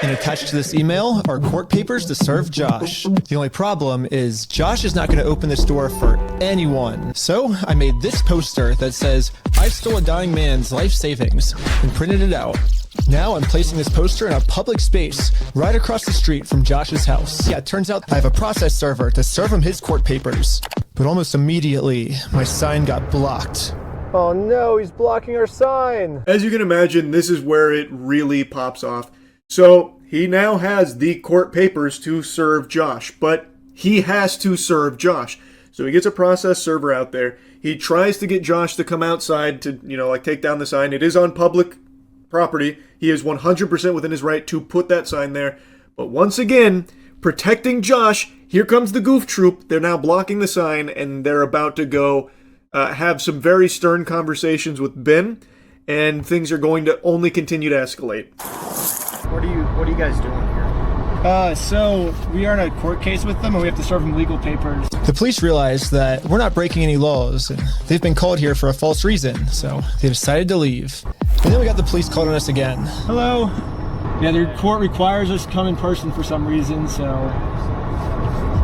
And attached to this email are court papers to serve Josh. The only problem is Josh is not going to open this door for anyone. So I made this poster that says, I stole a dying man's life savings, and printed it out. Now I'm placing this poster in a public space right across the street from Josh's house. Yeah, it turns out I have a process server to serve him his court papers. But almost immediately, my sign got blocked. Oh no, he's blocking our sign. As you can imagine, this is where it really pops off. So he now has the court papers to serve Josh, but he has to serve Josh. So he gets a process server out there. He tries to get Josh to come outside to, like take down the sign. It is on public property. He is 100% within his right to put that sign there. But once again, protecting Josh, here comes the goof troop. They're now blocking the sign, and they're about to go have some very stern conversations with Ben, and things are going to only continue to escalate. What are you guys doing here? So we are in a court case with them, and we have to serve them legal papers. The police realize that we're not breaking any laws, and they've been called here for a false reason, so they decided to leave. And then we got the police called on us again. Hello. Yeah, the court requires us to come in person for some reason, so...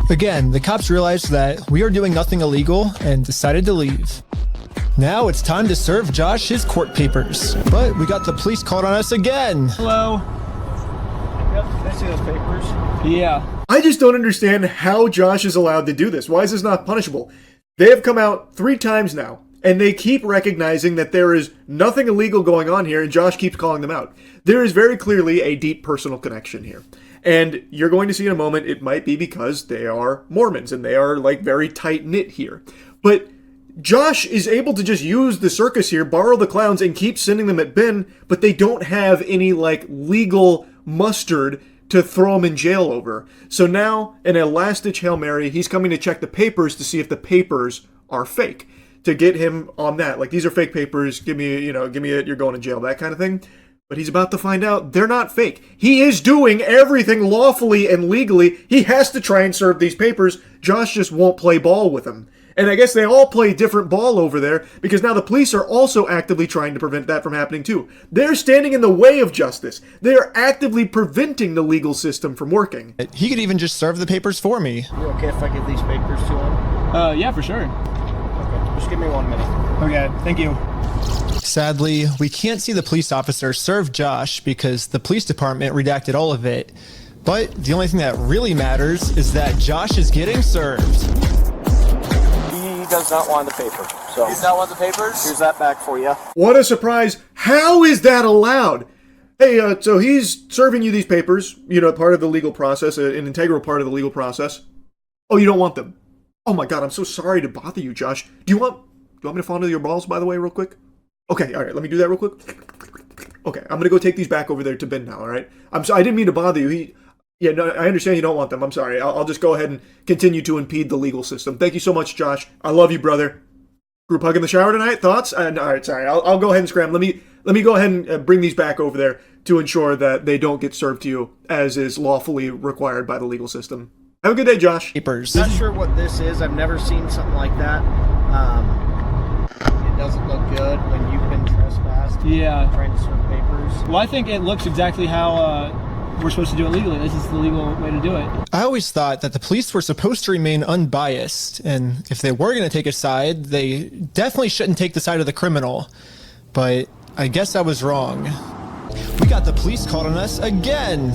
Again, the cops realized that we are doing nothing illegal and decided to leave. Now it's time to serve Josh his court papers. But we got the police called on us again. Hello. Yep, I see those papers. Yeah. I just don't understand how Josh is allowed to do this. Why is this not punishable? They have come out 3 times now, and they keep recognizing that there is nothing illegal going on here, and Josh keeps calling them out. There is very clearly a deep personal connection here. And you're going to see in a moment, it might be because they are Mormons, and they are, very tight-knit here. But Josh is able to just use the circus here, borrow the clowns, and keep sending them at Ben, but they don't have any, legal mustard to throw him in jail over. So now, in a last-ditch Hail Mary, he's coming to check the papers to see if the papers are fake, to get him on that. These are fake papers, give me it, you're going to jail, that kind of thing. But he's about to find out they're not fake. He is doing everything lawfully and legally. He has to try and serve these papers. Josh just won't play ball with him. And I guess they all play different ball over there, because now the police are also actively trying to prevent that from happening too. They're standing in the way of justice. They are actively preventing the legal system from working. He could even just serve the papers for me. You okay if I give these papers to him? Yeah, for sure. Okay, just give me 1 minute. Okay, thank you. Sadly, we can't see the police officer serve Josh because the police department redacted all of it. But the only thing that really matters is that Josh is getting served. He does not want the paper. So He does not want the papers? Here's that back for you. What a surprise. How is that allowed? Hey, so he's serving you these papers, part of the legal process, an integral part of the legal process. Oh, you don't want them? Oh my God, I'm so sorry to bother you, Josh. Do you want me to fondle your balls, by the way, real quick? Okay, all right, let me do that real quick. Okay, I'm going to go take these back over there to Ben now, all right? I didn't mean to bother you. I understand you don't want them. I'm sorry. I'll just go ahead and continue to impede the legal system. Thank you so much, Josh. I love you, brother. Group hug in the shower tonight? Thoughts? All right, sorry. I'll go ahead and scram. Let me go ahead and bring these back over there to ensure that they don't get served to you as is lawfully required by the legal system. Have a good day, Josh. Papers. Not sure what this is. I've never seen something like that. It doesn't look good when you've been trespassed. Yeah. Trying to serve papers. Well, I think it looks exactly how we're supposed to do it legally. This is the legal way to do it. I always thought that the police were supposed to remain unbiased, and if they were going to take a side, they definitely shouldn't take the side of the criminal. But I guess I was wrong. We got the police called on us again.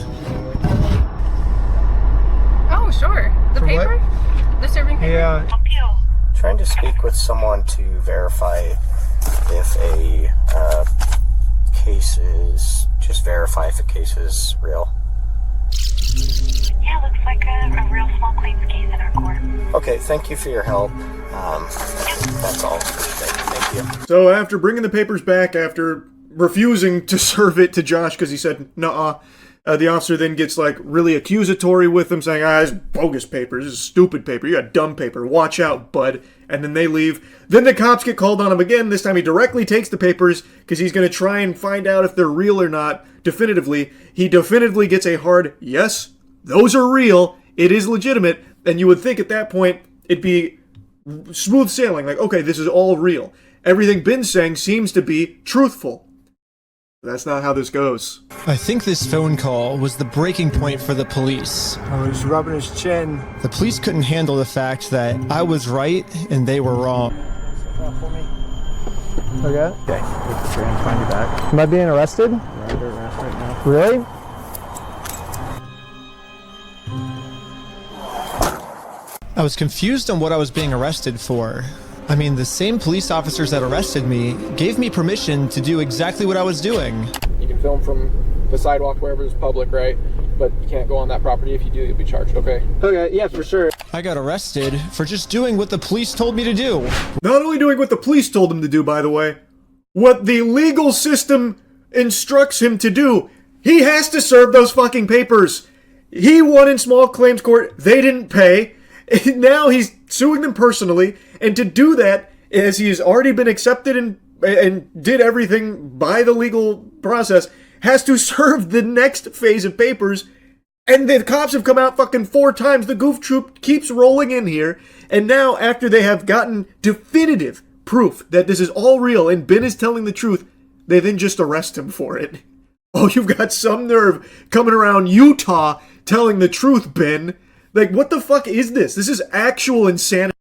Oh, sure. The For paper? what? The serving paper? Yeah. Trying to speak with someone to verify if a case is, just verify if a case is real. Yeah, looks like a real small claims case in our court. Okay, thank you for your help. That's all. Thank you. So after bringing the papers back, after refusing to serve it to Josh because he said, nuh-uh, the officer then gets really accusatory with him, saying, this is bogus paper, this is stupid paper, you got dumb paper, watch out, bud. And then they leave. Then the cops get called on him again. This time he directly takes the papers because he's going to try and find out if they're real or not definitively. He definitively gets a hard, yes, those are real, it is legitimate, and you would think at that point it'd be smooth sailing, okay, this is all real. Everything Ben's saying seems to be truthful. That's not how this goes. I think this phone call was the breaking point for the police. Oh, he's rubbing his chin. The police couldn't handle the fact that I was right and they were wrong. Okay. Okay, we're trying to find you back. Am I being arrested? You're under arrest right now. Really? I was confused on what I was being arrested for. I mean, the same police officers that arrested me gave me permission to do exactly what I was doing. You can film from the sidewalk wherever is public, right? But you can't go on that property. If you do, you'll be charged, okay? Okay, yeah, for sure. I got arrested for just doing what the police told me to do. Not only doing what the police told him to do, by the way, what the legal system instructs him to do. He has to serve those fucking papers. He won in small claims court. They didn't pay. Now he's suing them personally. And to do that, as he's already been accepted and did everything by the legal process, has to serve the next phase of papers. And the cops have come out fucking 4 times. The goof troop keeps rolling in here. And now, after they have gotten definitive proof that this is all real and Ben is telling the truth, they then just arrest him for it. Oh, you've got some nerve coming around Utah telling the truth, Ben. Like, what the fuck is this? This is actual insanity.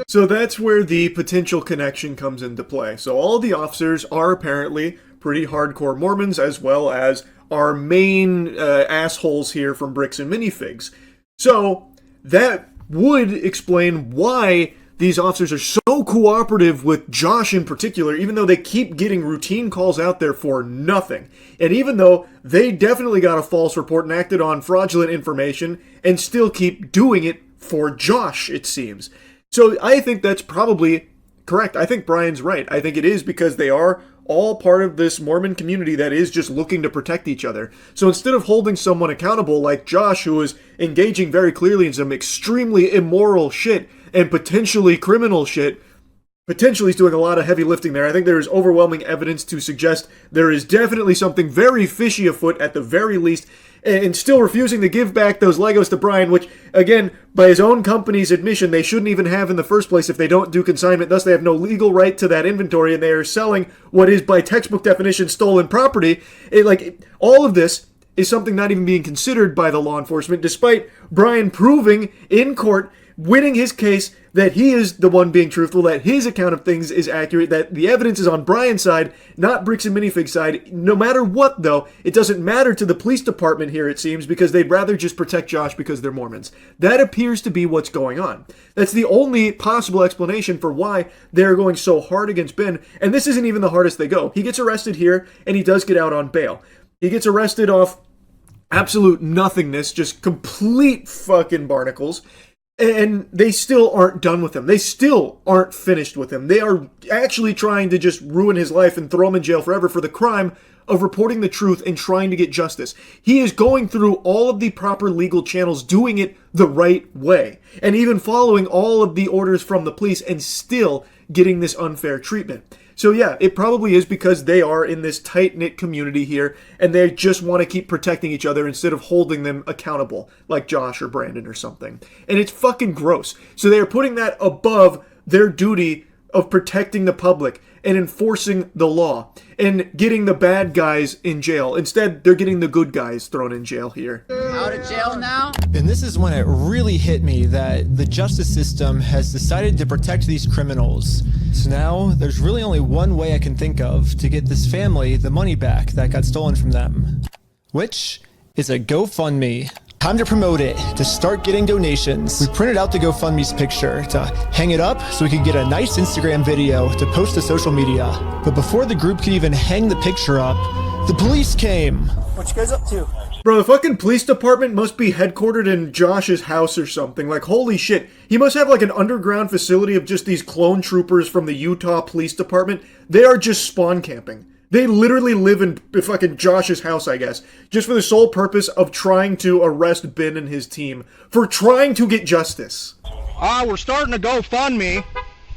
So that's where the potential connection comes into play. So all the officers are apparently pretty hardcore Mormons, as well as our main assholes here from Bricks and Minifigs. So that would explain why these officers are so cooperative with Josh in particular, even though they keep getting routine calls out there for nothing. And even though they definitely got a false report and acted on fraudulent information and still keep doing it for Josh, it seems. So I think that's probably correct. I think Brian's right. I think it is because they are all part of this Mormon community that is just looking to protect each other. So instead of holding someone accountable like Josh, who is engaging very clearly in some extremely immoral shit and potentially criminal shit, potentially he's doing a lot of heavy lifting there. I think there is overwhelming evidence to suggest there is definitely something very fishy afoot at the very least, and still refusing to give back those Legos to Brian, which, again, by his own company's admission, they shouldn't even have in the first place if they don't do consignment. Thus, they have no legal right to that inventory, and they are selling what is, by textbook definition, stolen property. All of this is something not even being considered by the law enforcement, despite Brian proving in court, winning his case, that he is the one being truthful, that his account of things is accurate, that the evidence is on Brian's side, not Bricks and Minifig's side. No matter what, though, it doesn't matter to the police department here, it seems, because they'd rather just protect Josh because they're Mormons. That appears to be what's going on. That's the only possible explanation for why they're going so hard against Ben, and this isn't even the hardest they go. He gets arrested here, and he does get out on bail. He gets arrested off absolute nothingness, just complete fucking barnacles. And they still aren't done with him. They still aren't finished with him. They are actually trying to just ruin his life and throw him in jail forever for the crime of reporting the truth and trying to get justice. He is going through all of the proper legal channels, doing it the right way, and even following all of the orders from the police and still getting this unfair treatment. So yeah, it probably is because they are in this tight-knit community here, and they just want to keep protecting each other instead of holding them accountable, like Josh or Brandon or something. And it's fucking gross. So they are putting that above their duty of protecting the public and enforcing the law and getting the bad guys in jail. Instead, they're getting the good guys thrown in jail here. Out of jail now? And this is when it really hit me that the justice system has decided to protect these criminals. So now there's really only one way I can think of to get this family the money back that got stolen from them, which is a GoFundMe. Time to promote it, to start getting donations. We printed out the GoFundMe's picture to hang it up so we could get a nice Instagram video to post to social media. But before the group could even hang the picture up, the police came. What you guys up to? Bro, the fucking police department must be headquartered in Josh's house or something. Like, holy shit. He must have like an underground facility of just these clone troopers from the Utah Police Department. They are just spawn camping. They literally live in fucking Josh's house, I guess, just for the sole purpose of trying to arrest Ben and his team for trying to get justice. We're starting a GoFundMe.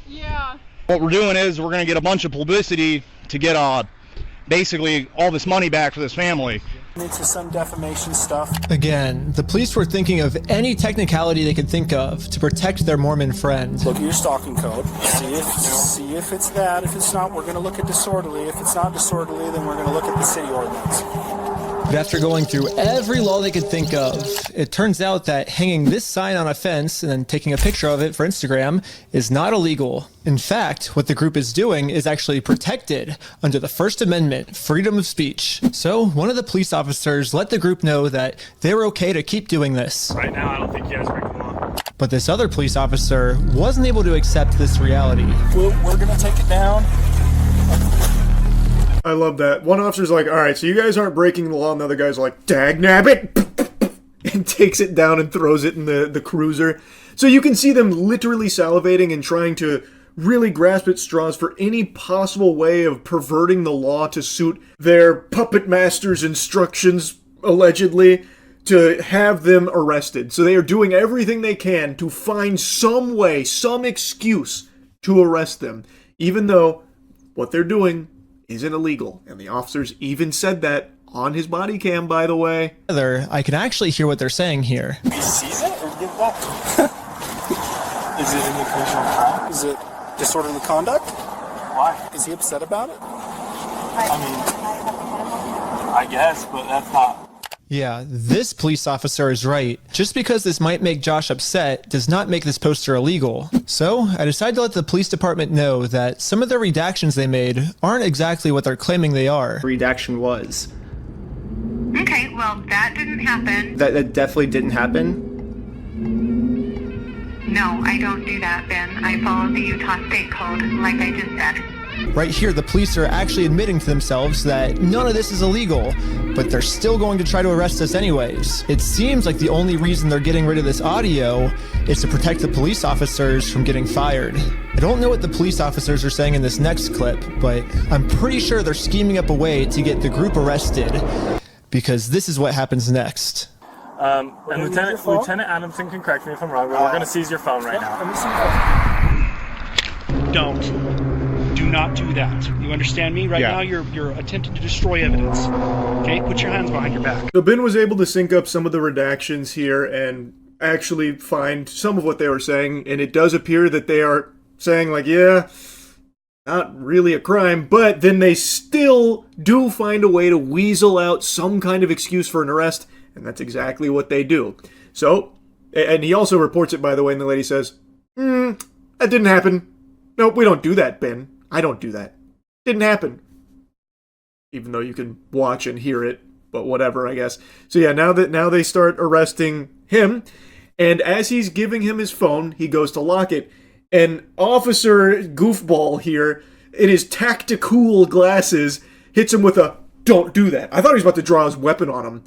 Yeah. What we're doing is we're going to get a bunch of publicity to get basically all this money back for this family. Into some defamation stuff. Again, the police were thinking of any technicality they could think of to protect their Mormon friend. Look at your stalking code. See if it's that. If it's not, we're going to look at disorderly. If it's not disorderly, then we're going to look at the city ordinance. But after going through every law they could think of, it turns out that hanging this sign on a fence and then taking a picture of it for Instagram is not illegal. In fact, what the group is doing is actually protected under the First Amendment, freedom of speech. So one of the police officers let the group know that they were okay to keep doing this. Right now, I don't think you guys break the law. But this other police officer wasn't able to accept this reality. We're going to take it down. I love that. One officer's like, all right, so you guys aren't breaking the law, and the other guy's like, dagnabbit, and takes it down and throws it in the cruiser. So you can see them literally salivating and trying to really grasp at straws for any possible way of perverting the law to suit their puppet master's instructions, allegedly, to have them arrested. So they are doing everything they can to find some way, some excuse to arrest them, even though what they're doing isn't illegal. And the officers even said that on his body cam, by the way. I can actually hear what they're saying here. He sees it or give back? Is it an occasional crime? Is it disorderly conduct? Why? Is he upset about it? I mean, I guess, but that's not. Yeah, this police officer is right. Just because this might make Josh upset does not make this poster illegal. So I decided to let the police department know that some of the redactions they made aren't exactly what they're claiming they are. Redaction was. Okay, well, that didn't happen. That definitely didn't happen. No, I don't do that, Ben. I follow the Utah State Code, like I just said. Right here, the police are actually admitting to themselves that none of this is illegal, but they're still going to try to arrest us anyways. It seems like the only reason they're getting rid of this audio is to protect the police officers from getting fired. I don't know what the police officers are saying in this next clip, but I'm pretty sure they're scheming up a way to get the group arrested, because this is what happens next. And Lieutenant Adamson can correct me if I'm wrong, but we're going to seize your phone right now. Do not do that. You understand me? Right now you're attempting to destroy evidence. Okay? Put your hands behind your back. So Ben was able to sync up some of the redactions here and actually find some of what they were saying, and it does appear that they are saying, like, yeah, not really a crime, but then they still do find a way to weasel out some kind of excuse for an arrest, and that's exactly what they do. So, and he also reports it, by the way, and the lady says, that didn't happen. Nope, we don't do that, Ben. I don't do that. Didn't happen. Even though you can watch and hear it, but whatever, I guess. So yeah, now they start arresting him, and as he's giving him his phone, he goes to lock it, and Officer Goofball here, in his tactical glasses, hits him with a, don't do that. I thought he was about to draw his weapon on him.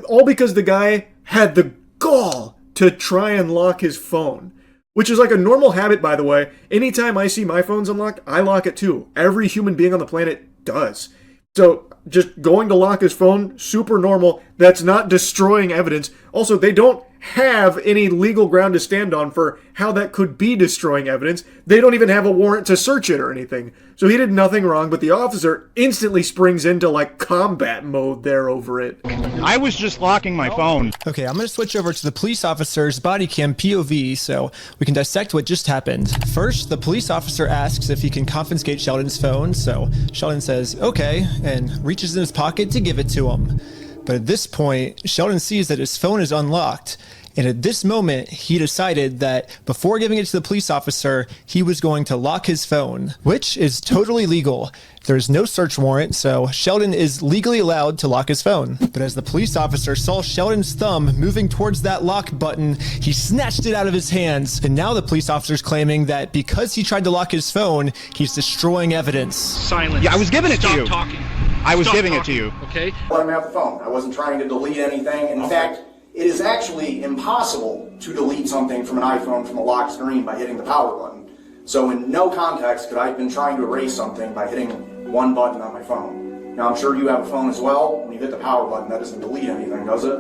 All because the guy had the gall to try and lock his phone. Which is like a normal habit, by the way. Anytime I see my phone's unlocked, I lock it too. Every human being on the planet does. So just going to lock his phone, super normal. That's not destroying evidence. Also, they don't have any legal ground to stand on for how that could be destroying evidence. They don't even have a warrant to search it or anything. So he did nothing wrong, but the officer instantly springs into like combat mode there over it. I was just locking my phone. Okay, I'm going to switch over to the police officer's body cam POV so we can dissect what just happened. First, the police officer asks if he can confiscate Sheldon's phone, so Sheldon says, okay, and reaches in his pocket to give it to him. But at this point, Sheldon sees that his phone is unlocked, and at this moment, he decided that before giving it to the police officer, he was going to lock his phone, which is totally legal. There's no search warrant, so Sheldon is legally allowed to lock his phone. But as the police officer saw Sheldon's thumb moving towards that lock button, he snatched it out of his hands, and now the police officer's claiming that because he tried to lock his phone, he's destroying evidence. Silence. Yeah, I was giving it to you. Stop talking. I was Stop giving talking. it to you. Okay? Let him have the phone. I wasn't trying to delete anything. In fact, it is actually impossible to delete something from an iPhone from a locked screen by hitting the power button. So in no context could I have been trying to erase something by hitting one button on my phone. Now, I'm sure you have a phone as well. When you hit the power button, that doesn't delete anything, does it?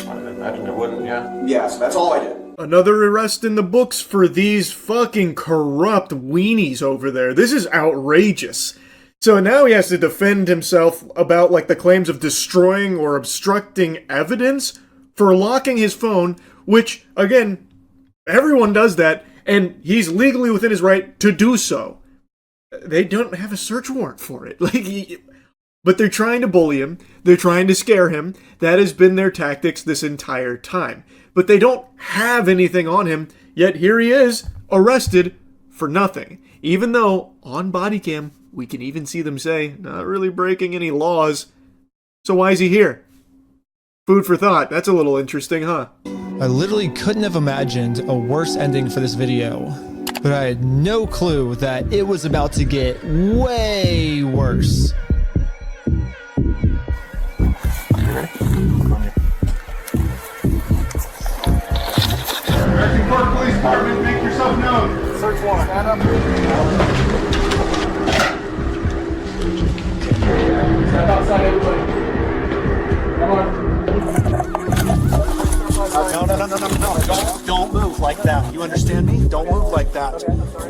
I imagine it wouldn't, yeah. Yeah, so that's all I did. Another arrest in the books for these fucking corrupt weenies over there. This is outrageous. So now he has to defend himself about, like, the claims of destroying or obstructing evidence for locking his phone, which, again, everyone does that, and he's legally within his right to do so. They don't have a search warrant for it. But they're trying to bully him. They're trying to scare him. That has been their tactics this entire time. But they don't have anything on him, yet here he is, arrested for nothing. Even though, on body cam, we can even see them say, not really breaking any laws. So why is he here? Food for thought. That's a little interesting, huh? I literally couldn't have imagined a worse ending for this video, but I had no clue that it was about to get way worse. American Park Police Department, make yourself known. Search warrant. Stand up. Step outside, everybody. Come on. No. Don't move like that. You understand me? Don't move like that.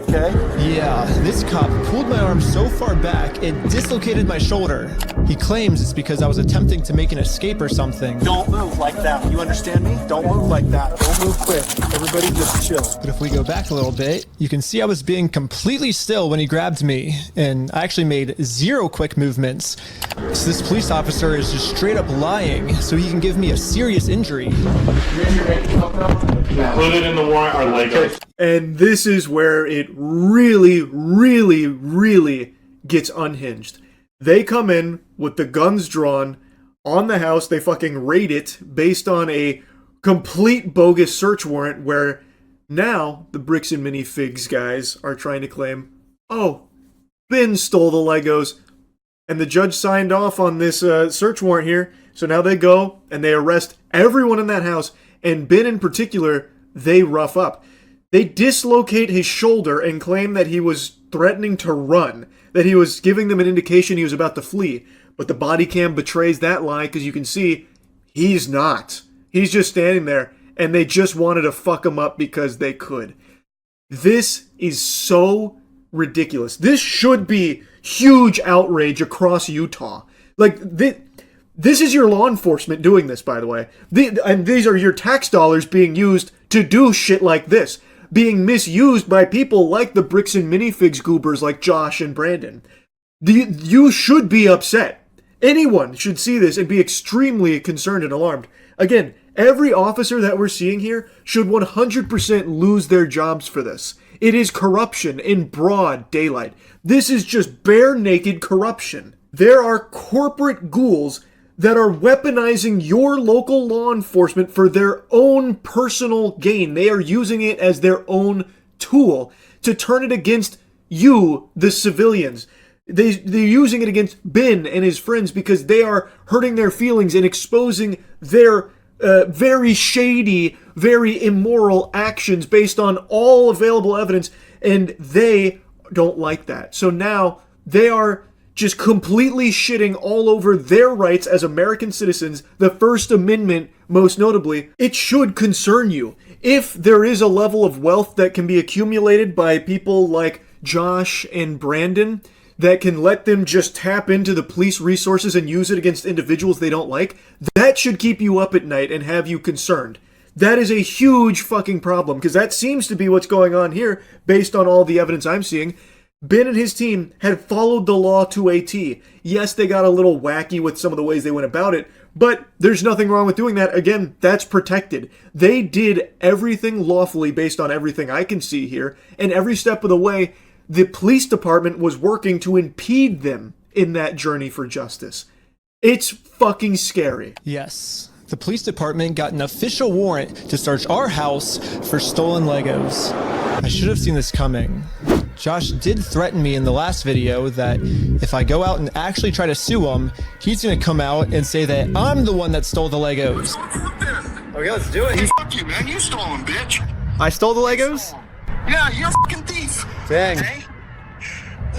Okay? Yeah, this cop pulled my arm so far back, it dislocated my shoulder. He claims it's because I was attempting to make an escape or something. Don't move like that. You understand me? Don't move like that. Don't move quick. Everybody just chill. But if we go back a little bit, you can see I was being completely still when he grabbed me, and I actually made 0 quick movements. So this police officer is just straight up lying so he can give me a serious injury. Included in the warrant are Legos. And this is where it really, really, really gets unhinged. They come in with the guns drawn on the house. They fucking raid it based on a complete bogus search warrant where now the Bricks and Minifigs guys are trying to claim, oh, Ben stole the Legos. And the judge signed off on this search warrant here. So now they go and they arrest everyone in that house. And Ben in particular, they rough up. They dislocate his shoulder and claim that he was threatening to run, that he was giving them an indication he was about to flee. But the body cam betrays that lie because you can see he's not. He's just standing there, and they just wanted to fuck him up because they could. This is so ridiculous. This should be huge outrage across Utah. Like, this is your law enforcement doing this, by the way. And these are your tax dollars being used to do shit like this. Being misused by people like the Bricks and Minifigs goobers like Josh and Brandon. You should be upset. Anyone should see this and be extremely concerned and alarmed. Again, every officer that we're seeing here should 100% lose their jobs for this. It is corruption in broad daylight. This is just bare naked corruption. There are corporate ghouls that are weaponizing your local law enforcement for their own personal gain. They are using it as their own tool to turn it against you, the civilians. They're using it against Ben and his friends because they are hurting their feelings and exposing their very shady, very immoral actions based on all available evidence, and they don't like that. So now they are just completely shitting all over their rights as American citizens, the First Amendment most notably. It should concern you. If there is a level of wealth that can be accumulated by people like Josh and Brandon that can let them just tap into the police resources and use it against individuals they don't like, that should keep you up at night and have you concerned. That is a huge fucking problem, because that seems to be what's going on here based on all the evidence I'm seeing. Ben and his team had followed the law to a T. Yes, they got a little wacky with some of the ways they went about it, but there's nothing wrong with doing that. Again, that's protected. They did everything lawfully based on everything I can see here, and every step of the way, the police department was working to impede them in that journey for justice. It's fucking scary. Yes. The police department got an official warrant to search our house for stolen Legos. I should have seen this coming. Josh did threaten me in the last video that if I go out and actually try to sue him, he's gonna come out and say that I'm the one that stole the Legos. Okay, let's do it. Fuck you, man. You stole them, bitch. I stole the Legos? Yeah, you're a fucking thief. Dang. Okay?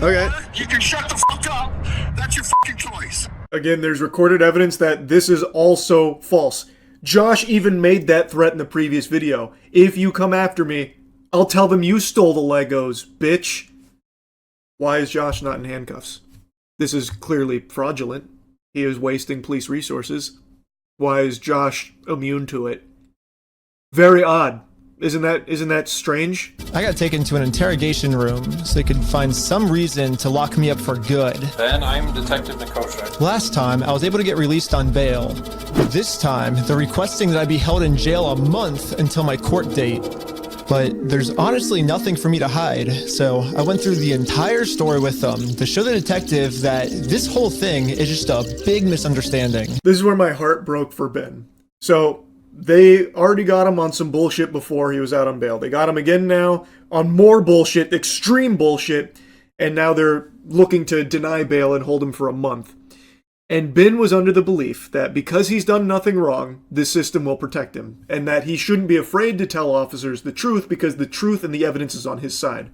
Okay. You can shut the fuck up. That's your fucking choice. Again, there's recorded evidence that this is also false. Josh even made that threat in the previous video. If you come after me, I'll tell them you stole the Legos, bitch. Why is Josh not in handcuffs? This is clearly fraudulent. He is wasting police resources. Why is Josh immune to it? Very odd. Isn't that strange? I got taken to an interrogation room so they could find some reason to lock me up for good. Ben, I'm Detective Nikosha. Last time, I was able to get released on bail. This time, they're requesting that I be held in jail a month until my court date. But there's honestly nothing for me to hide, so I went through the entire story with them to show the detective that this whole thing is just a big misunderstanding. This is where my heart broke for Ben. So, they already got him on some bullshit before he was out on bail. They got him again now on more bullshit, extreme bullshit, and now they're looking to deny bail and hold him for a month. And Ben was under the belief that because he's done nothing wrong, this system will protect him, and that he shouldn't be afraid to tell officers the truth because the truth and the evidence is on his side.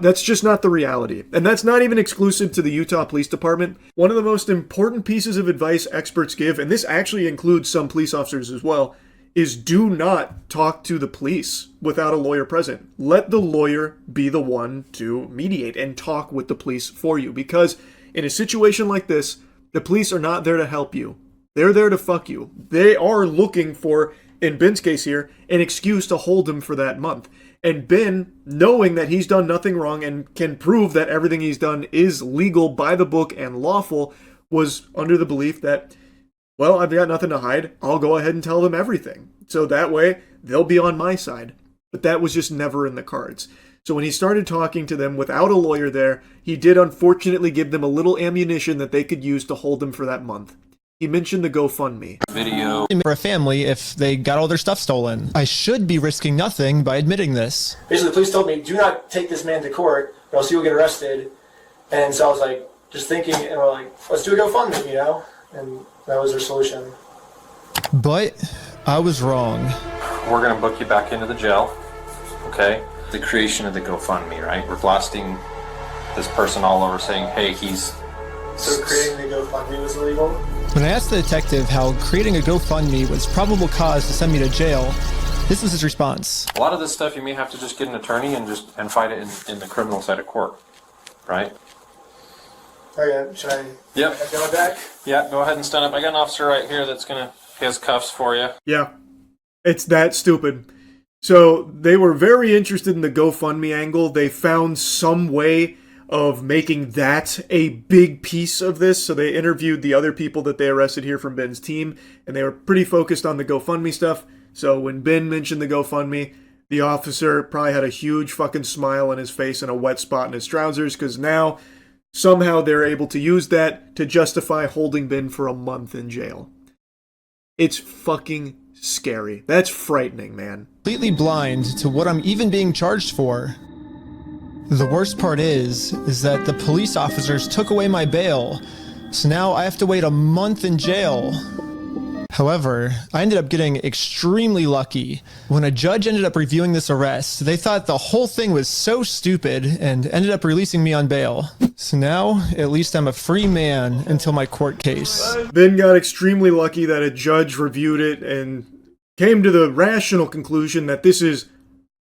That's just not the reality. And that's not even exclusive to the Utah Police Department. One of the most important pieces of advice experts give, and this actually includes some police officers as well, is do not talk to the police without a lawyer present. Let the lawyer be the one to mediate and talk with the police for you. Because in a situation like this, the police are not there to help you. They're there to fuck you. They are looking for, in Ben's case here, an excuse to hold him for that month. And Ben, knowing that he's done nothing wrong and can prove that everything he's done is legal by the book and lawful, was under the belief that, well, I've got nothing to hide. I'll go ahead and tell them everything. So that way, they'll be on my side. But that was just never in the cards. So when he started talking to them without a lawyer there, he did unfortunately give them a little ammunition that they could use to hold him for that month. He mentioned the GoFundMe. Video. For a family if they got all their stuff stolen. I should be risking nothing by admitting this. Basically, the police told me, do not take this man to court or else he will get arrested. And so I was like, just thinking, and we're like, let's do a GoFundMe, you know? And that was their solution. But I was wrong. We're going to book you back into the jail, okay? The creation of the GoFundMe, right? We're blasting this person all over saying, hey, he's... So creating the GoFundMe was illegal? When I asked the detective how creating a GoFundMe was probable cause to send me to jail, this was his response. A lot of this stuff you may have to just get an attorney and fight it in the criminal side of court, right? Okay, should I go back? Yeah, go ahead and stand up. I got an officer right here that's he has cuffs for you. Yeah, it's that stupid. So they were very interested in the GoFundMe angle. They found some way of making that a big piece of this. So they interviewed the other people that they arrested here from Ben's team, and they were pretty focused on the GoFundMe stuff. So when Ben mentioned the GoFundMe, the officer probably had a huge fucking smile on his face and a wet spot in his trousers, because now somehow they're able to use that to justify holding Ben for a month in jail. It's fucking scary. That's frightening, man. Completely blind to what I'm even being charged for. The worst part is that the police officers took away my bail, so now I have to wait a month in jail. However, I ended up getting extremely lucky. When a judge ended up reviewing this arrest, they thought the whole thing was so stupid and ended up releasing me on bail. So now, at least I'm a free man until my court case. Ben got extremely lucky that a judge reviewed it and came to the rational conclusion that this is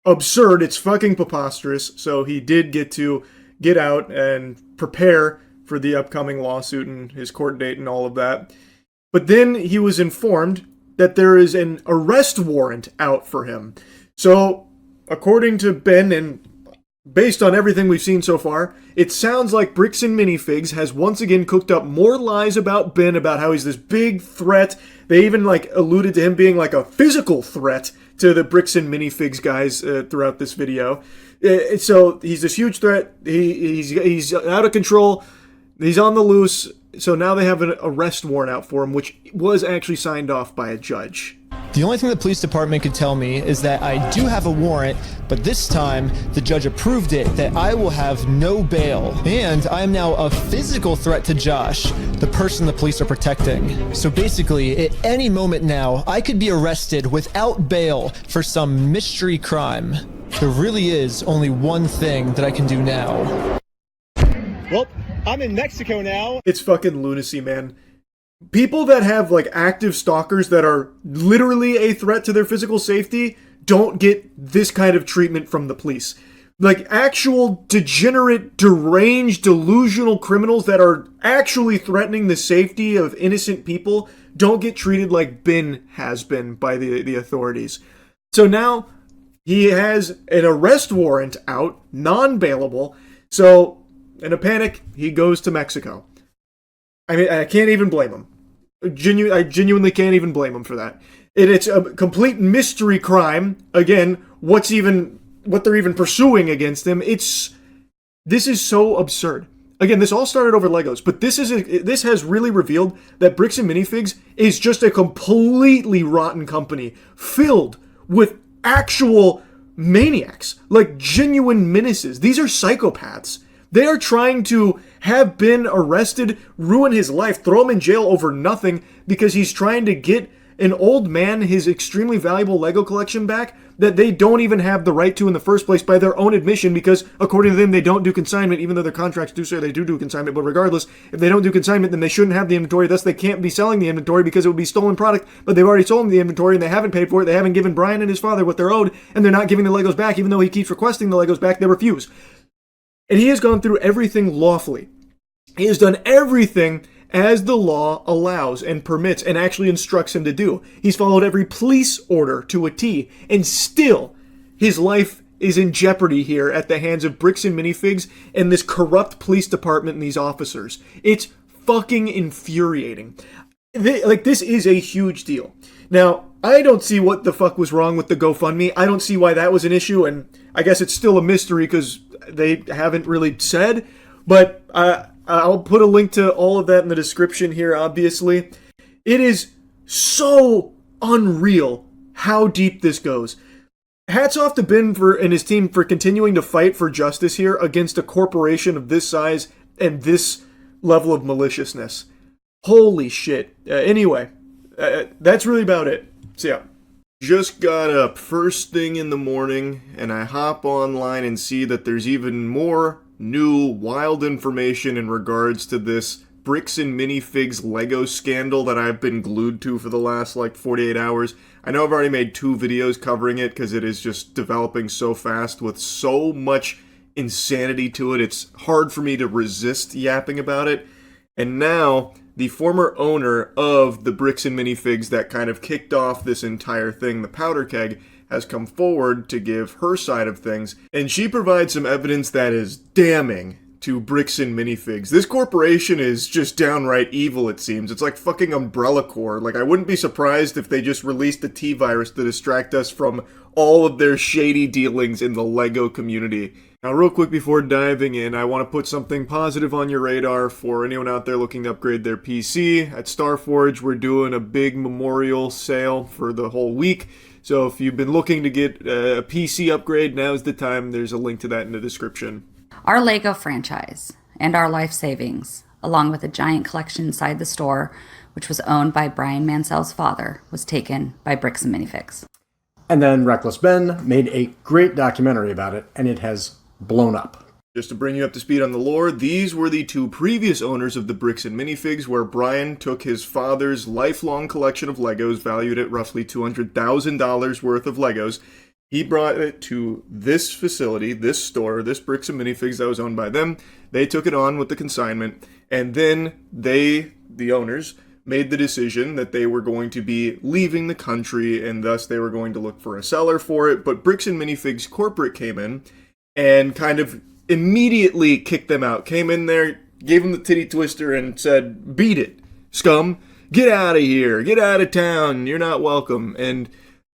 absurd, it's fucking preposterous, so he did get to get out and prepare for the upcoming lawsuit and his court date and all of that. But then he was informed that there is an arrest warrant out for him. So, according to Ben, and based on everything we've seen so far, it sounds like Bricks and Minifigs has once again cooked up more lies about Ben, about how he's this big threat. They even alluded to him being like a physical threat to the Bricks and Minifigs guys throughout this video. So he's this huge threat. He's out of control. He's on the loose. So now they have an arrest warrant out for him, which was actually signed off by a judge. The only thing the police department could tell me is that I do have a warrant, but this time the judge approved it that I will have no bail. And I am now a physical threat to Josh, the person the police are protecting. So basically, at any moment now, I could be arrested without bail for some mystery crime. There really is only one thing that I can do now. Well, I'm in Mexico now. It's fucking lunacy, man. People that have like active stalkers that are literally a threat to their physical safety don't get this kind of treatment from the police. Like actual degenerate, deranged, delusional criminals that are actually threatening the safety of innocent people don't get treated like Ben has been by the authorities. So now he has an arrest warrant out, non-bailable. So in a panic, he goes to Mexico. I mean, I can't even blame him. I genuinely can't even blame him for that. It's a complete mystery crime. Again, what they're even pursuing against him. This is so absurd. Again, this all started over Legos, but this has really revealed that Bricks and Minifigs is just a completely rotten company filled with actual maniacs, like genuine menaces. These are psychopaths. They are trying to have been arrested, ruin his life, throw him in jail over nothing because he's trying to get an old man his extremely valuable Lego collection back that they don't even have the right to in the first place by their own admission because, according to them, they don't do consignment, even though their contracts do say they do consignment. But regardless, if they don't do consignment, then they shouldn't have the inventory. Thus, they can't be selling the inventory because it would be stolen product, but they've already sold the inventory and they haven't paid for it. They haven't given Brian and his father what they're owed, and they're not giving the Legos back, even though he keeps requesting the Legos back. They refuse. And he has gone through everything lawfully. He has done everything as the law allows and permits and actually instructs him to do. He's followed every police order to a T, and still his life is in jeopardy here at the hands of Bricks and Minifigs and this corrupt police department and these officers. It's fucking infuriating. This is a huge deal. Now, I don't see what the fuck was wrong with the GoFundMe. I don't see why that was an issue, and I guess it's still a mystery because they haven't really said, but I'll put a link to all of that in the description here, obviously. It is so unreal how deep this goes. Hats off to Ben and his team for continuing to fight for justice here against a corporation of this size and this level of maliciousness. Holy shit. Anyway, that's really about it. So yeah. Just got up first thing in the morning, and I hop online and see that there's even more new wild information in regards to this Bricks and Minifigs Lego scandal that I've been glued to for the last 48 hours. I know I've already made 2 videos covering it because it is just developing so fast with so much insanity to it. It's hard for me to resist yapping about it. And now the former owner of the Bricks and Minifigs that kind of kicked off this entire thing, the Powder Keg, has come forward to give her side of things, and she provides some evidence that is damning to Bricks and Minifigs. This corporation is just downright evil, it seems. It's like fucking Umbrella Corps. I wouldn't be surprised if they just released a T-virus to distract us from all of their shady dealings in the Lego community. Now, real quick before diving in, I want to put something positive on your radar for anyone out there looking to upgrade their PC. At Starforge, we're doing a big memorial sale for the whole week. So if you've been looking to get a PC upgrade, now's the time. There's a link to that in the description. Our Lego franchise and our life savings, along with a giant collection inside the store, which was owned by Brian Mansell's father, was taken by Bricks and Minifigs. And then Reckless Ben made a great documentary about it, and it has blown up. Just to bring you up to speed on the lore, these were the 2 previous owners of the Bricks and Minifigs, where Brian took his father's lifelong collection of Legos, valued at roughly $200,000 worth of Legos. He brought it to this facility, this store, this Bricks and Minifigs that was owned by them. They took it on with the consignment, and then they, the owners, made the decision that they were going to be leaving the country, and thus they were going to look for a seller for it. But Bricks and Minifigs corporate came in and kind of immediately kicked them out. Came in there, gave them the titty twister, and said, "Beat it, scum. Get out of here. Get out of town. You're not welcome." And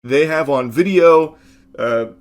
they have on video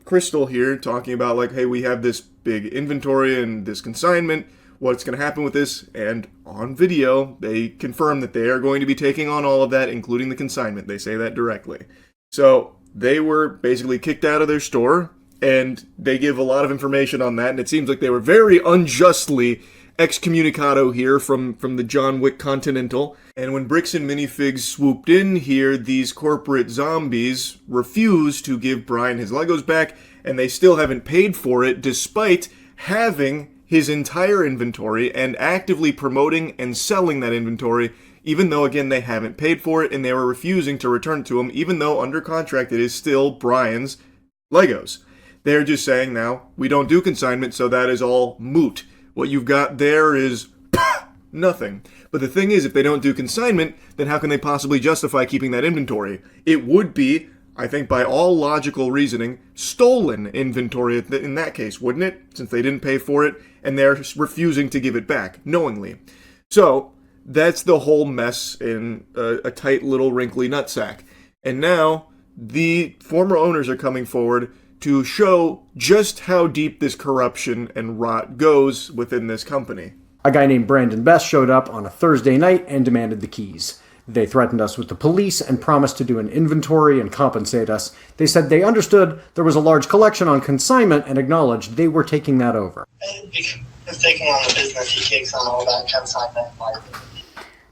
Crystal here talking about hey, we have this big inventory and this consignment. What's going to happen with this? And on video, they confirm that they are going to be taking on all of that, including the consignment. They say that directly. So they were basically kicked out of their store, and they give a lot of information on that, and it seems like they were very unjustly excommunicado here from the John Wick Continental. And when Bricks and Minifigs swooped in here, these corporate zombies refused to give Brian his Legos back, and they still haven't paid for it, despite having his entire inventory and actively promoting and selling that inventory, even though, again, they haven't paid for it and they were refusing to return it to him, even though under contract it is still Brian's Legos. They're just saying now, we don't do consignment, so that is all moot. What you've got there is nothing. But the thing is, if they don't do consignment, then how can they possibly justify keeping that inventory? It would be, I think by all logical reasoning, stolen inventory in that case, wouldn't it? Since they didn't pay for it, and they're refusing to give it back, knowingly. So, that's the whole mess in a tight little wrinkly nutsack. And now, the former owners are coming forward to show just how deep this corruption and rot goes within this company. A guy named Brandon Best showed up on a Thursday night and demanded the keys. They threatened us with the police and promised to do an inventory and compensate us. They said they understood there was a large collection on consignment and acknowledged they were taking that over. If taking on the business, he takes on all that consignment liability.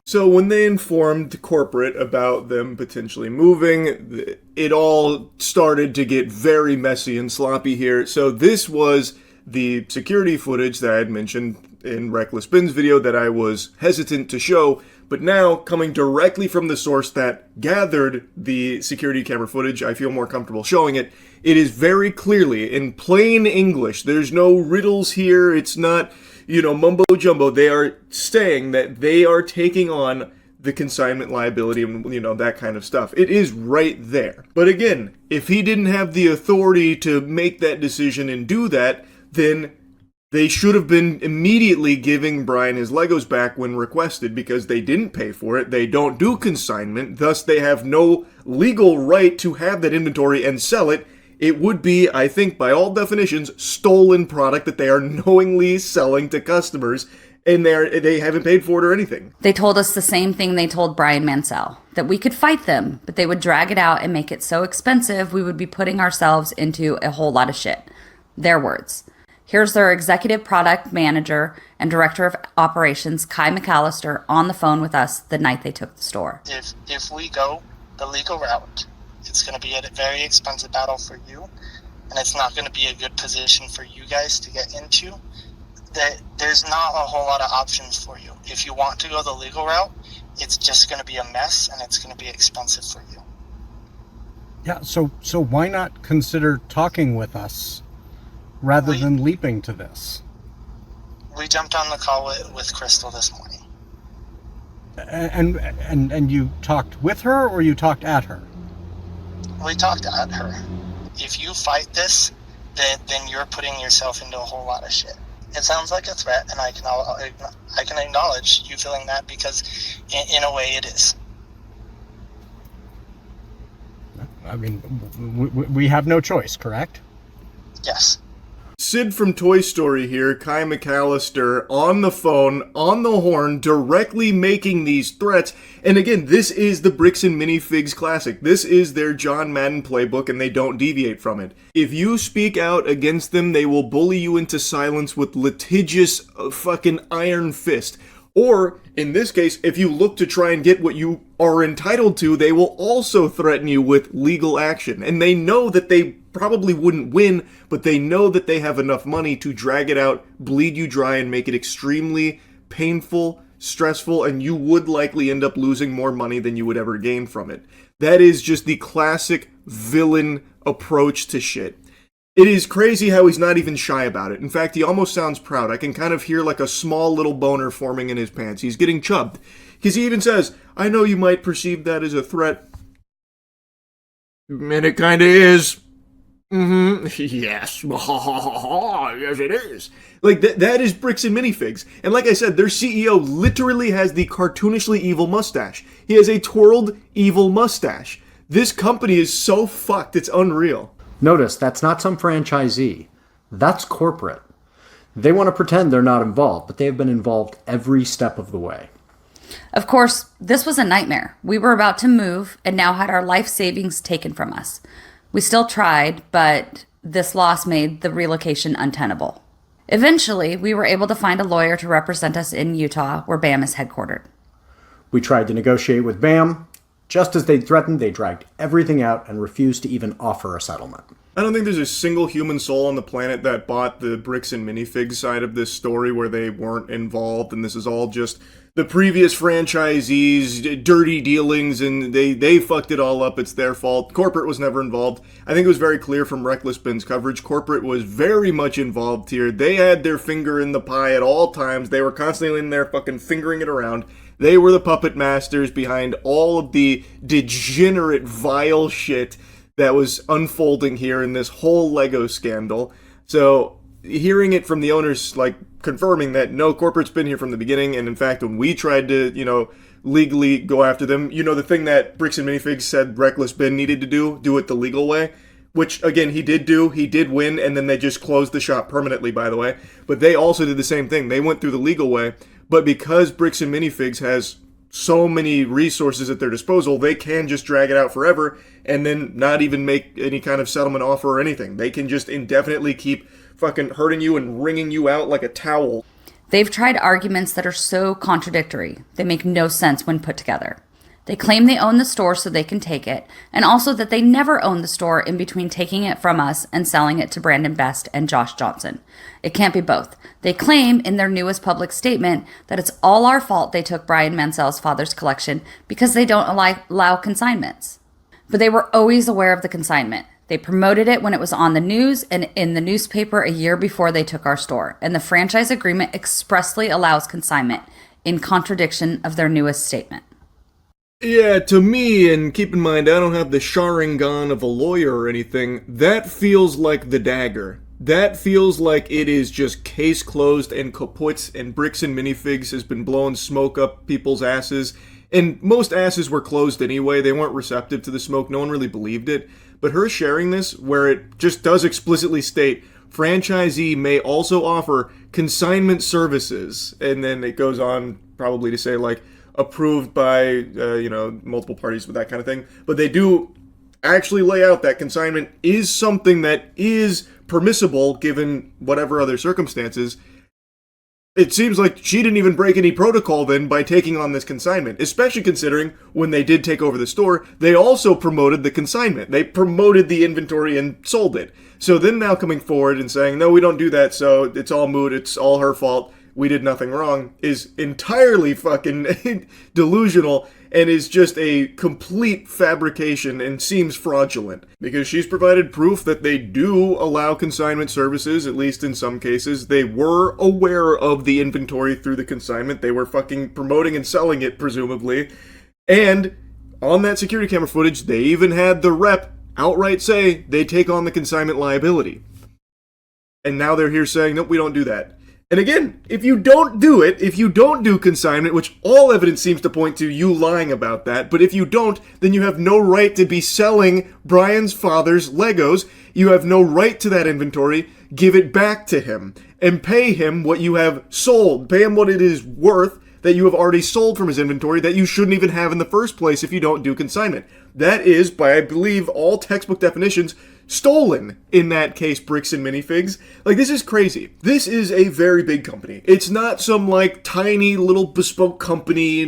So when they informed corporate about them potentially moving, it all started to get very messy and sloppy here. So this was the security footage that I had mentioned in Reckless Ben's video that I was hesitant to show, but now coming directly from the source that gathered the security camera footage, I feel more comfortable showing it. It is very clearly in plain English. There's no riddles here. It's not, mumbo jumbo. They are saying that they are taking on the consignment liability and, that kind of stuff. It is right there. But again, if he didn't have the authority to make that decision and do that, then they should have been immediately giving Brian his Legos back when requested because they didn't pay for it. They don't do consignment. Thus, they have no legal right to have that inventory and sell it. It would be, I think, by all definitions, stolen product that they are knowingly selling to customers, and they haven't paid for it or anything. They told us the same thing they told Brian Mansell, that we could fight them, but they would drag it out and make it so expensive we would be putting ourselves into a whole lot of shit. Their words. Here's their executive product manager and director of operations, Kai McAllister, on the phone with us the night they took the store. If we go the legal route, it's going to be a very expensive battle for you, and it's not going to be a good position for you guys to get into. There's not a whole lot of options for you. If you want to go the legal route, it's just going to be a mess, and it's going to be expensive for you. Yeah, so why not consider talking with us rather than leaping to this? We jumped on the call with Crystal this morning. And you talked with her or you talked at her? We talked at her. If you fight this, then you're putting yourself into a whole lot of shit. It sounds like a threat, and I can acknowledge you feeling that because in a way it is. I mean, we have no choice, correct? Yes. Sid from Toy Story here, Kai McAllister, on the phone, on the horn, directly making these threats. And again, this is the Bricks and Minifigs classic. This is their John Madden playbook, and they don't deviate from it. If you speak out against them, they will bully you into silence with litigious fucking iron fist. Or, in this case, if you look to try and get what you are entitled to, they will also threaten you with legal action. And they know that they probably wouldn't win, but they know that they have enough money to drag it out, bleed you dry, and make it extremely painful, stressful, and you would likely end up losing more money than you would ever gain from it. That is just the classic villain approach to shit. It is crazy how he's not even shy about it. In fact, he almost sounds proud. I can kind of hear like a small little boner forming in his pants. He's getting chubbed. Because he even says, I know you might perceive that as a threat. And it kind of is. Yes. Yes, it is. Like, that is Bricks and Minifigs. And like I said, their CEO literally has the cartoonishly evil mustache. He has a twirled evil mustache. This company is so fucked, it's unreal. Notice, that's not some franchisee. That's corporate. They want to pretend they're not involved, but they've been involved every step of the way. Of course, this was a nightmare. We were about to move and now had our life savings taken from us. We still tried, but this loss made the relocation untenable. Eventually, we were able to find a lawyer to represent us in Utah, where BAM is headquartered. We tried to negotiate with BAM. Just as they'd threatened, they dragged everything out and refused to even offer a settlement. I don't think there's a single human soul on the planet that bought the bricks and minifigs side of this story where they weren't involved, and this is all just the previous franchisees' dirty dealings, and they fucked it all up. It's their fault. Corporate was never involved. I think it was very clear from Reckless Bin's coverage. Corporate was very much involved here. They had their finger in the pie at all times. They were constantly in there fucking fingering it around. They were the puppet masters behind all of the degenerate, vile shit that was unfolding here in this whole Lego scandal. So hearing it from the owners, like, confirming that no, corporate's been here from the beginning, and in fact, when we tried to, legally go after them, the thing that Bricks and Minifigs said Reckless Bin needed to do it the legal way, which, again, he did do. He did win, and then they just closed the shop permanently, by the way. But they also did the same thing. They went through the legal way, but because Bricks and Minifigs has so many resources at their disposal, they can just drag it out forever and then not even make any kind of settlement offer or anything. They can just indefinitely keep fucking hurting you and wringing you out like a towel. They've tried arguments that are so contradictory, they make no sense when put together. They claim they own the store so they can take it, and also that they never owned the store in between taking it from us and selling it to Brandon Best and Josh Johnson. It can't be both. They claim in their newest public statement that it's all our fault they took Brian Mansell's father's collection because they don't allow consignments. But they were always aware of the consignment. They promoted it when it was on the news and in the newspaper a year before they took our store, and the franchise agreement expressly allows consignment, in contradiction of their newest statement. Yeah, to me, and keep in mind, I don't have the Sharingan of a lawyer or anything, that feels like the dagger. That feels like it is just case closed and kaput, and Bricks and Minifigs has been blowing smoke up people's asses. And most asses were closed anyway, they weren't receptive to the smoke, no one really believed it. But her sharing this, where it just does explicitly state, franchisee may also offer consignment services, and then it goes on probably to say, like, approved by, multiple parties with that kind of thing. But they do actually lay out that consignment is something that is permissible given whatever other circumstances. It seems like she didn't even break any protocol then by taking on this consignment, especially considering when they did take over the store, they also promoted the consignment. They promoted the inventory and sold it. So then now coming forward and saying, no, we don't do that, so it's all moot, it's all her fault, we did nothing wrong, is entirely fucking delusional and is just a complete fabrication and seems fraudulent. Because she's provided proof that they do allow consignment services, at least in some cases. They were aware of the inventory through the consignment. They were fucking promoting and selling it, presumably. And on that security camera footage, they even had the rep outright say they take on the consignment liability. And now they're here saying, nope, we don't do that. And again, if you don't do it, if you don't do consignment, which all evidence seems to point to you lying about that, but if you don't, then you have no right to be selling Brian's father's Legos. You have no right to that inventory. Give it back to him and pay him what you have sold. Pay him what it is worth that you have already sold from his inventory that you shouldn't even have in the first place if you don't do consignment. That is, by I believe all textbook definitions, stolen in that case, Bricks and Minifigs. Like, this is crazy. This is a very big company. It's not some, like, tiny little bespoke company,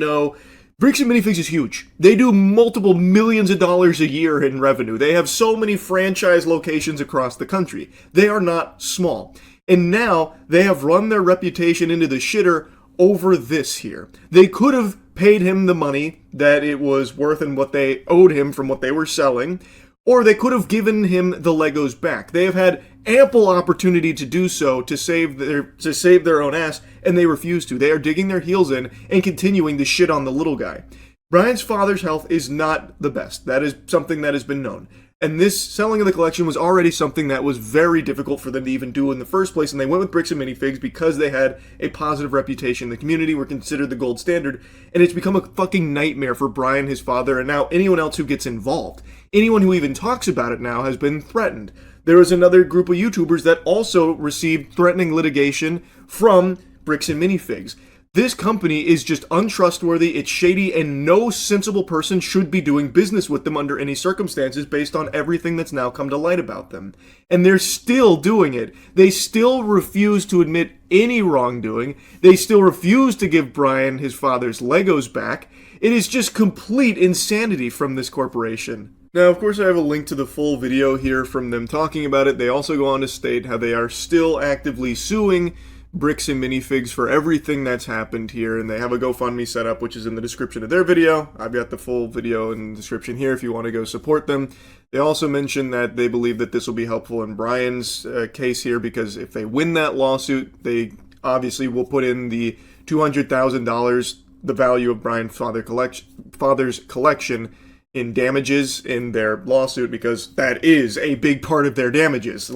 Bricks and Minifigs is huge. They do multiple millions of dollars a year in revenue. They have so many franchise locations across the country. They are not small. And now they have run their reputation into the shitter over this here. They could have paid him the money that it was worth and what they owed him from what they were selling, or they could have given him the Legos back. They have had ample opportunity to do so to save their own ass, and they refuse to. They are digging their heels in and continuing to shit on the little guy. Brian's father's health is not the best. That is something that has been known. And this selling of the collection was already something that was very difficult for them to even do in the first place, and they went with Bricks and Minifigs because they had a positive reputation. The community were considered the gold standard, and it's become a fucking nightmare for Brian, his father, and now anyone else who gets involved. Anyone who even talks about it now has been threatened. There was another group of YouTubers that also received threatening litigation from Bricks and Minifigs. This company is just untrustworthy, it's shady, and no sensible person should be doing business with them under any circumstances based on everything that's now come to light about them. And they're still doing it. They still refuse to admit any wrongdoing. They still refuse to give Brian his father's Legos back. It is just complete insanity from this corporation. Now, of course, I have a link to the full video here from them talking about it. They also go on to state how they are still actively suing Bricks and Minifigs for everything that's happened here, and they have a GoFundMe set up, which is in the description of their video. I've got the full video in the description here if you want to go support them. They also mention that they believe that this will be helpful in Brian's case here, because if they win that lawsuit, they obviously will put in the $200,000, the value of Brian's father's collection, in damages in their lawsuit, because that is a big part of their damages.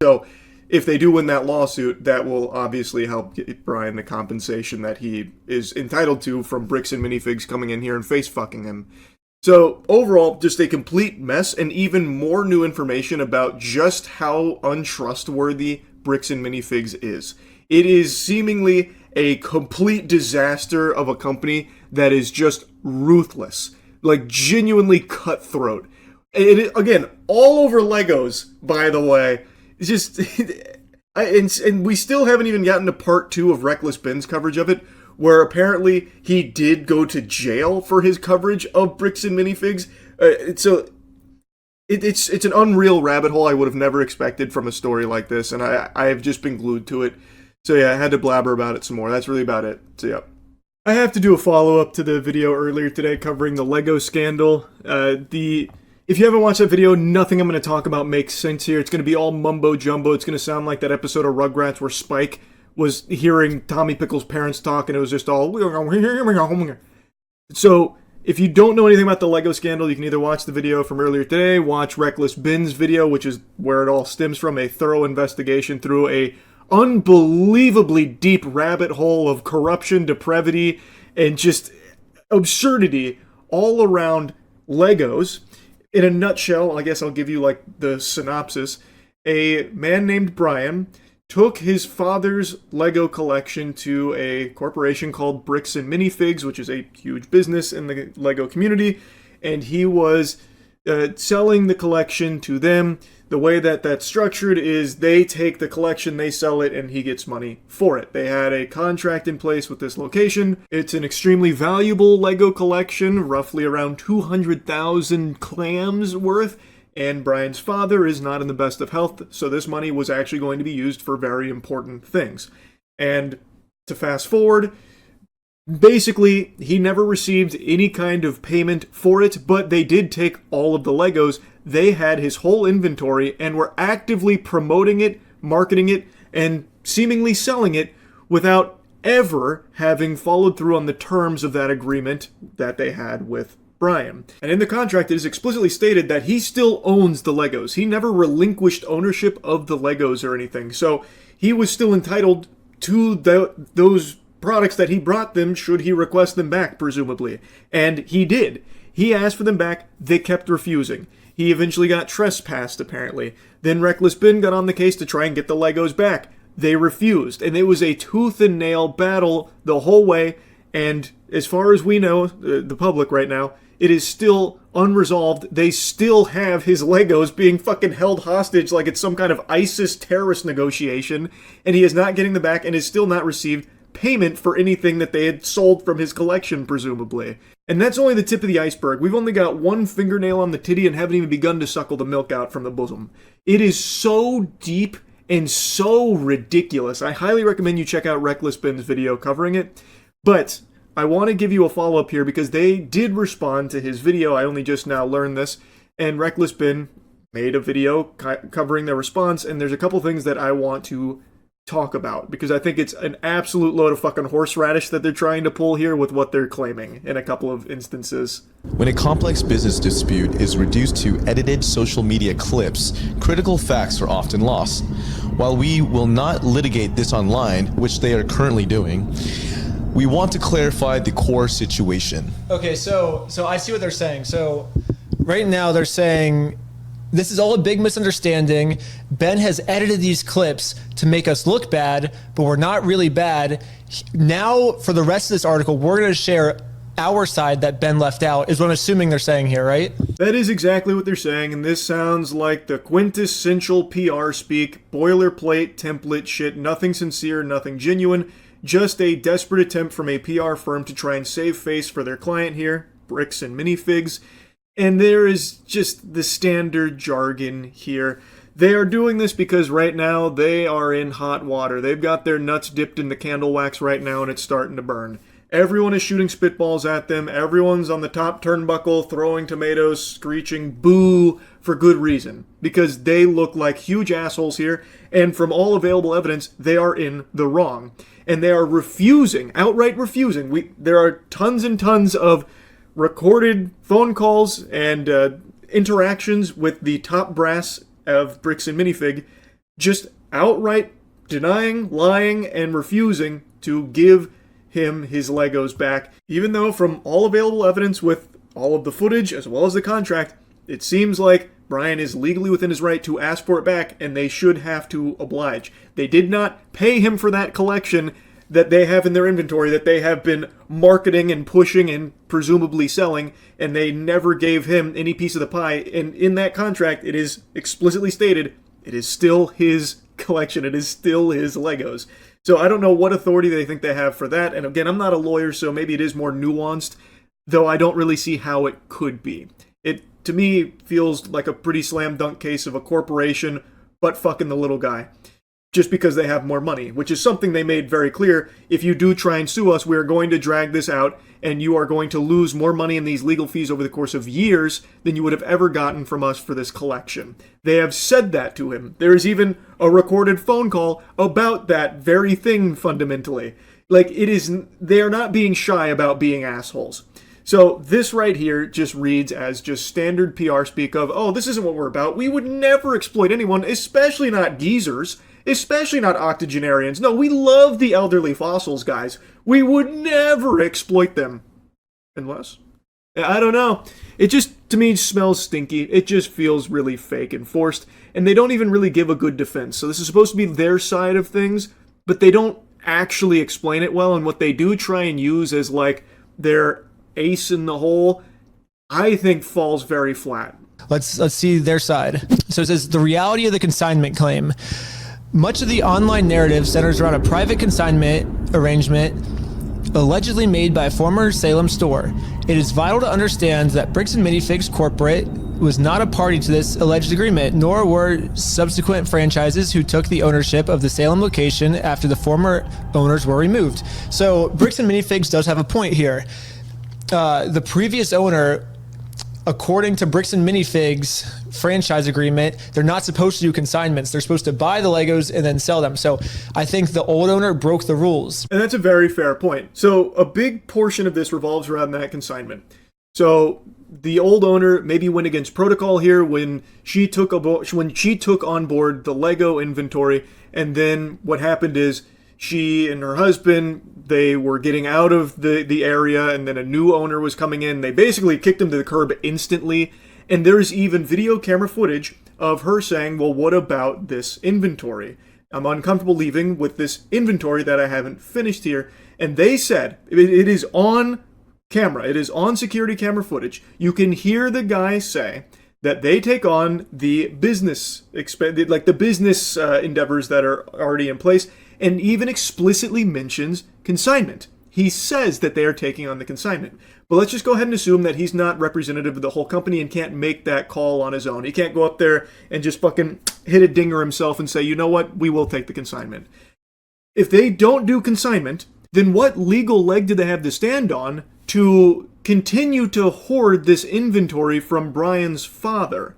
So if they do win that lawsuit, that will obviously help get Brian the compensation that he is entitled to from Bricks and Minifigs coming in here and face fucking him. So overall, just a complete mess, and even more new information about just how untrustworthy Bricks and Minifigs is. It is seemingly a complete disaster of a company that is just ruthless. Like, genuinely cutthroat. Again, all over Legos, by the way. It's just... and we still haven't even gotten to part 2 of Reckless Ben's coverage of it, where apparently he did go to jail for his coverage of Bricks and Minifigs. It's an unreal rabbit hole I would have never expected from a story like this, and I have just been glued to it. So yeah, I had to blabber about it some more. That's really about it. So yeah. I have to do a follow-up to the video earlier today covering the Lego scandal. If you haven't watched that video, nothing I'm going to talk about makes sense here. It's going to be all mumbo-jumbo. It's going to sound like that episode of Rugrats where Spike was hearing Tommy Pickles' parents talk, and it was just all... So, if you don't know anything about the Lego scandal, you can either watch the video from earlier today, watch Reckless Ben's video, which is where it all stems from, a thorough investigation through a unbelievably deep rabbit hole of corruption, depravity, and just absurdity all around Legos. In a nutshell, I guess I'll give you like the synopsis. A man named Brian took his father's Lego collection to a corporation called Bricks and Minifigs, which is a huge business in the Lego community, and he was selling the collection to them. The way that that's structured is they take the collection, they sell it, and he gets money for it. They had a contract in place with this location. It's an extremely valuable Lego collection, roughly around 200,000 clams worth, and Brian's father is not in the best of health, so this money was actually going to be used for very important things. And to fast forward, basically, he never received any kind of payment for it, but they did take all of the Legos. They had his whole inventory and were actively promoting it, marketing it, and seemingly selling it without ever having followed through on the terms of that agreement that they had with Brian. And in the contract, it is explicitly stated that he still owns the Legos. He never relinquished ownership of the Legos or anything. So he was still entitled to those products that he brought them should he request them back, presumably. And he did. He asked for them back. They kept refusing. He eventually got trespassed, apparently. Then Reckless Ben got on the case to try and get the Legos back. They refused. And it was a tooth and nail battle the whole way. And as far as we know, the public right now, it is still unresolved. They still have his Legos being fucking held hostage like it's some kind of ISIS terrorist negotiation. And he is not getting them back and has still not received payment for anything that they had sold from his collection, presumably. And that's only the tip of the iceberg. We've only got one fingernail on the titty and haven't even begun to suckle the milk out from the bosom. It is so deep and so ridiculous. I highly recommend you check out Reckless Ben's video covering it. But I want to give you a follow-up here because they did respond to his video. I only just now learned this. And Reckless Ben made a video covering their response. And there's a couple things that I want to talk about because I think it's an absolute load of fucking horseradish that they're trying to pull here with what they're claiming in a couple of instances. When a complex business dispute is reduced to edited social media clips, critical facts are often lost. While we will not litigate this online, which they are currently doing, we want to clarify the core situation. Okay, so I see what they're saying. So right now they're saying this is all a big misunderstanding. Ben has edited these clips to make us look bad, but we're not really bad. Now, for the rest of this article, we're going to share our side that Ben left out, is what I'm assuming they're saying here, right? That is exactly what they're saying, and this sounds like the quintessential PR speak, boilerplate, template shit, nothing sincere, nothing genuine, just a desperate attempt from a PR firm to try and save face for their client here, Bricks and Minifigs. And there is just the standard jargon here. They are doing this because right now they are in hot water. They've got their nuts dipped in the candle wax right now and it's starting to burn. Everyone is shooting spitballs at them. Everyone's on the top turnbuckle throwing tomatoes, screeching boo for good reason. Because they look like huge assholes here, and from all available evidence, they are in the wrong. And they are refusing, outright refusing. There are tons and tons of recorded phone calls and interactions with the top brass of Bricks and Minifig, just outright denying, lying, and refusing to give him his Legos back, even though from all available evidence with all of the footage as well as the contract, it seems like Brian is legally within his right to ask for it back, and they should have to oblige. They did not pay him for that collection that they have in their inventory that they have been marketing and pushing and presumably selling, and they never gave him any piece of the pie. And in that contract, it is explicitly stated it is still his collection. It is still his Legos. So I don't know what authority they think they have for that. And again, I'm not a lawyer, so maybe it is more nuanced, though I don't really see how it could be. It, to me, feels like a pretty slam dunk case of a corporation butt fucking the little guy, just because they have more money, which is something they made very clear. If you do try and sue us, we are going to drag this out, and you are going to lose more money in these legal fees over the course of years than you would have ever gotten from us for this collection. They have said that to him. There is even a recorded phone call about that very thing, fundamentally. Like, they are not being shy about being assholes. So this right here just reads as just standard PR speak of, oh, this isn't what we're about. We would never exploit anyone, especially not geezers. Especially not octogenarians. No, we love the elderly fossils, guys. We would never exploit them. Unless? I don't know. It just, to me, smells stinky. It just feels really fake and forced. And they don't even really give a good defense. So this is supposed to be their side of things, but they don't actually explain it well. And what they do try and use as, like, their ace in the hole, I think falls very flat. Let's see their side. So it says, the reality of the consignment claim. Much of the online narrative centers around a private consignment arrangement allegedly made by a former Salem store. It is vital to understand that Bricks and Minifigs Corporate was not a party to this alleged agreement, nor were subsequent franchises who took the ownership of the Salem location after the former owners were removed. So Bricks and Minifigs does have a point here. The previous owner, according to Bricks and Minifigs franchise agreement, they're not supposed to do consignments. They're supposed to buy the Legos and then sell them. So I think the old owner broke the rules. And that's a very fair point. So a big portion of this revolves around that consignment. So the old owner maybe went against protocol here when she took on board the Lego inventory, and then what happened is she and her husband, they were getting out of the area, and then a new owner was coming in. They basically kicked him to the curb instantly. And there's even video camera footage of her saying, well, what about this inventory? I'm uncomfortable leaving with this inventory that I haven't finished here. And they said, it is on camera, it is on security camera footage. You can hear the guy say that they take on the business, like the business endeavors that are already in place, and even explicitly mentions consignment. He says that they are taking on the consignment. But let's just go ahead and assume that he's not representative of the whole company and can't make that call on his own. He can't go up there and just fucking hit a dinger himself and say, you know what, we will take the consignment. If they don't do consignment, then what legal leg do they have to stand on to continue to hoard this inventory from Brian's father?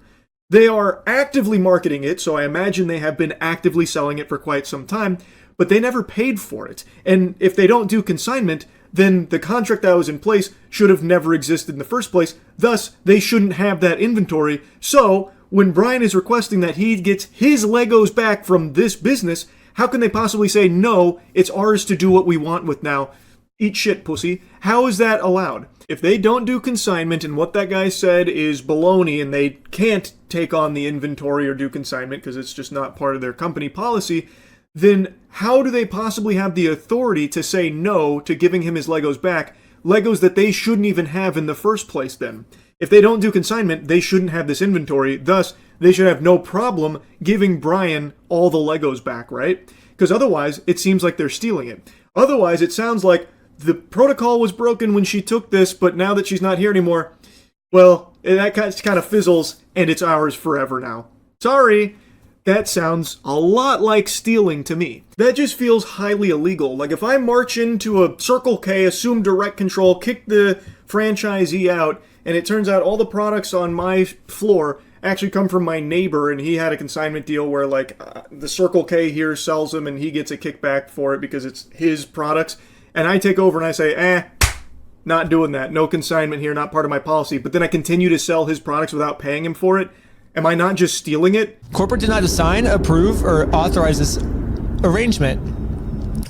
They are actively marketing it, so I imagine they have been actively selling it for quite some time, but they never paid for it. And if they don't do consignment, then the contract that was in place should have never existed in the first place. Thus, they shouldn't have that inventory. So, when Brian is requesting that he gets his Legos back from this business, how can they possibly say, no, it's ours to do what we want with now? Eat shit, pussy. How is that allowed? If they don't do consignment and what that guy said is baloney and they can't take on the inventory or do consignment because it's just not part of their company policy, then how do they possibly have the authority to say no to giving him his Legos back? Legos that they shouldn't even have in the first place then. If they don't do consignment, they shouldn't have this inventory. Thus, they should have no problem giving Brian all the Legos back, right? Because otherwise, it seems like they're stealing it. Otherwise, it sounds like the protocol was broken when she took this, but now that she's not here anymore, well, that kind of fizzles, and it's ours forever now. Sorry. That sounds a lot like stealing to me. That just feels highly illegal. Like if I march into a Circle K, assume direct control, kick the franchisee out, and it turns out all the products on my floor actually come from my neighbor, and he had a consignment deal where like the Circle K here sells them and he gets a kickback for it because it's his products, and I take over and I say, not doing that. No consignment here, not part of my policy. But then I continue to sell his products without paying him for it. Am I not just stealing it? Corporate did not assign, approve, or authorize this arrangement,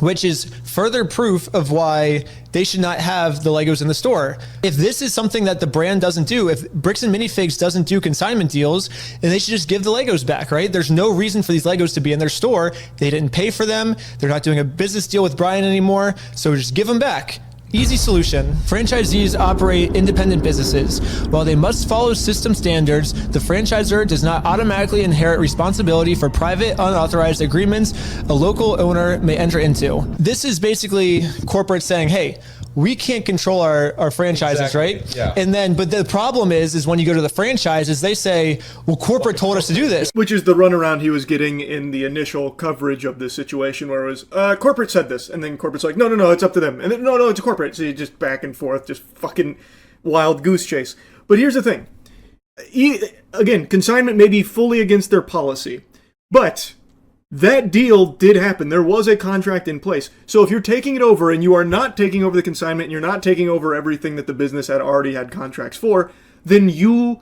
which is further proof of why they should not have the Legos in the store. If this is something that the brand doesn't do, if Bricks and Minifigs doesn't do consignment deals, then they should just give the Legos back, right? There's no reason for these Legos to be in their store. They didn't pay for them. They're not doing a business deal with Brian anymore, so just give them back. Easy solution. Franchisees operate independent businesses. While they must follow system standards, the franchisor does not automatically inherit responsibility for private, unauthorized agreements a local owner may enter into. This is basically corporate saying, hey, we can't control our franchises, right? Yeah. And then, but the problem is when you go to the franchises, they say, well, corporate told us to do this. Which is the runaround he was getting in the initial coverage of this situation where it was, corporate said this, and then corporate's like, no, it's up to them. And then, no, it's a corporate. So you just back and forth, just fucking wild goose chase. But here's the thing. Again, consignment may be fully against their policy, but that deal did happen. There was a contract in place. So if you're taking it over and you are not taking over the consignment, and you're not taking over everything that the business had already had contracts for, then you,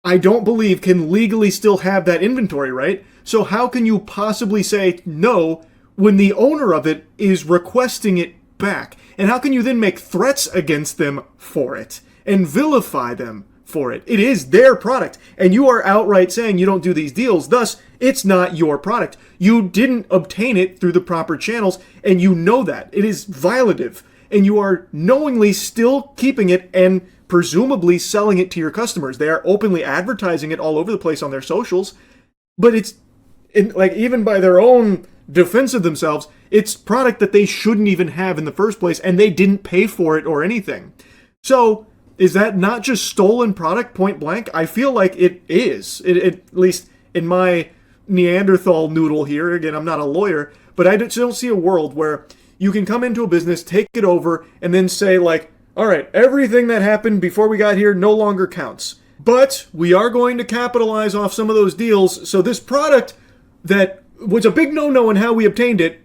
I don't believe, can legally still have that inventory, right? So how can you possibly say no when the owner of it is requesting it back? And how can you then make threats against them for it and vilify them for it? It is their product, and you are outright saying you don't do these deals, thus it's not your product. You didn't obtain it through the proper channels, and you know that. It is violative, and you are knowingly still keeping it and presumably selling it to your customers. They are openly advertising it all over the place on their socials, but it's, even by their own defense of themselves, it's product that they shouldn't even have in the first place, and they didn't pay for it or anything. So, is that not just stolen product, point blank? I feel like it is, at least in my Neanderthal noodle here. Again, I'm not a lawyer, but I don't see a world where you can come into a business, take it over, and then say like, all right, everything that happened before we got here no longer counts. But we are going to capitalize off some of those deals, so this product that was a big no-no in how we obtained it,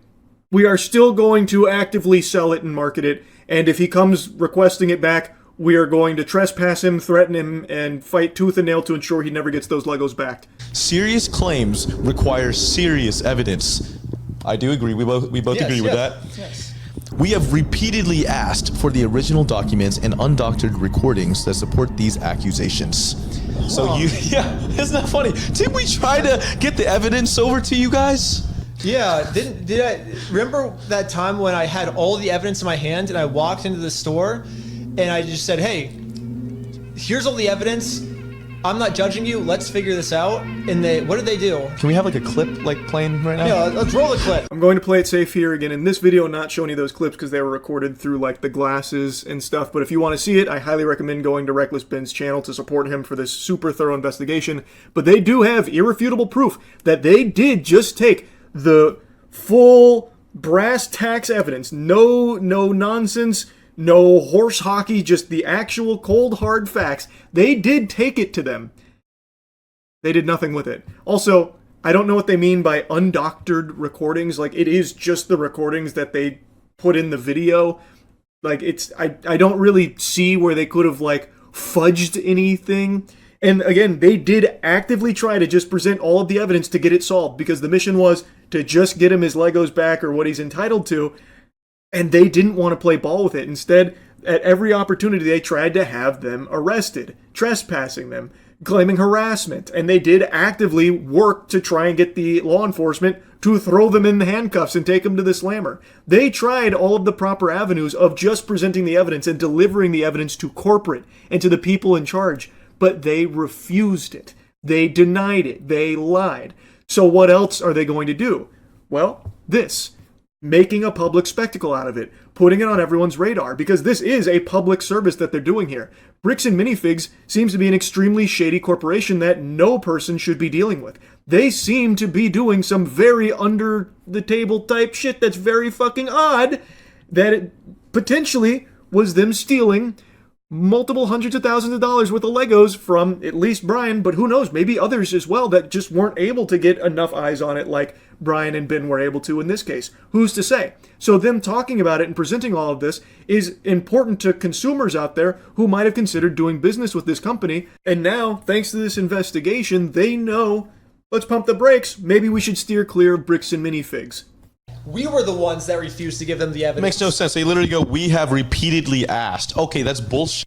we are still going to actively sell it and market it, and if he comes requesting it back, we are going to trespass him, threaten him, and fight tooth and nail to ensure he never gets those Legos back. Serious claims require serious evidence. I do agree. We both agree with that. Yes. We have repeatedly asked for the original documents and undoctored recordings that support these accusations. So isn't that funny? Didn't we try to get the evidence over to you guys? Yeah, did I remember that time when I had all the evidence in my hand and I walked into the store and I just said, hey, here's all the evidence. I'm not judging you. Let's figure this out. And what did they do? Can we have like a clip playing right now? Yeah, let's roll the clip. I'm going to play it safe here again in this video, not show any of those clips because they were recorded through like the glasses and stuff. But if you want to see it, I highly recommend going to Reckless Ben's channel to support him for this super thorough investigation. But they do have irrefutable proof that they did just take the full brass tacks evidence. No nonsense. No horse hockey, just the actual cold hard facts. They did take it to them. They did nothing with it. Also, I don't know what they mean by undoctored recordings. Like, it is just the recordings that they put in the video. Like, I don't really see where they could have, like, fudged anything. And again, they did actively try to just present all of the evidence to get it solved, because the mission was to just get him his Legos back or what he's entitled to. And they didn't want to play ball with it. Instead, at every opportunity, they tried to have them arrested, trespassing them, claiming harassment. And they did actively work to try and get the law enforcement to throw them in the handcuffs and take them to the slammer. They tried all of the proper avenues of just presenting the evidence and delivering the evidence to corporate and to the people in charge. But they refused it. They denied it. They lied. So what else are they going to do? Well, this. making a public spectacle out of it, putting it on everyone's radar, because this is a public service that they're doing here. Bricks and Minifigs seems to be an extremely shady corporation that no person should be dealing with. They seem to be doing some very under-the-table type shit that's very fucking odd, that it potentially was them stealing multiple hundreds of thousands of dollars worth of Legos from at least Brian, but who knows, maybe others as well that just weren't able to get enough eyes on it like Brian and Ben were able to in this case. Who's to say? So them talking about it and presenting all of this is important to consumers out there who might have considered doing business with this company, and now, thanks to this investigation, they know, let's pump the brakes, maybe we should steer clear of Bricks and Minifigs. We were the ones that refused to give them the evidence. It makes no sense. They literally go, we have repeatedly asked. Okay, that's bullshit.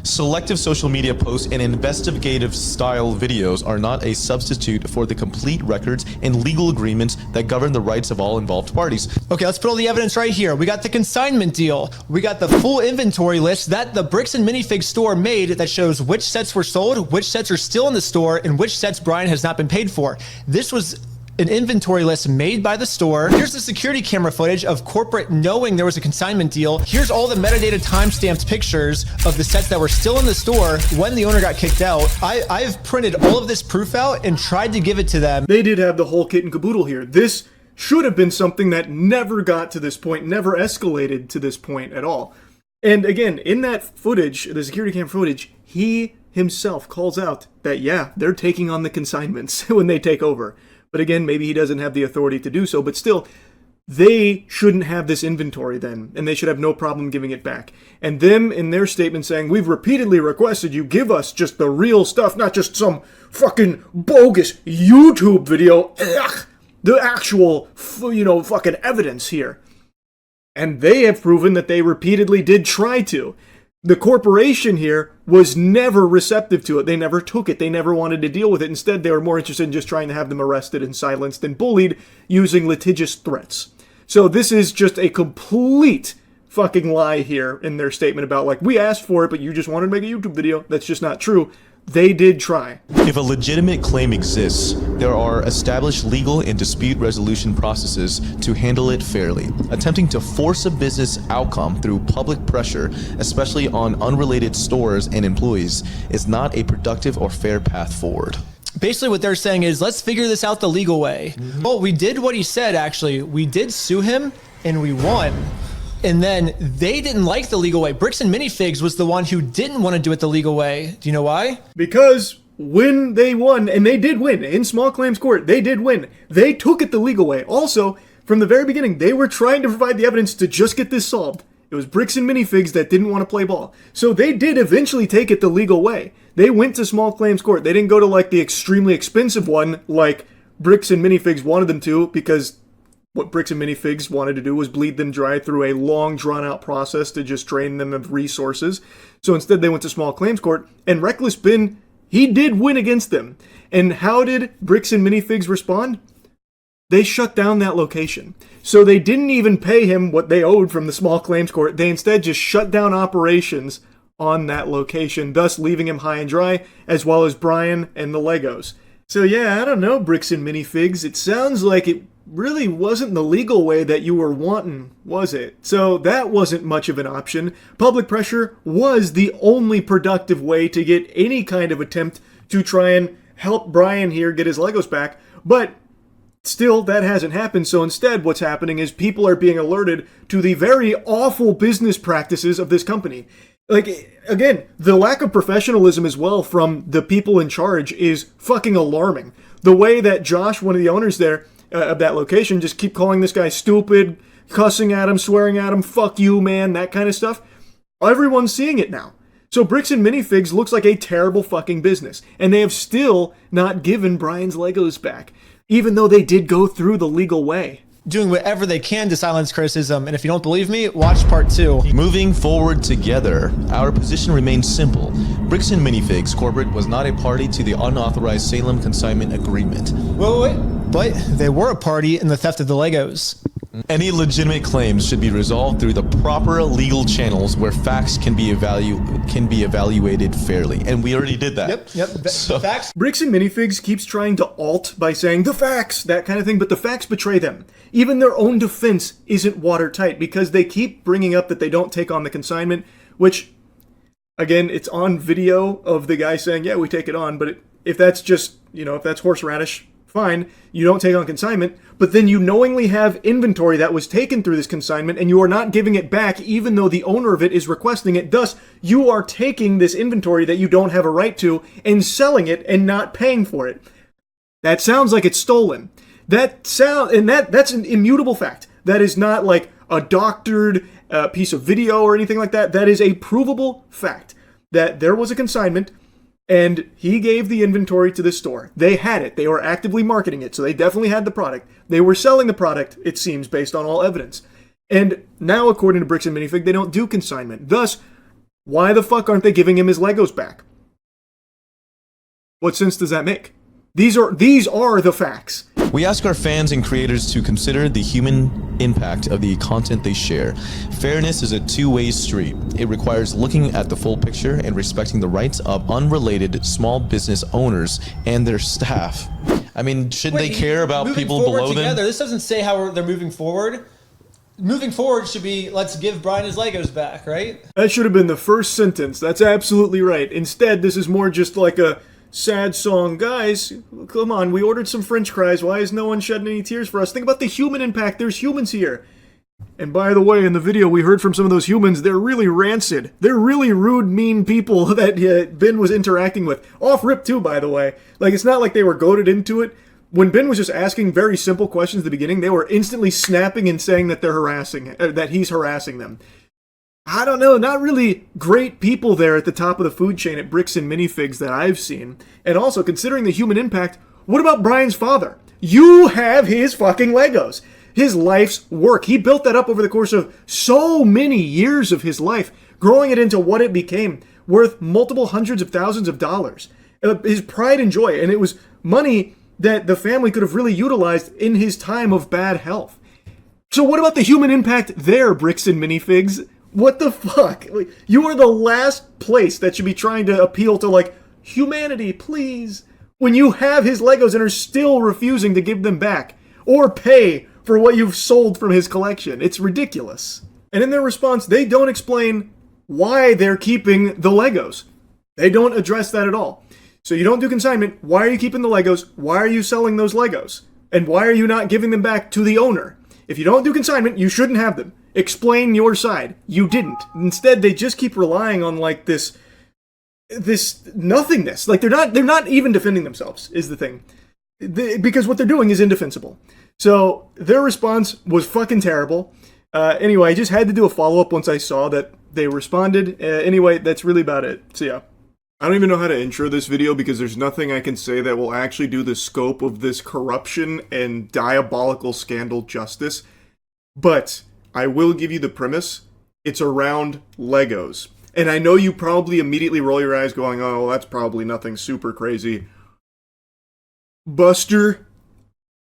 Selective social media posts and investigative style videos are not a substitute for the complete records and legal agreements that govern the rights of all involved parties. Okay, let's put all the evidence right here. We got the consignment deal. We got the full inventory list that the Bricks and Minifigs store made that shows which sets were sold, which sets are still in the store, and which sets Brian has not been paid for. This was an inventory list made by the store. Here's the security camera footage of corporate knowing there was a consignment deal. Here's all the metadata timestamped pictures of the sets that were still in the store when the owner got kicked out. I've printed all of this proof out and tried to give it to them. They did have the whole kit and caboodle here. This should have been something that never got to this point, never escalated to this point at all. And again, in that footage, the security camera footage, he himself calls out that, yeah, they're taking on the consignments when they take over. But again, maybe he doesn't have the authority to do so, but still, they shouldn't have this inventory then, and they should have no problem giving it back. And them, in their statement, saying, we've repeatedly requested you give us just the real stuff, not just some fucking bogus YouTube video. Ugh, the actual, fucking evidence here. And they have proven that they repeatedly did try to. The corporation here was never receptive to it. They never took it. They never wanted to deal with it. Instead, they were more interested in just trying to have them arrested and silenced and bullied using litigious threats. So this is just a complete fucking lie here in their statement about, like, we asked for it, but you just wanted to make a YouTube video. That's just not true. They did try. If a legitimate claim exists, there are established legal and dispute resolution processes to handle it fairly. Attempting to force a business outcome through public pressure, especially on unrelated stores and employees, is not a productive or fair path forward. Basically what they're saying is, let's figure this out the legal way. Well, we did what he said, actually. We did sue him, and we won. And then they didn't like the legal way. Bricks and Minifigs was the one who didn't want to do it the legal way. Do you know why? Because when they won, and they did win, in small claims court, they did win. They took it the legal way. Also, from the very beginning, they were trying to provide the evidence to just get this solved. It was Bricks and Minifigs that didn't want to play ball. So they did eventually take it the legal way. They went to small claims court. They didn't go to like the extremely expensive one like Bricks and Minifigs wanted them to, because what Bricks and Minifigs wanted to do was bleed them dry through a long, drawn-out process to just drain them of resources. So instead, they went to small claims court, and Reckless Ben, he did win against them. And how did Bricks and Minifigs respond? They shut down that location. So they didn't even pay him what they owed from the small claims court. They instead just shut down operations on that location, thus leaving him high and dry, as well as Brian and the Legos. So yeah, I don't know, Bricks and Minifigs. It sounds like it really wasn't the legal way that you were wanting, was it? So that wasn't much of an option. Public pressure was the only productive way to get any kind of attempt to try and help Brian here get his Legos back. But still, that hasn't happened. So instead, what's happening is people are being alerted to the very awful business practices of this company. Like, again, the lack of professionalism as well from the people in charge is fucking alarming. The way that Josh, one of the owners there, of that location, just keep calling this guy stupid, cussing at him, swearing at him, fuck you, man, that kind of stuff. Everyone's seeing it now. So Bricks and Minifigs looks like a terrible fucking business. And they have still not given Brian's Legos back, even though they did go through the legal way. Doing whatever they can to silence criticism. And if you don't believe me, watch part 2. Moving forward together, our position remains simple. Bricks and Minifigs Corporate was not a party to the unauthorized Salem consignment agreement. Wait. But they were a party in the theft of the Legos. Any legitimate claims should be resolved through the proper legal channels where facts can be evaluated fairly. And we already did that. Yep. Facts. Bricks and Minifigs keeps trying to alt by saying the facts, that kind of thing, but the facts betray them. Even their own defense isn't watertight because they keep bringing up that they don't take on the consignment, which, again, it's on video of the guy saying, yeah, we take it on, but if that's just, if that's horseradish, fine, you don't take on consignment, but then you knowingly have inventory that was taken through this consignment and you are not giving it back even though the owner of it is requesting it. Thus, you are taking this inventory that you don't have a right to and selling it and not paying for it. That sounds like it's stolen. That's an immutable fact. That is not like a doctored piece of video or anything like that. That is a provable fact that there was a consignment and he gave the inventory to the store. They had it. They were actively marketing it, so they definitely had the product. They were selling the product, it seems, based on all evidence. And now, according to Bricks and Minifig, they don't do consignment. Thus, why the fuck aren't they giving him his Legos back? What sense does that make? These are the facts. We ask our fans and creators to consider the human impact of the content they share. Fairness is a two-way street. It requires looking at the full picture and respecting the rights of unrelated small business owners and their staff. I mean, shouldn't they care about people below them? This doesn't say how they're moving forward. Moving forward should be, let's give Brian his Legos back, right? That should have been the first sentence. That's absolutely right. Instead, this is more just like a sad song. Guys, come on, we ordered some french fries. Why is no one shedding any tears for us? Think about the human impact. There's humans here. And by the way, in the video we heard from some of those humans, they're really rancid. They're really rude, mean people that Ben was interacting with. Off rip too, by the way. Like, it's not like they were goaded into it. When Ben was just asking very simple questions at the beginning, they were instantly snapping and saying that that he's harassing them. I don't know, not really great people there at the top of the food chain at Bricks and Minifigs that I've seen. And also, considering the human impact, what about Brian's father? You have his fucking Legos. His life's work. He built that up over the course of so many years of his life, growing it into what it became, worth multiple hundreds of thousands of dollars. His pride and joy, and it was money that the family could have really utilized in his time of bad health. So what about the human impact there, Bricks and Minifigs? What the fuck? You are the last place that should be trying to appeal to, like, humanity, please. When you have his Legos and are still refusing to give them back or pay for what you've sold from his collection. It's ridiculous. And in their response, they don't explain why they're keeping the Legos. They don't address that at all. So you don't do consignment. Why are you keeping the Legos? Why are you selling those Legos? And why are you not giving them back to the owner? If you don't do consignment, you shouldn't have them. Explain your side. You didn't. Instead, they just keep relying on like this nothingness. Like they're not even defending themselves is the thing. Because what they're doing is indefensible. So their response was fucking terrible. Anyway, I just had to do a follow-up once I saw that they responded. Anyway, that's really about it. So yeah. I don't even know how to intro this video because there's nothing I can say that will actually do the scope of this corruption and diabolical scandal justice. But I will give you the premise. It's around Legos. And I know you probably immediately roll your eyes going, oh, well, that's probably nothing super crazy. Buster,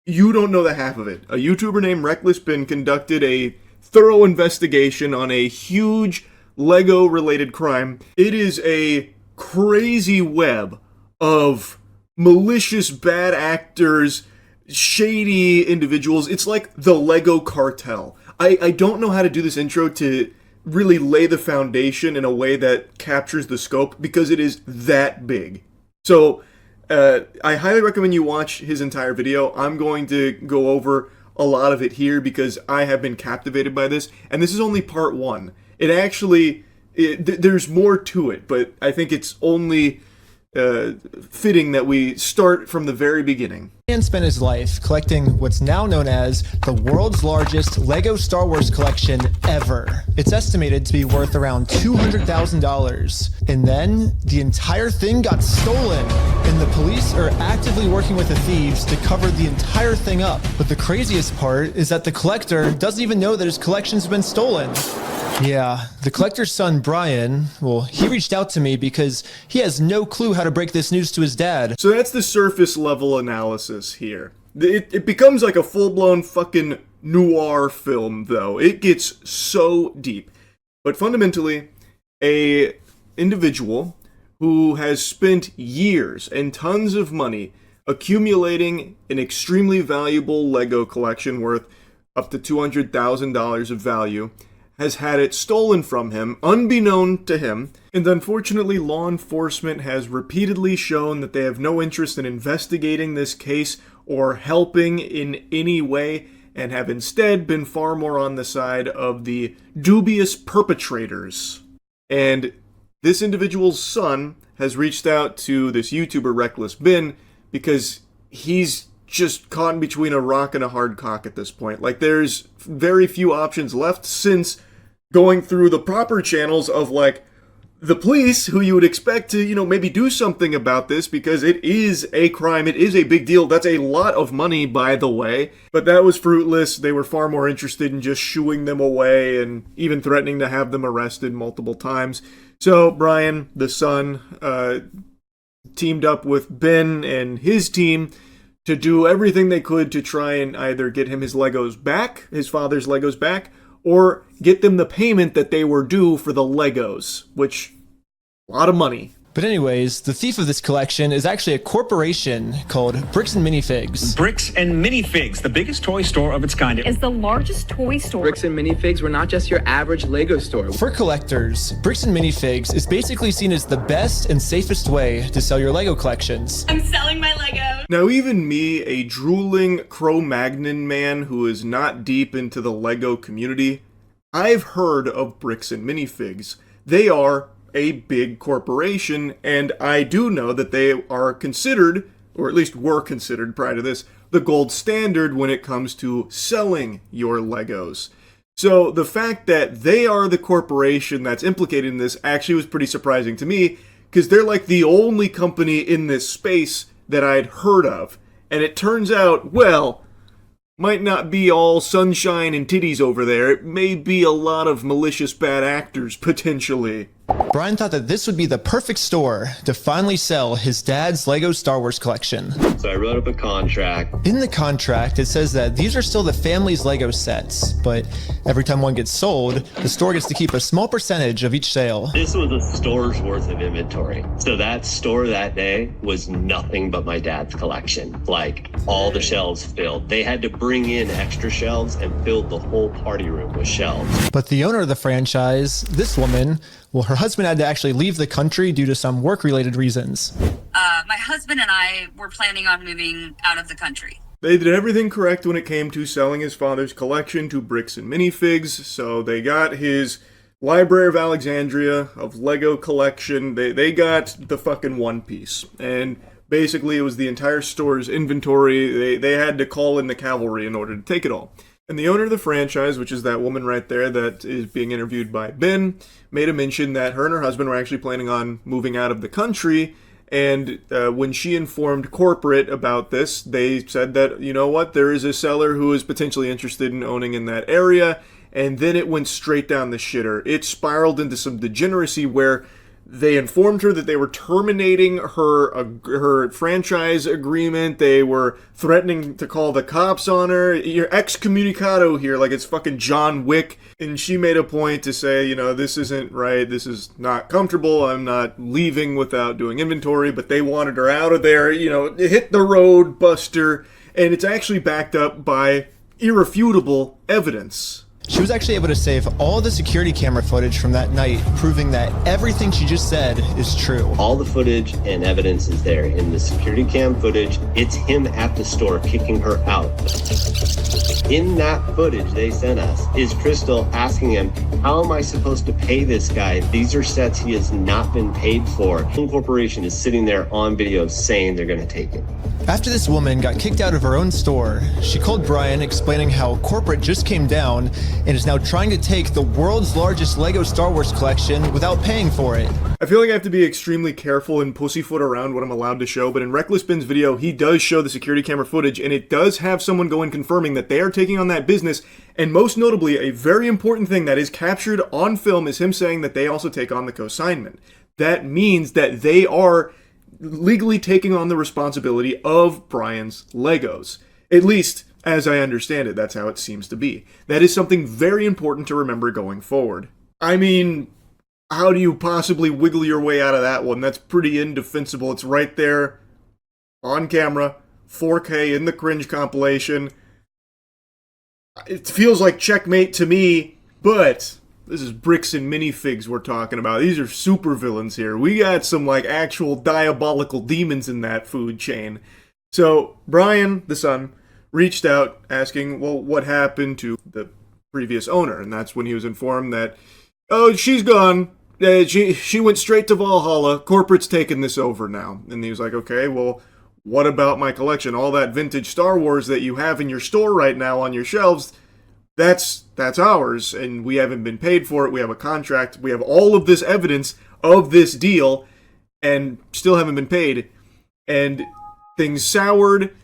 you don't know the half of it. A YouTuber named Reckless Bin conducted a thorough investigation on a huge Lego-related crime. It is a crazy web of malicious bad actors, shady individuals. It's like the Lego cartel. I don't know how to do this intro to really lay the foundation in a way that captures the scope because it is that big. So I highly recommend you watch his entire video. I'm going to go over a lot of it here because I have been captivated by this, and this is only part one. It actually, there's more to it, but I think it's only fitting that we start from the very beginning. Man spent his life collecting what's now known as the world's largest Lego Star Wars collection ever. It's estimated to be worth around $200,000. And then the entire thing got stolen, and the police are actively working with the thieves to cover the entire thing up. But the craziest part is that the collector doesn't even know that his collection's been stolen. Yeah, the collector's son, Brian, well, he reached out to me because he has no clue how to break this news to his dad. So that's the surface level analysis here. It becomes like a full-blown fucking noir film, though. It gets so deep. But fundamentally, a individual who has spent years and tons of money accumulating an extremely valuable Lego collection worth up to $200,000 of value has had it stolen from him, unbeknown to him, and unfortunately law enforcement has repeatedly shown that they have no interest in investigating this case or helping in any way, and have instead been far more on the side of the dubious perpetrators. And this individual's son has reached out to this YouTuber Reckless Bin because he's just caught in between a rock and a hard cock at this point. Like, there's very few options left since going through the proper channels of, like, the police, who you would expect to, maybe do something about this because it is a crime. It is a big deal. That's a lot of money, by the way. But that was fruitless. They were far more interested in just shooing them away and even threatening to have them arrested multiple times. So Brian, the son, teamed up with Ben and his team to do everything they could to try and either get him his Legos back, his father's Legos back, or get them the payment that they were due for the Legos, which, a lot of money. But anyways, the thief of this collection is actually a corporation called Bricks and Minifigs. Bricks and Minifigs, the biggest toy store of its kind. Is the largest toy store. Bricks and Minifigs were not just your average Lego store. For collectors, Bricks and Minifigs is basically seen as the best and safest way to sell your Lego collections. I'm selling my Lego. Now, even me, a drooling Cro-Magnon man who is not deep into the Lego community, I've heard of Bricks and Minifigs. They are a big corporation, and I do know that they are considered, or at least were considered prior to this, the gold standard when it comes to selling your Legos. So the fact that they are the corporation that's implicated in this actually was pretty surprising to me, because they're like the only company in this space that I'd heard of. And it turns out, well, might not be all sunshine and titties over there. It may be a lot of malicious bad actors, potentially. Brian thought that this would be the perfect store to finally sell his dad's Lego Star Wars collection. So I wrote up a contract. In the contract, it says that these are still the family's Lego sets, but every time one gets sold, the store gets to keep a small percentage of each sale. This was a store's worth of inventory. So that store that day was nothing but my dad's collection. Like, all the shelves filled. They had to bring in extra shelves and filled the whole party room with shelves. But the owner of the franchise, this woman, well, her husband had to actually leave the country due to some work-related reasons. My husband and I were planning on moving out of the country. They did everything correct when it came to selling his father's collection to Bricks and Minifigs, so they got his Library of Alexandria of Lego collection. They got the fucking One Piece, and basically it was the entire store's inventory. They had to call in the cavalry in order to take it all. And the owner of the franchise, which is that woman right there that is being interviewed by Ben, made a mention that her and her husband were actually planning on moving out of the country. And when she informed corporate about this, they said that, you know what, there is a seller who is potentially interested in owning in that area. And then it went straight down the shitter. It spiraled into some degeneracy where they informed her that they were terminating her franchise agreement. They were threatening to call the cops on her. You're excommunicado here, like it's fucking John Wick. And she made a point to say, this isn't right. This is not comfortable. I'm not leaving without doing inventory. But they wanted her out of there. Hit the road, Buster. And it's actually backed up by irrefutable evidence. She was actually able to save all the security camera footage from that night, proving that everything she just said is true. All the footage and evidence is there. In the security cam footage, it's him at the store kicking her out. In that footage they sent us is Crystal asking him, how am I supposed to pay this guy? These are sets he has not been paid for. The corporation is sitting there on video saying they're going to take it. After this woman got kicked out of her own store, she called Brian explaining how corporate just came down and is now trying to take the world's largest Lego Star Wars collection without paying for it. I feel like I have to be extremely careful and pussyfoot around what I'm allowed to show, but in Reckless Bin's video, he does show the security camera footage, and it does have someone go in confirming that they are taking on that business, and most notably, a very important thing that is captured on film is him saying that they also take on the consignment. That means that they are legally taking on the responsibility of Brian's Legos. At least As I understand it, that's how it seems to be. That is something very important to remember going forward. I mean, how do you possibly wiggle your way out of that one? That's pretty indefensible. It's right there on camera, 4K in the cringe compilation. It feels like checkmate to me, but this is bricks and minifigs we're talking about. These are supervillains here. We got some like actual diabolical demons in that food chain. So Brian, the son, reached out asking, well, what happened to the previous owner? And that's when he was informed that, oh, she's gone. She went straight to Valhalla. Corporate's taken this over now. And he was like, okay, well, what about my collection? All that vintage Star Wars that you have in your store right now on your shelves, that's ours, and we haven't been paid for it. We have a contract. We have all of this evidence of this deal, and still haven't been paid. And things soured.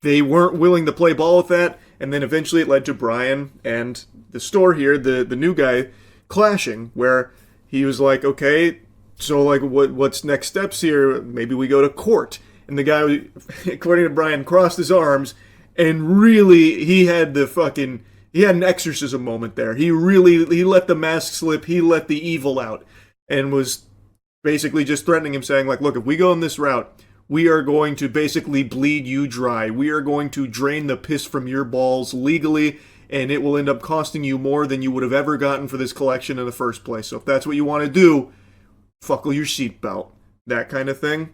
They weren't willing to play ball with that, and then eventually it led to Brian and the store here, the new guy, clashing, where he was like, okay, so like what's next steps here? Maybe we go to court. And the guy, according to Brian, crossed his arms, and really he had an exorcism moment there. He let the mask slip, he let the evil out, and was basically just threatening him, saying like, look, if we go on this route, we are going to basically bleed you dry. We are going to drain the piss from your balls legally, and it will end up costing you more than you would have ever gotten for this collection in the first place. So if that's what you want to do, buckle your seatbelt. That kind of thing.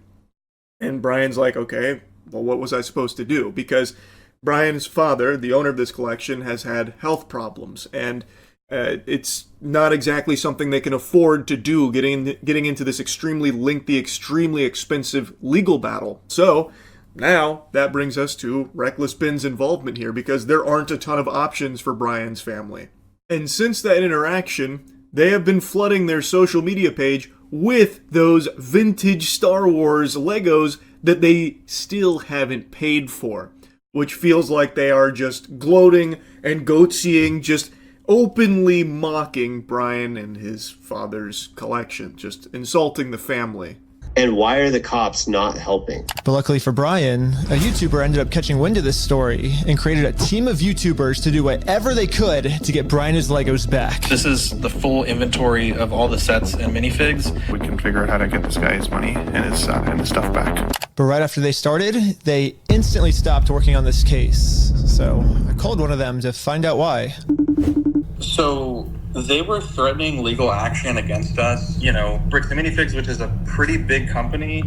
And Brian's like, okay, well, what was I supposed to do? Because Brian's father, the owner of this collection, has had health problems, and it's not exactly something they can afford to do, getting into this extremely lengthy, extremely expensive legal battle. So now that brings us to Reckless Ben's involvement here, because there aren't a ton of options for Brian's family. And since that interaction, they have been flooding their social media page with those vintage Star Wars Legos that they still haven't paid for, which feels like they are just gloating and goatseeing, just openly mocking Brian and his father's collection, just insulting the family. And why are the cops not helping? But luckily for Brian, a YouTuber ended up catching wind of this story and created a team of YouTubers to do whatever they could to get Brian his Legos back. This is the full inventory of all the sets and minifigs. We can figure out how to get this guy his money and his stuff back. But right after they started, they instantly stopped working on this case. So I called one of them to find out why. So they were threatening legal action against us. You know, Bricks and Minifigs, which is a pretty big company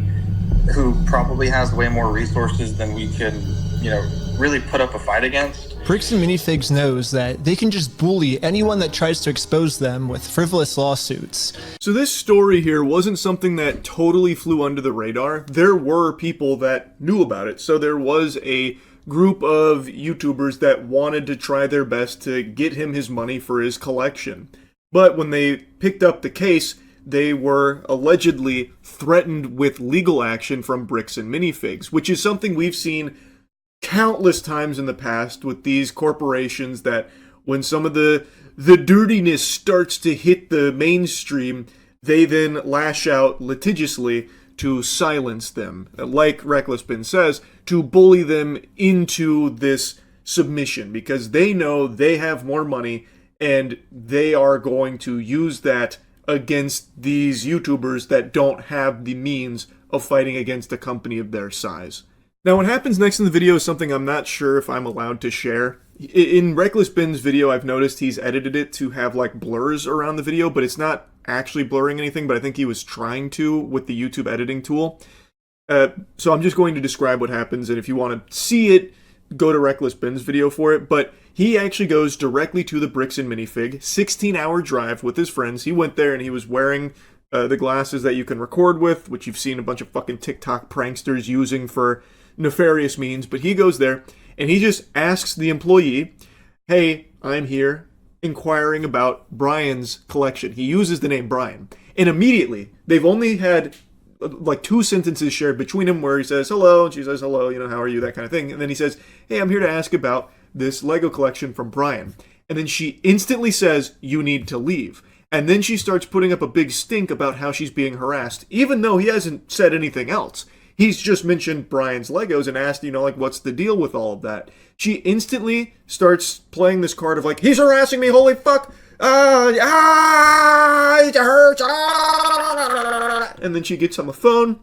who probably has way more resources than we can, really put up a fight against. Bricks and Minifigs knows that they can just bully anyone that tries to expose them with frivolous lawsuits. So this story here wasn't something that totally flew under the radar. There were people that knew about it. So there was a group of YouTubers that wanted to try their best to get him his money for his collection. But when they picked up the case, they were allegedly threatened with legal action from Bricks and Minifigs, which is something we've seen countless times in the past with these corporations, that when some of the dirtiness starts to hit the mainstream, they then lash out litigiously to silence them, like Reckless Ben says, to bully them into this submission, because they know they have more money and they are going to use that against these YouTubers that don't have the means of fighting against a company of their size. Now, what happens next in the video is something I'm not sure if I'm allowed to share. In Reckless Ben's video, I've noticed he's edited it to have like blurs around the video, but it's not actually blurring anything, but I think he was trying to with the YouTube editing tool. So I'm just going to describe what happens, and if you want to see it, go to Reckless Ben's video for it. But he actually goes directly to the Bricks and Minifig, 16-hour drive with his friends. He went there and he was wearing the glasses that you can record with, which you've seen a bunch of fucking TikTok pranksters using for nefarious means. But he goes there and he just asks the employee, hey, I'm here inquiring about Brian's collection. He uses the name Brian. And immediately, they've only had like 2 sentences shared between them where he says, hello, and she says, hello, how are you, that kind of thing. And then he says, hey, I'm here to ask about this Lego collection from Brian. And then she instantly says, you need to leave. And then she starts putting up a big stink about how she's being harassed, even though he hasn't said anything else. he's just mentioned Brian's Legos and asked, like, what's the deal with all of that? She instantly starts playing this card of like, he's harassing me, holy fuck! It hurts! And then she gets on the phone,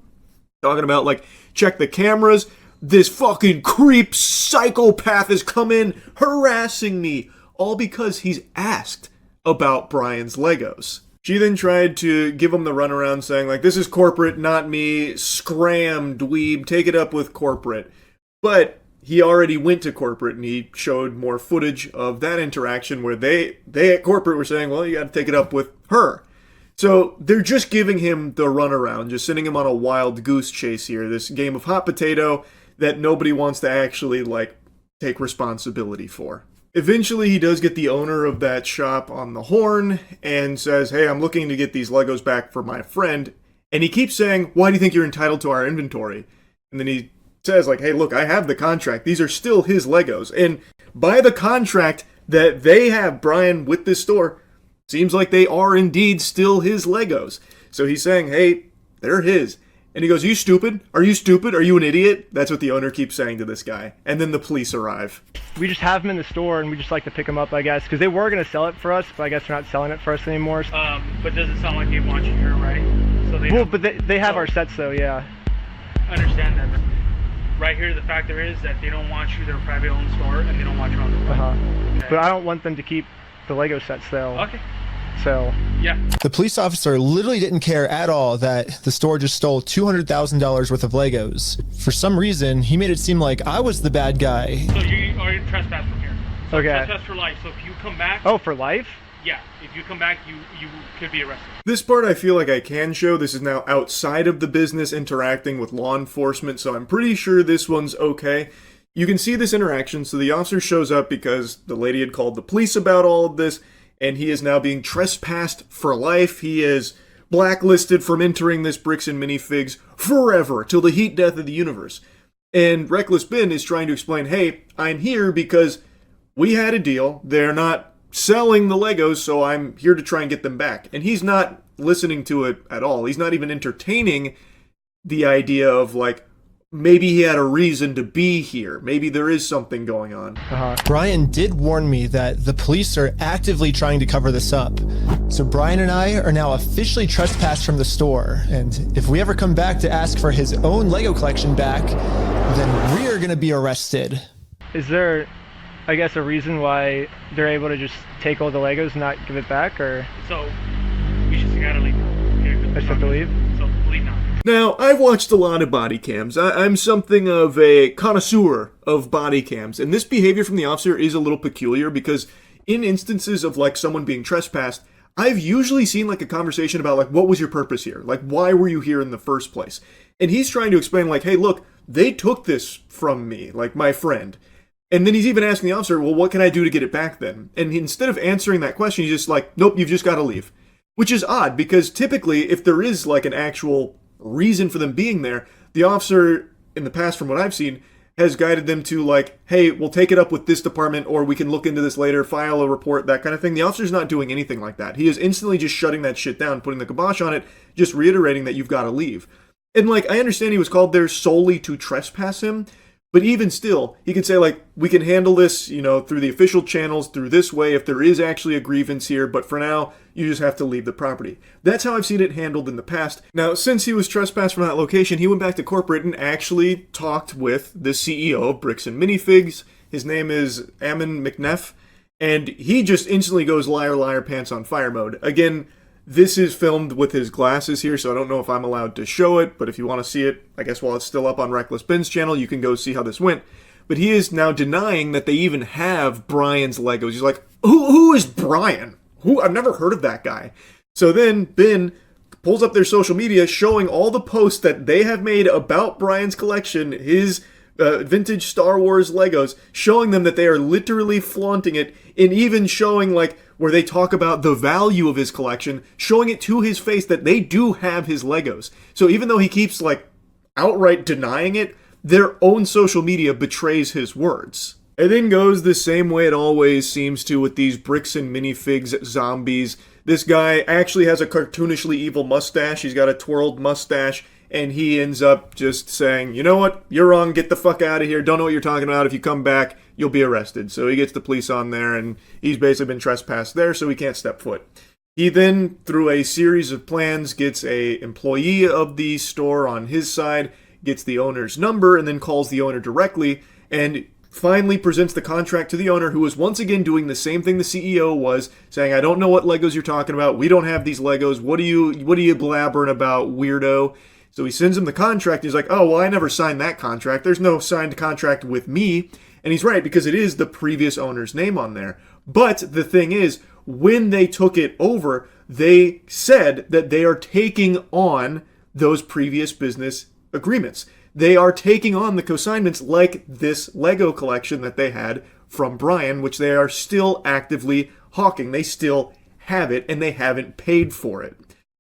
talking about, like, check the cameras. This fucking creep psychopath has come in harassing me. All because he's asked about Brian's Legos. She then tried to give him the runaround saying, like, this is corporate, not me. Scram, dweeb, take it up with corporate. But he already went to corporate and he showed more footage of that interaction where they at corporate were saying, well, you got to take it up with her. So they're just giving him the runaround, just sending him on a wild goose chase here, this game of hot potato that nobody wants to actually, like, take responsibility for. Eventually, he does get the owner of that shop on the horn and says, hey, I'm looking to get these Legos back for my friend. And he keeps saying, why do you think you're entitled to our inventory? And then he says, like, hey, look, I have the contract. These are still his Legos. And by the contract that they have, Brian, with this store, seems like they are indeed still his Legos. So he's saying, hey, they're his. And he goes, you stupid? Are you stupid? Are you an idiot? That's what the owner keeps saying to this guy. And then the police arrive. We just have them in the store and we just like to pick them up, I guess, because they were going to sell it for us, but I guess they're not selling it for us anymore. But does it sound like they want you here, right? So they but they have our sets though, yeah. I understand that. Right here, the factor is that they don't want you, they're a private owned store, and they don't want you on the front. Okay. But I don't want them to keep the Lego sets though. Okay. So, yeah. The police officer literally didn't care at all that the store just stole $200,000 worth of Legos. For some reason, he made it seem like I was the bad guy. So you are trespass from here. So okay. Trespass for life. So if you come back... Oh, for life? Yeah. If you come back, you could be arrested. This part I feel like I can show. This is now outside of the business interacting with law enforcement, so I'm pretty sure this one's okay. You can see this interaction. So the officer shows up because the lady had called the police about all of this, and he is now being trespassed for life. He is blacklisted from entering this Bricks and Minifigs forever, till the heat death of the universe. And Reckless Ben is trying to explain, hey, I'm here because we had a deal. They're not selling the Legos, so I'm here to try and get them back. And he's not listening to it at all. He's not even entertaining the idea of, like, maybe he had a reason to be here. Maybe there is something going on. Brian did warn me that the police are actively trying to cover this up. So Brian and I are now officially trespassed from the store. And if we ever come back to ask for his own Lego collection back, then we are going to be arrested. Is there, I guess, a reason why they're able to just take all the Legos and not give it back, or? So, we just gotta leave. I just have to leave? So, leave now. Now, I've watched a lot of body cams. I'm something of a connoisseur of body cams, and this behavior from the officer is a little peculiar because in instances of, like, someone being trespassed, I've usually seen, like, a conversation about, like, what was your purpose here? Like, why were you here in the first place? And he's trying to explain, like, hey, look, they took this from me, like, my friend. And then he's even asking the officer, well, what can I do to get it back then? And instead of answering that question, he's just like, nope, you've just got to leave. Which is odd, because typically, if there is, like, an actual reason for them being there, the officer, in the past from what I've seen, has guided them to, like, hey, we'll take it up with this department, or we can look into this later, file a report, that kind of thing. The officer's not doing anything like that. He is instantly just shutting that shit down, putting the kibosh on it, just reiterating that you've got to leave. And, like, I understand he was called there solely to trespass him, but even still, he could say, like, we can handle this, you know, through the official channels, through this way, if there is actually a grievance here, but for now, you just have to leave the property. That's how I've seen it handled in the past. Now, since he was trespassed from that location, he went back to corporate and actually talked with the CEO of Bricks and Minifigs. His name is Ammon McNeff, and he just instantly goes liar, liar, pants on fire mode. Again, this is filmed with his glasses here, so I don't know if I'm allowed to show it, but if you want to see it, I guess while it's still up on Reckless Ben's channel, you can go see how this went. But he is now denying that they even have Brian's Legos. He's like, who is Brian? I've never heard of that guy. So then Ben pulls up their social media showing all the posts that they have made about Brian's collection, his vintage Star Wars Legos, showing them that they are literally flaunting it, and even showing, like, where they talk about the value of his collection, showing it to his face that they do have his Legos. So even though he keeps, like, outright denying it, their own social media betrays his words. It then goes the same way it always seems to with these Bricks and Minifigs zombies. This guy actually has a cartoonishly evil mustache. He's got a twirled mustache, and he ends up just saying, you know what, you're wrong, get the fuck out of here, don't know what you're talking about, if you come back, you'll be arrested. So he gets the police on there, and he's basically been trespassed there, so he can't step foot. He then, through a series of plans, gets a employee of the store on his side, gets the owner's number, and then calls the owner directly, and finally presents the contract to the owner, who is once again doing the same thing the CEO was, saying, I don't know what Legos you're talking about, we don't have these Legos, what are you blabbering about, weirdo? So he sends him the contract, he's like, oh, well, I never signed that contract, there's no signed contract with me, and he's right, because it is the previous owner's name on there. But the thing is, when they took it over, they said that they are taking on those previous business agreements. They are taking on the consignments like this Lego collection that they had from Brian, which they are still actively hawking. They still have it, and they haven't paid for it.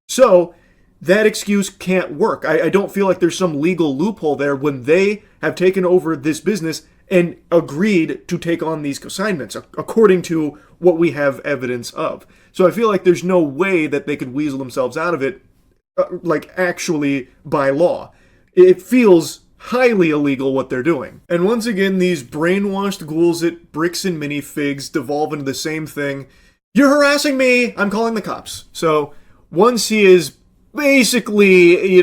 So that excuse can't work. I don't feel like there's some legal loophole there when they have taken over this business and agreed to take on these consignments, according to what we have evidence of. So I feel like there's no way that they could weasel themselves out of it, like actually by law. It feels highly illegal what they're doing. And once again, these brainwashed ghouls at Bricks and Minifigs devolve into the same thing. You're harassing me! I'm calling the cops. So once he is basically,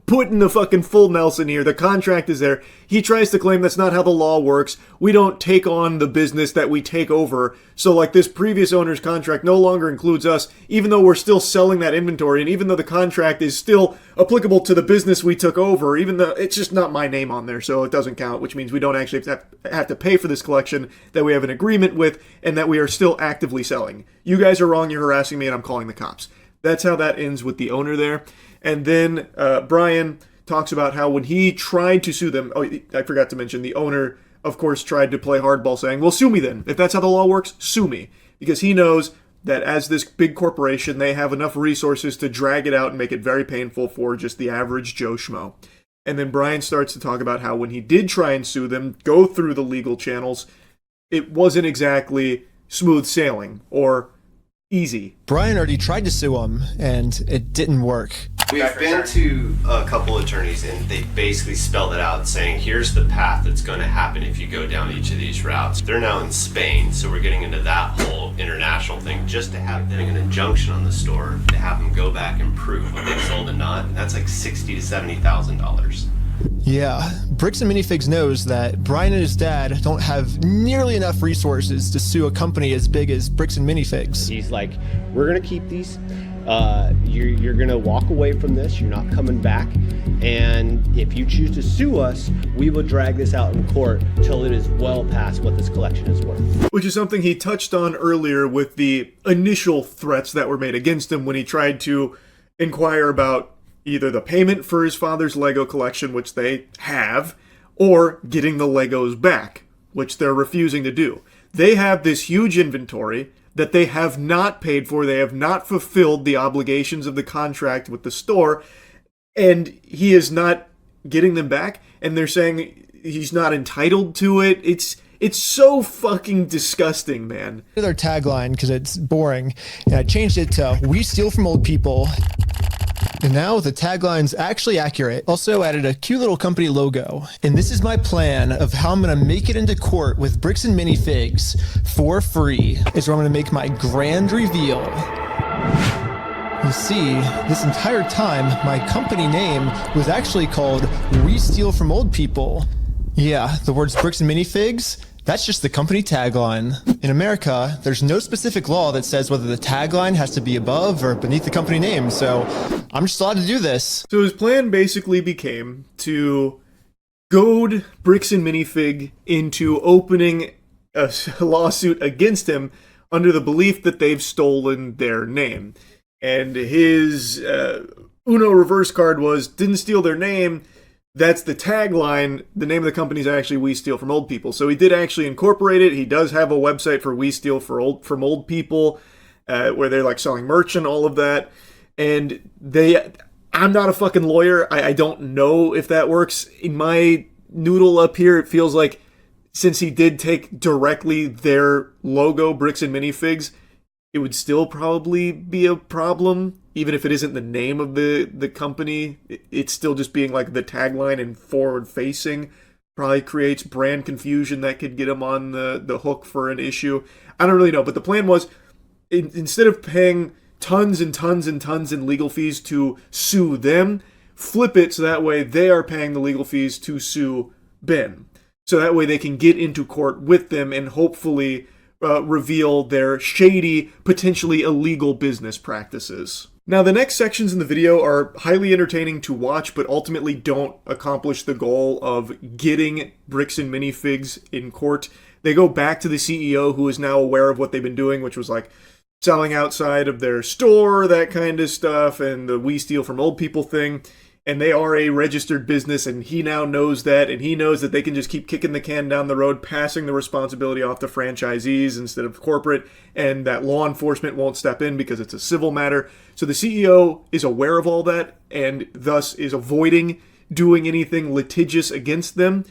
putting the fucking full Nelson here, the contract is there, he tries to claim that's not how the law works. We don't take on the business that we take over. So like this previous owner's contract no longer includes us, even though we're still selling that inventory, and even though the contract is still applicable to the business we took over, even though it's just not my name on there, so it doesn't count, which means we don't actually have to pay for this collection that we have an agreement with and that we are still actively selling. You guys are wrong, you're harassing me, and I'm calling the cops. That's how that ends with the owner there. And then Brian talks about how when he tried to sue them, I forgot to mention, the owner, of course, tried to play hardball, saying, well, sue me then. If that's how the law works, sue me. Because he knows that as this big corporation, they have enough resources to drag it out and make it very painful for just the average Joe Schmo. And then Brian starts to talk about how when he did try and sue them, go through the legal channels, it wasn't exactly smooth sailing or easy. Brian already tried to sue him, and it didn't work. We've been to a couple attorneys, and they basically spelled it out, saying here's the path that's going to happen if you go down each of these routes. They're now in Spain, so we're getting into that whole international thing just to have them an injunction on the store to have them go back and prove what they sold and not. And that's like $60,000 to $70,000. Yeah, Bricks and Minifigs knows that Brian and his dad don't have nearly enough resources to sue a company as big as Bricks and Minifigs. He's like, we're gonna keep these. You're gonna walk away from this. You're not coming back. And if you choose to sue us, we will drag this out in court till it is well past what this collection is worth. Which is something he touched on earlier with the initial threats that were made against him when he tried to inquire about either the payment for his father's Lego collection, which they have, or getting the Legos back, which they're refusing to do. They have this huge inventory that they have not paid for. They have not fulfilled the obligations of the contract with the store, and he is not getting them back, and they're saying he's not entitled to it. It's so fucking disgusting, man. Their tagline, because it's boring, and I changed it to "We steal from old people." And now the tagline's actually accurate. Also added a cute little company logo. And this is my plan of how I'm gonna make it into court with Bricks and Minifigs for free. Is where I'm gonna make my grand reveal. You see, this entire time, my company name was actually called We Steal From Old People. Yeah, the words Bricks and Minifigs, that's just the company tagline. In America, there's no specific law that says whether the tagline has to be above or beneath the company name, so I'm just allowed to do this. So his plan basically became to goad Bricks and Minifig into opening a lawsuit against him under the belief that they've stolen their name. And his Uno reverse card was, didn't steal their name. That's the tagline. The name of the company is actually We Steal From Old People. So he did actually incorporate it. He does have a website for We Steal From Old People, where they're like selling merch and all of that. And I'm not a fucking lawyer. I don't know if that works. In my noodle up here, it feels like since he did take directly their logo, Bricks and Minifigs, it would still probably be a problem, even if it isn't the name of the company. It's still just being like the tagline and forward-facing probably creates brand confusion that could get them on the hook for an issue. I don't really know, but the plan was, instead of paying tons and tons and tons in legal fees to sue them, flip it so that way they are paying the legal fees to sue Ben. So that way they can get into court with them and hopefully reveal their shady, potentially illegal business practices. Now, the next sections in the video are highly entertaining to watch, but ultimately don't accomplish the goal of getting Bricks and Minifigs in court. They go back to the CEO, who is now aware of what they've been doing, which was like selling outside of their store, that kind of stuff, and the we steal from old people thing. And they are a registered business, and he now knows that, and he knows that they can just keep kicking the can down the road, passing the responsibility off to franchisees instead of corporate, and that law enforcement won't step in because it's a civil matter. So the CEO is aware of all that, and thus is avoiding doing anything litigious against them.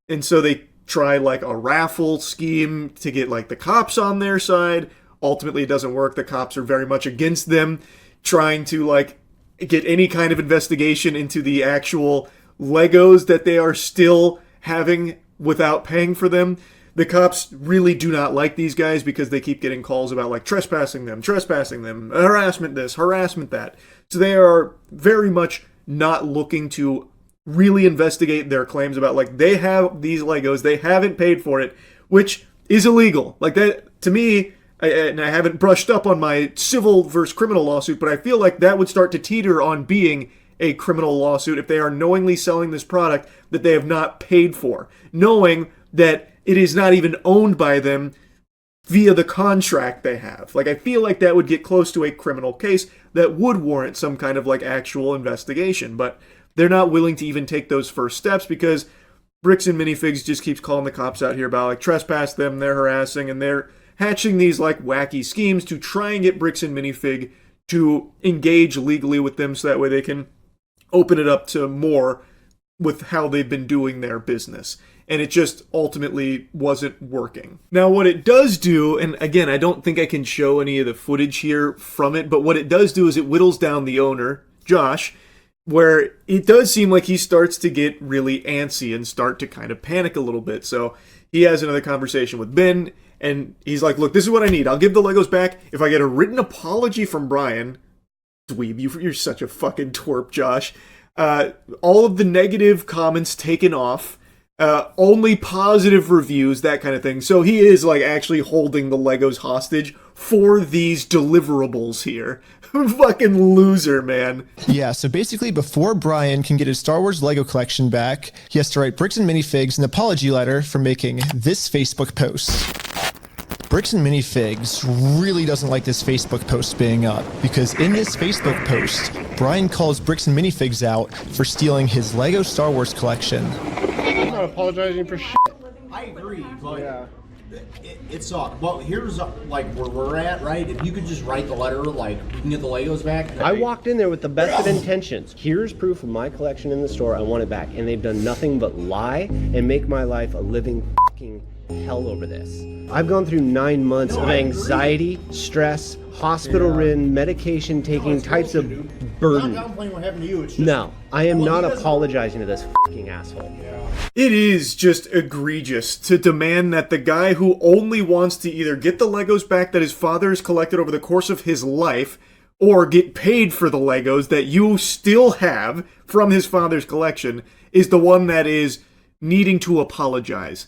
And so they try like a raffle scheme to get like the cops on their side. Ultimately, it doesn't work. The cops are very much against them, trying to like get any kind of investigation into the actual Legos that they are still having without paying for them. The cops really do not like these guys because they keep getting calls about like trespassing them, harassment this, harassment that. So they are very much not looking to really investigate their claims about like they have these Legos, they haven't paid for it, which is illegal. Like that, to me, and I haven't brushed up on my civil versus criminal lawsuit, but I feel like that would start to teeter on being a criminal lawsuit if they are knowingly selling this product that they have not paid for, knowing that it is not even owned by them via the contract they have. Like, I feel like that would get close to a criminal case that would warrant some kind of like actual investigation, but they're not willing to even take those first steps because Bricks and Minifigs just keeps calling the cops out here about like trespass them, they're harassing, and they're hatching these like wacky schemes to try and get Bricks and Minifig to engage legally with them so that way they can open it up to more with how they've been doing their business. And it just ultimately wasn't working. Now, what it does do, and again, I don't think I can show any of the footage here from it, but what it does do is it whittles down the owner, Josh, where it does seem like he starts to get really antsy and start to kind of panic a little bit. So he has another conversation with Ben, and he's like, look, this is what I need. I'll give the Legos back if I get a written apology from Brian. Dweeb, you're such a fucking twerp, Josh. All of the negative comments taken off. Only positive reviews, that kind of thing. So he is like actually holding the Legos hostage for these deliverables here. Fucking loser, man. Yeah, so basically before Brian can get his Star Wars Lego collection back, he has to write Bricks and Minifigs an apology letter for making this Facebook post. Bricks and Minifigs really doesn't like this Facebook post being up, because in this Facebook post, Brian calls Bricks and Minifigs out for stealing his Lego Star Wars collection. I'm not apologizing for shit. I agree, but it's well, here's like where we're at, right? If you could just write the letter, like we can get the Legos back. I walked in there with the best of intentions. Here's proof of my collection in the store. I want it back, and they've done nothing but lie and make my life a living fucking hell over this. I've gone through 9 months of anxiety, stress, hospital-ridden, medication-taking types of burden. I'm not downplaying what happened to you. It's just, No, I am not apologizing to this fucking asshole. It is just egregious to demand that the guy who only wants to either get the Legos back that his father has collected over the course of his life, or get paid for the Legos that you still have from his father's collection, is the one that is needing to apologize.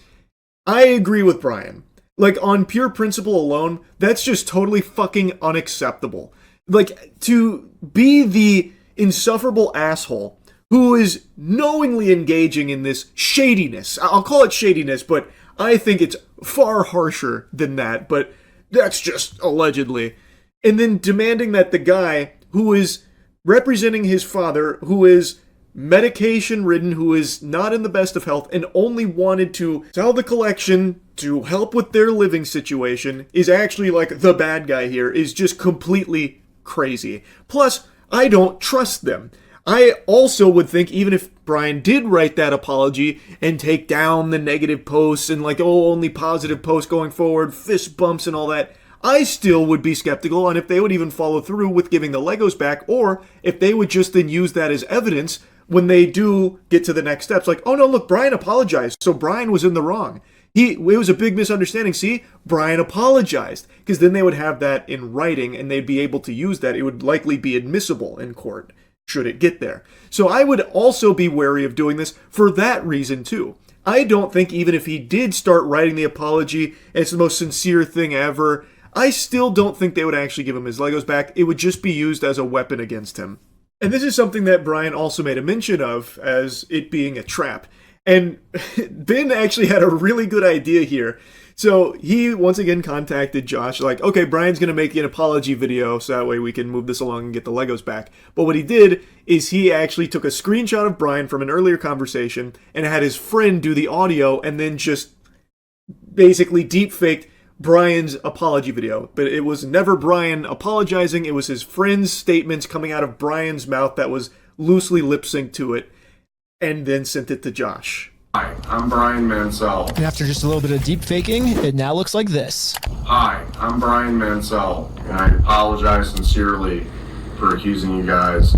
I agree with Brian. Like, on pure principle alone, that's just totally fucking unacceptable. Like, to be the insufferable asshole who is knowingly engaging in this shadiness. I'll call it shadiness, but I think it's far harsher than that, but that's just allegedly. And then demanding that the guy who is representing his father, who is medication-ridden, who is not in the best of health, and only wanted to sell the collection to help with their living situation, is actually like the bad guy here, is just completely crazy. Plus, I don't trust them. I also would think, even if Brian did write that apology and take down the negative posts and like, oh, only positive posts going forward, fist bumps and all that, I still would be skeptical on if they would even follow through with giving the Legos back, or if they would just then use that as evidence when they do get to the next steps. Like, oh no, look, Brian apologized, so Brian was in the wrong. It was a big misunderstanding. See, Brian apologized, because then they would have that in writing and they'd be able to use that. It would likely be admissible in court, should it get there. So I would also be wary of doing this for that reason too. I don't think even if he did start writing the apology and it's the most sincere thing ever, I still don't think they would actually give him his Legos back. It would just be used as a weapon against him. And this is something that Brian also made a mention of as it being a trap. And Ben actually had a really good idea here. So he once again contacted Josh, like, okay, Brian's going to make an apology video so that way we can move this along and get the Legos back. But what he did is he actually took a screenshot of Brian from an earlier conversation and had his friend do the audio and then just basically deep-faked Brian's apology video. But it was never Brian apologizing. It was his friend's statements coming out of Brian's mouth that was loosely lip-synced to it, and then sent it to Josh. Hi, I'm Brian Mansell. And after just a little bit of deep faking, it now looks like this. Hi, I'm Brian Mansell, and I apologize sincerely for accusing you guys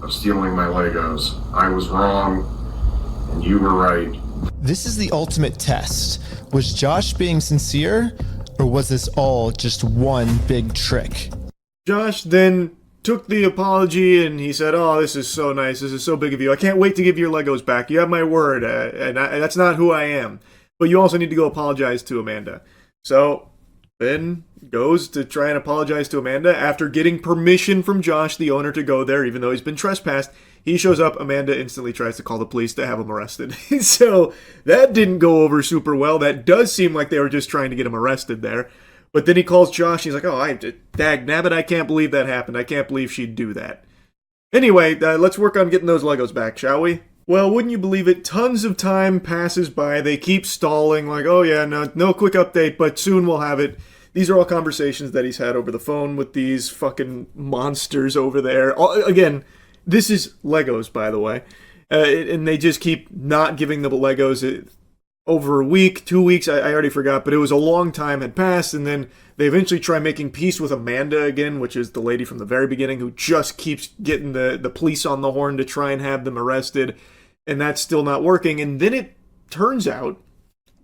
of stealing my Legos. I was wrong, and you were right. This is the ultimate test. Was Josh being sincere, or was this all just one big trick? Josh then took the apology and he said, oh, this is so nice. This is so big of you. I can't wait to give your Legos back. You have my word, and that's not who I am. But you also need to go apologize to Amanda. So Ben goes to try and apologize to Amanda after getting permission from Josh, the owner, to go there, even though he's been trespassed. He shows up. Amanda instantly tries to call the police to have him arrested. So that didn't go over super well. That does seem like they were just trying to get him arrested there. But then he calls Josh. He's like, oh, dag nabbit, I can't believe that happened. I can't believe she'd do that. Anyway, let's work on getting those Legos back, shall we? Well, wouldn't you believe it? Tons of time passes by. They keep stalling, like, oh yeah, no quick update, but soon we'll have it. These are all conversations that he's had over the phone with these fucking monsters over there. Again, this is Legos, by the way. And they just keep not giving the Legos. Over a week, 2 weeks, I already forgot, but it was a long time had passed, and then they eventually try making peace with Amanda again, which is the lady from the very beginning who just keeps getting the police on the horn to try and have them arrested, and that's still not working. And then it turns out,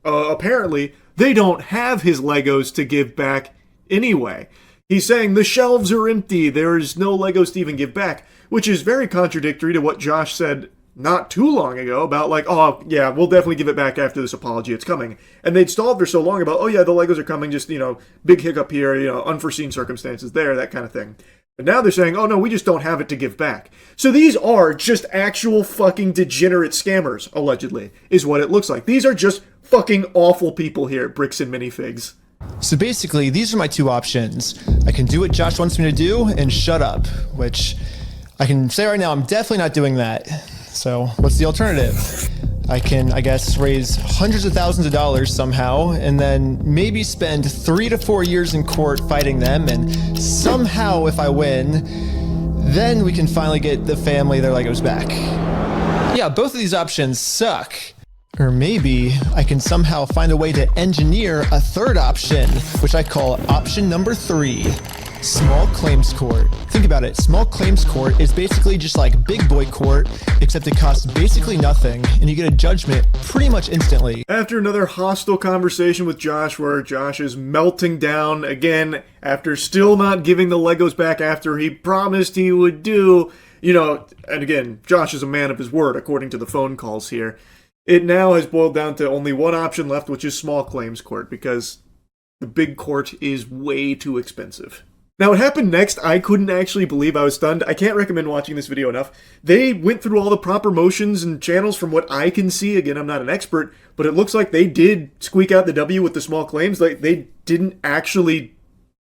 apparently, they don't have his Legos to give back anyway. He's saying the shelves are empty, there's no Legos to even give back, which is very contradictory to what Josh said not too long ago about like, oh yeah, we'll definitely give it back after this apology, it's coming. And they'd stalled for so long about, oh yeah, the Legos are coming, just, big hiccup here, unforeseen circumstances there, that kind of thing. But now they're saying, oh no, we just don't have it to give back. So these are just actual fucking degenerate scammers, allegedly, is what it looks like. These are just fucking awful people here at Bricks and Minifigs. So basically, these are my two options. I can do what Josh wants me to do and shut up, which I can say right now, I'm definitely not doing that. So what's the alternative? I can, I guess, raise hundreds of thousands of dollars somehow, and then maybe spend 3 to 4 years in court fighting them, and somehow if I win, then we can finally get the family their Legos back. Yeah, both of these options suck. Or maybe I can somehow find a way to engineer a third option, which I call option number 3. Small claims court. Think about it. Small claims court is basically just like big boy court, except it costs basically nothing, and you get a judgment pretty much instantly. After another hostile conversation with Josh, where Josh is melting down again after still not giving the Legos back after he promised he would do, and again, Josh is a man of his word, according to the phone calls here. It now has boiled down to only one option left, which is small claims court, because the big court is way too expensive. Now, what happened next, I couldn't actually believe. I was stunned. I can't recommend watching this video enough. They went through all the proper motions and channels from what I can see. Again, I'm not an expert, but it looks like they did squeak out the W with the small claims. Like, they didn't actually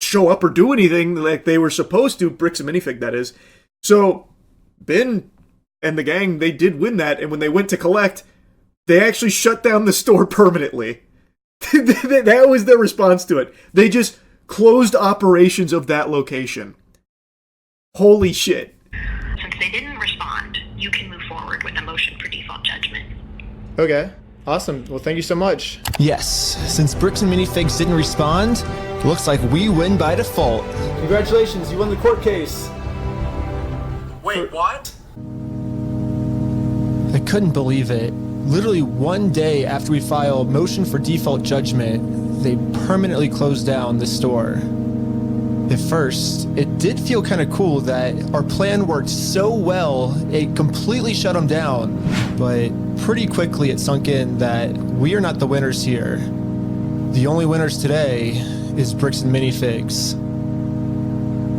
show up or do anything like they were supposed to. Bricks and Minifig, that is. So, Ben and the gang, they did win that, and when they went to collect, they actually shut down the store permanently. That was their response to it. They just closed operations of that location. Holy shit. Since they didn't respond, you can move forward with a motion for default judgment. Okay. Awesome. Well, thank you so much. Yes, since Bricks and Minifigs didn't respond, it looks like we win by default. Congratulations, you won the court case. Wait, what? I couldn't believe it. Literally one day after we filed motion for default judgment, they permanently closed down the store. At first, it did feel kind of cool that our plan worked so well, it completely shut them down. But pretty quickly it sunk in that we are not the winners here. The only winners today is Bricks and Minifigs.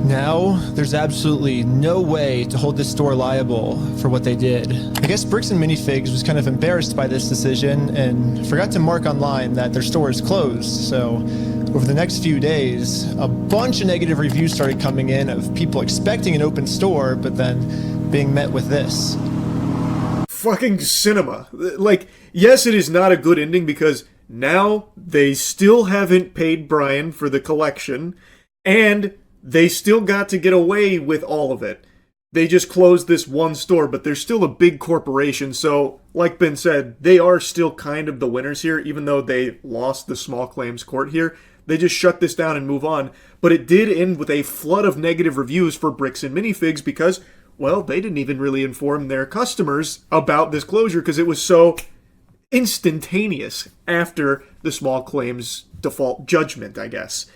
Now, there's absolutely no way to hold this store liable for what they did. I guess Bricks and Minifigs was kind of embarrassed by this decision and forgot to mark online that their store is closed, so over the next few days, a bunch of negative reviews started coming in of people expecting an open store, but then being met with this. Fucking cinema. Like, yes, it is not a good ending because now they still haven't paid Brian for the collection, and they still got to get away with all of it. They just closed this one store, but they're still a big corporation, so, like Ben said, they are still kind of the winners here, even though they lost the small claims court here. They just shut this down and move on, but it did end with a flood of negative reviews for Bricks and Minifigs because, well, they didn't even really inform their customers about this closure because it was so instantaneous after the small claims default judgment, I guess.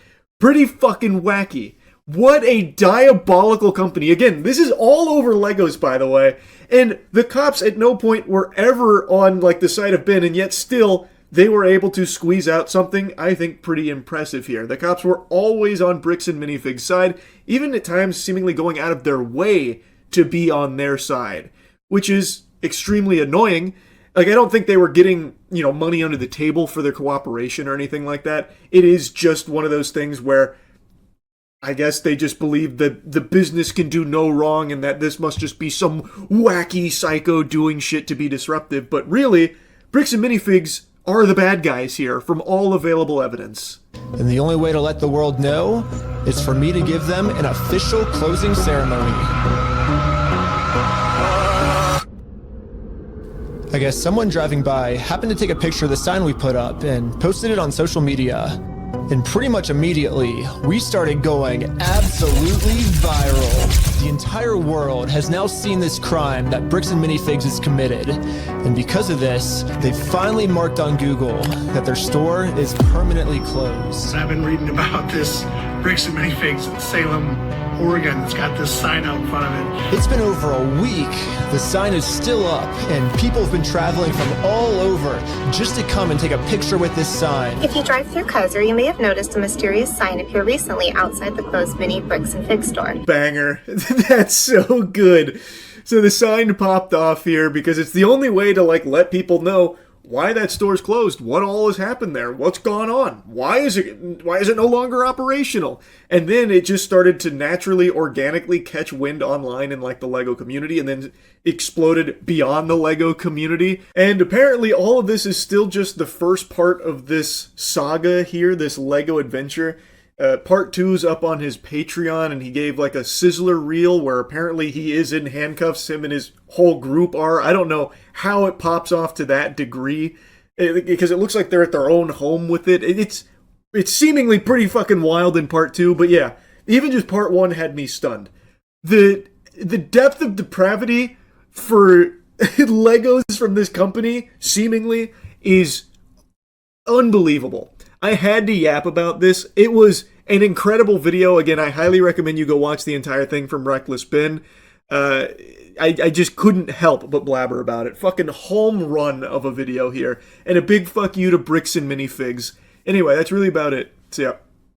Pretty fucking wacky. What a diabolical company. Again, this is all over Legos, by the way, and the cops at no point were ever on, like, the side of Ben, and yet still they were able to squeeze out something, I think, pretty impressive here. The cops were always on Bricks and Minifigs' side, even at times seemingly going out of their way to be on their side, which is extremely annoying. Like, I don't think they were getting, money under the table for their cooperation or anything like that. It is just one of those things where I guess they just believe that the business can do no wrong and that this must just be some wacky psycho doing shit to be disruptive. But really, Bricks and Minifigs are the bad guys here from all available evidence. And the only way to let the world know is for me to give them an official closing ceremony. I guess someone driving by happened to take a picture of the sign we put up and posted it on social media. And pretty much immediately, we started going absolutely viral. The entire world has now seen this crime that Bricks and Minifigs has committed. And because of this, they finally marked on Google that their store is permanently closed. I've been reading about this Bricks and Minifigs in Salem, Oregon, that's got this sign out in front of it. It's been over a week. The sign is still up, and people have been traveling from all over just to come and take a picture with this sign. If you drive through Crazier, you may have noticed a mysterious sign appear recently outside the closed Mini Bricks and Fig store. Banger. That's so good. So the sign popped off here because it's the only way to, let people know why that store's closed, what all has happened there, what's gone on, why is it no longer operational? And then it just started to naturally, organically catch wind online in the Lego community and then exploded beyond the Lego community. And apparently all of this is still just the first part of this saga here, this Lego adventure. Part 2's up on his Patreon, and he gave a sizzler reel where apparently he is in handcuffs, him and his whole group are. I don't know how it pops off to that degree, because it looks like they're at their own home with it. It's seemingly pretty fucking wild in Part 2, but yeah, even just Part 1 had me stunned. The depth of depravity for Legos from this company, seemingly, is unbelievable. I had to yap about this. It was an incredible video. Again, I highly recommend you go watch the entire thing from Reckless Ben. I just couldn't help but blabber about it. Fucking home run of a video here. And a big fuck you to Bricks and Minifigs. Anyway, that's really about it. So yeah.